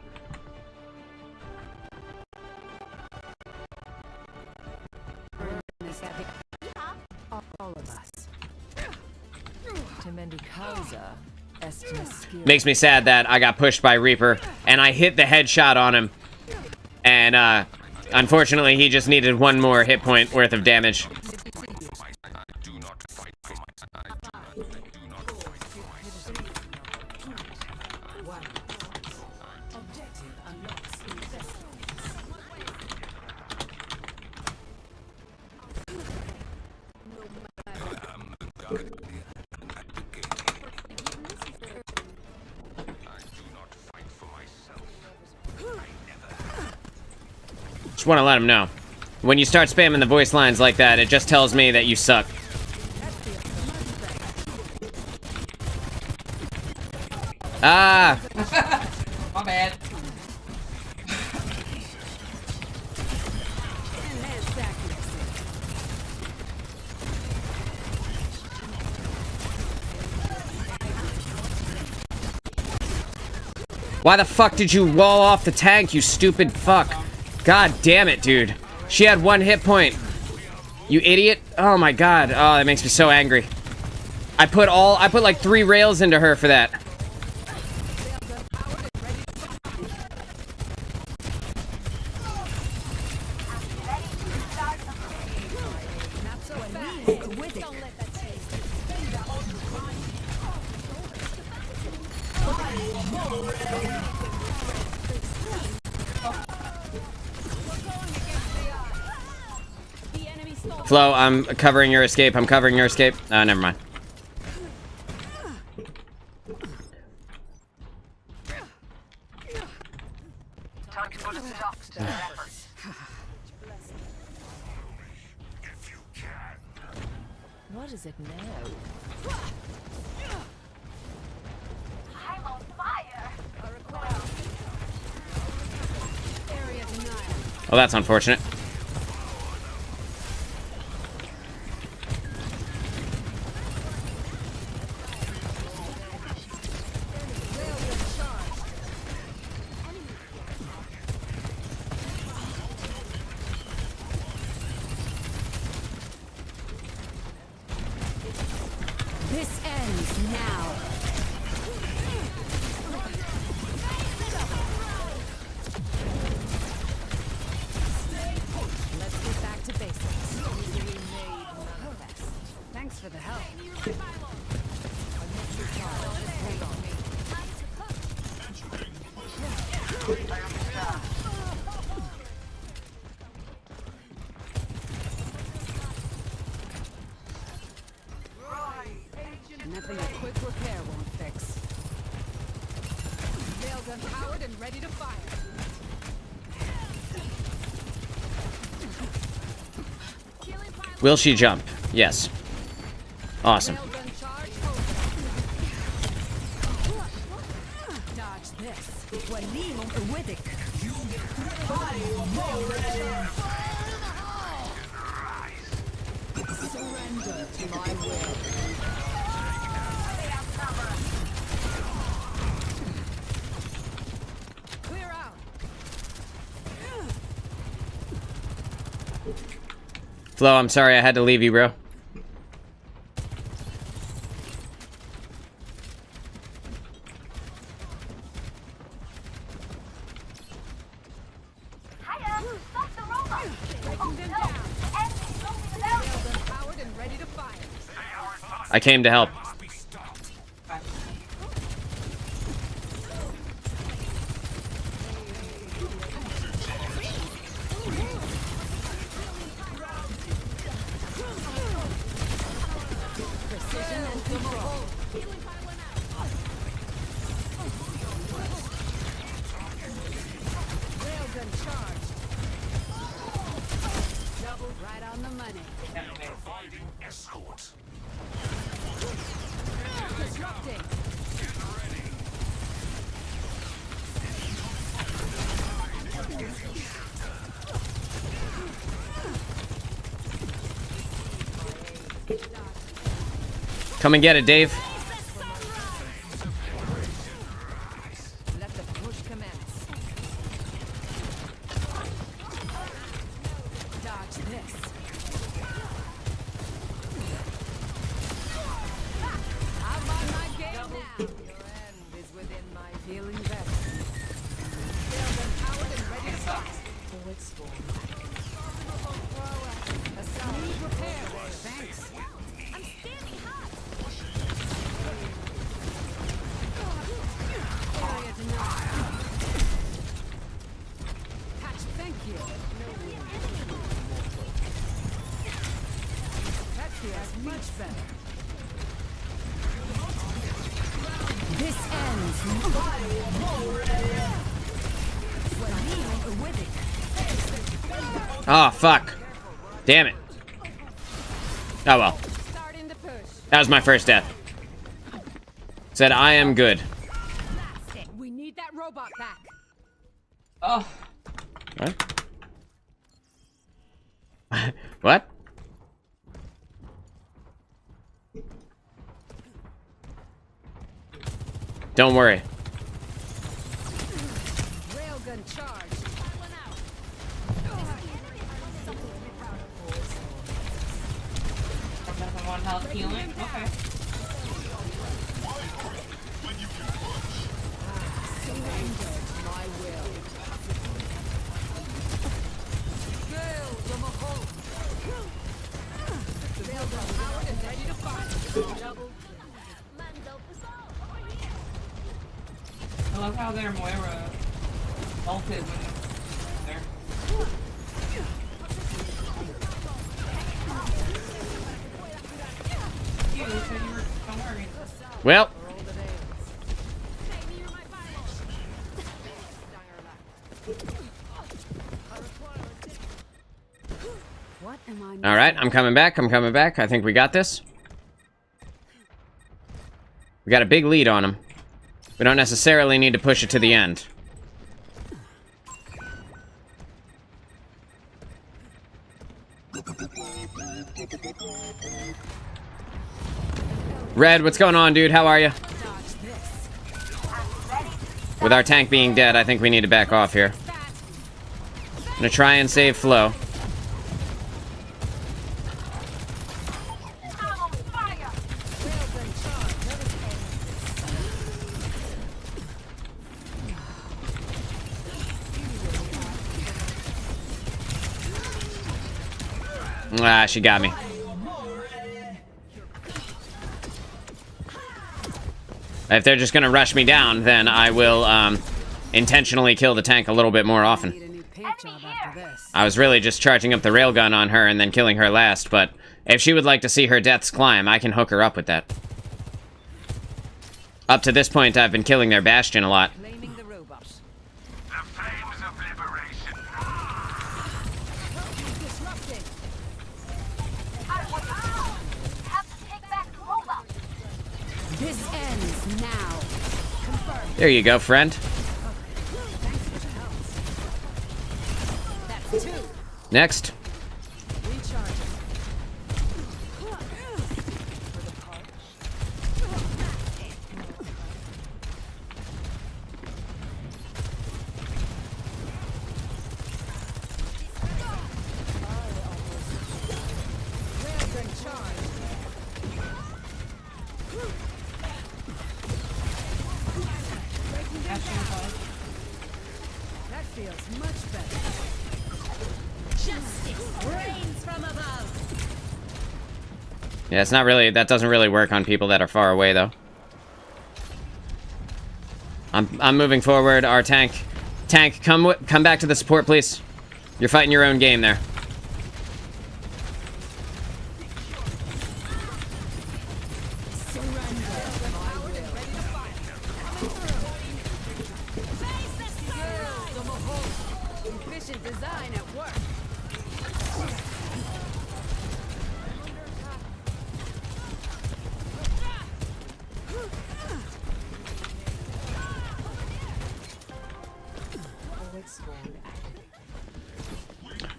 All of us. Makes me sad that I got pushed by Reaper, and I hit the headshot on him. And, unfortunately, he just needed one more hit point worth of damage. Just want to let him know. When you start spamming the voice lines like that, it just tells me that you suck. Ah! My bad. Why the fuck did you wall off the tank, you stupid fuck? God damn it, dude. She had one hit point. You idiot. Oh my god. Oh, that makes me so angry. I put like 3 rails into her for that. Flo, I'm covering your escape. I'm covering your escape. Never mind. What is it now? I'm on fire. Oh, that's unfortunate. This ends now. ready to fire. Will she jump? Yes. Awesome. Railgun charge. Dodge this. Walim Widic. Surrender to my will. Clear out. Flo, I'm sorry I had to leave you, bro. Powered and ready to fire. I came to help. Precision and control. Railgun charge. Double right on the money. Disrupting. Come and get it, Dave. Let the push commence. Dodge this. I'm on my game now. Your end is within my feeling better. Railgun powered and ready to fire. Forward spawn. Need repair. Thanks. I'm standing hot. Area denied. Patch, thank you. That feels much better. This ends. Oh, fuck. Damn it. Oh, well. Starting to push. That was my first death. Said, I am good. We need that robot back. Oh, What? What? Don't worry. Railgun charge. nothing one health healing. Okay. My will. Build from a hole. Railgun powered and ready to fire. Double. I love how their Moira ulted when there. You said you were. Don't worry. Well, What am I? all right, I'm coming back. I'm coming back. I think we got this. We got a big lead on him. We don't necessarily need to push it to the end. Red, what's going on, dude? How are you? With our tank being dead, I think we need to back off here. I'm gonna try and save Flo. Ah, she got me. If they're just gonna rush me down, then I will intentionally kill the tank a little bit more often. Need a new paint job after this. I was really just charging up the railgun on her and then killing her last, but if she would like to see her deaths climb, I can hook her up with that. Up to this point, I've been killing their Bastion a lot. Claiming the robot. There you go, friend. That's 2. Next. Recharge. That feels much better. Justice reigns from above. Yeah, it's not really, that doesn't really work on people that are far away, though. I'm moving forward. Our tank, come back to the support, please. You're fighting your own game there. Efficient design at work.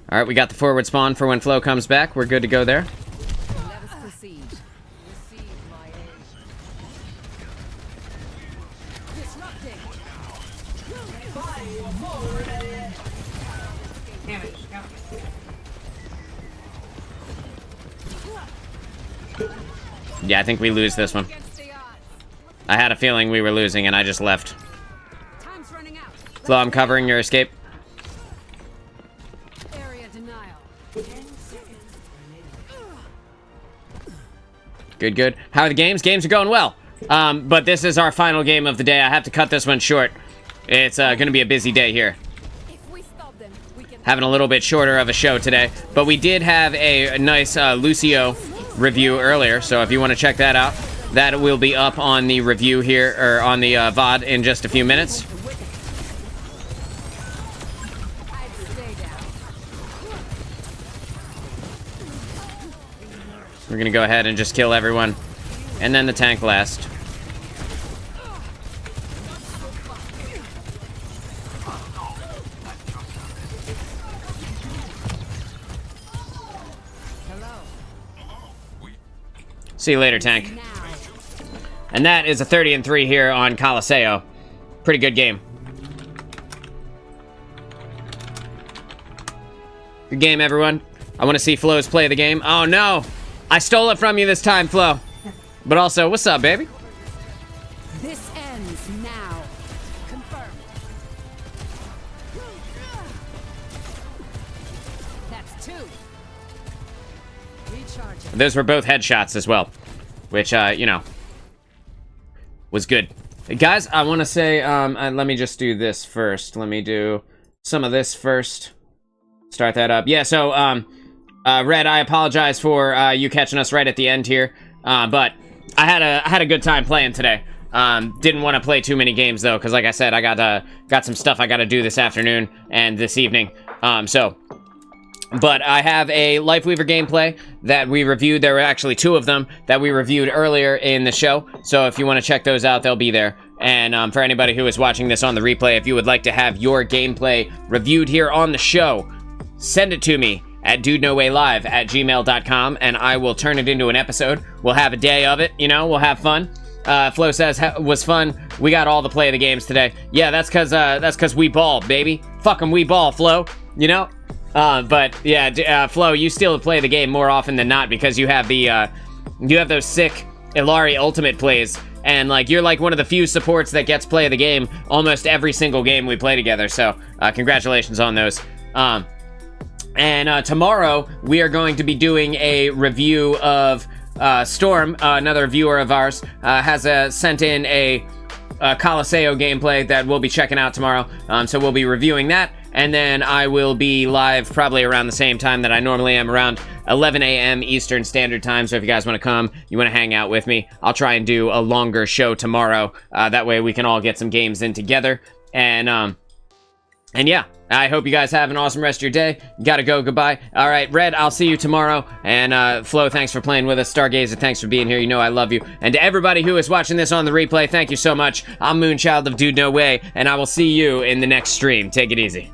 All right, we got the forward spawn for when Flo comes back. We're good to go there. Let us proceed. Receive my aid. Disrupting. Damage. Go. Yeah, I think we lose this one. Against the odds. I had a feeling we were losing, and I just left. Time's running out. Flo, I'm covering your escape. Area denial. Good, good. How are the games? Games are going well. But this is our final game of the day. I have to cut this one short. It's going to be a busy day here. If we stop them, we can Having a little bit shorter of a show today. But we did have a nice Lucio review earlier, so if you want to check that out, that will be up on the review here, or on the VOD in just a few minutes. I'd stay down. We're going to go ahead and just kill everyone. And then the tank last. See you later, tank. Now. And that is a 30-3 here on Colosseo. Pretty good game. Good game, everyone. I want to see Flo's play the game. Oh, no. I stole it from you this time, Flo. But also, what's up, baby? This ends now. Confirmed. That's 2. Recharging. Those were both headshots as well. Which, you know, was good. Guys, I want to say, let me just do this first. Let me do some of this first. Start that up. Yeah, so, Red, I apologize for you catching us right at the end here. But I had a good time playing today. Didn't want to play too many games, though, because like I said, I got some stuff I got to do this afternoon and this evening. But I have a Lifeweaver gameplay that we reviewed. There were actually 2 of them that we reviewed earlier in the show. So if you want to check those out, they'll be there. And for anybody who is watching this on the replay, if you would like to have your gameplay reviewed here on the show, send it to me at DudeNoWayLive@gmail.com, and I will turn it into an episode. We'll have a day of it, you know, we'll have fun. Flo says, was fun. We got all the play of the games today. Yeah, that's cause we ball, baby. Fuck 'em, we ball, Flo, you know? But yeah, Flo, you still play the game more often than not because you have the, you have those sick Illari ultimate plays, and like you're like one of the few supports that gets play of the game almost every single game we play together. So congratulations on those. And tomorrow we are going to be doing a review of Storm, another viewer of ours, has sent in a Colosseo gameplay that we'll be checking out tomorrow. So we'll be reviewing that. And then I will be live probably around the same time that I normally am, around 11 a.m. Eastern Standard Time. So if you guys want to come, you want to hang out with me, I'll try and do a longer show tomorrow. That way we can all get some games in together. And yeah, I hope you guys have an awesome rest of your day. Gotta go, goodbye. All right, Red, I'll see you tomorrow. And Flo, thanks for playing with us. Stargazer, thanks for being here. You know I love you. And to everybody who is watching this on the replay, thank you so much. I'm Moonchild of DudeNoWay, and I will see you in the next stream. Take it easy.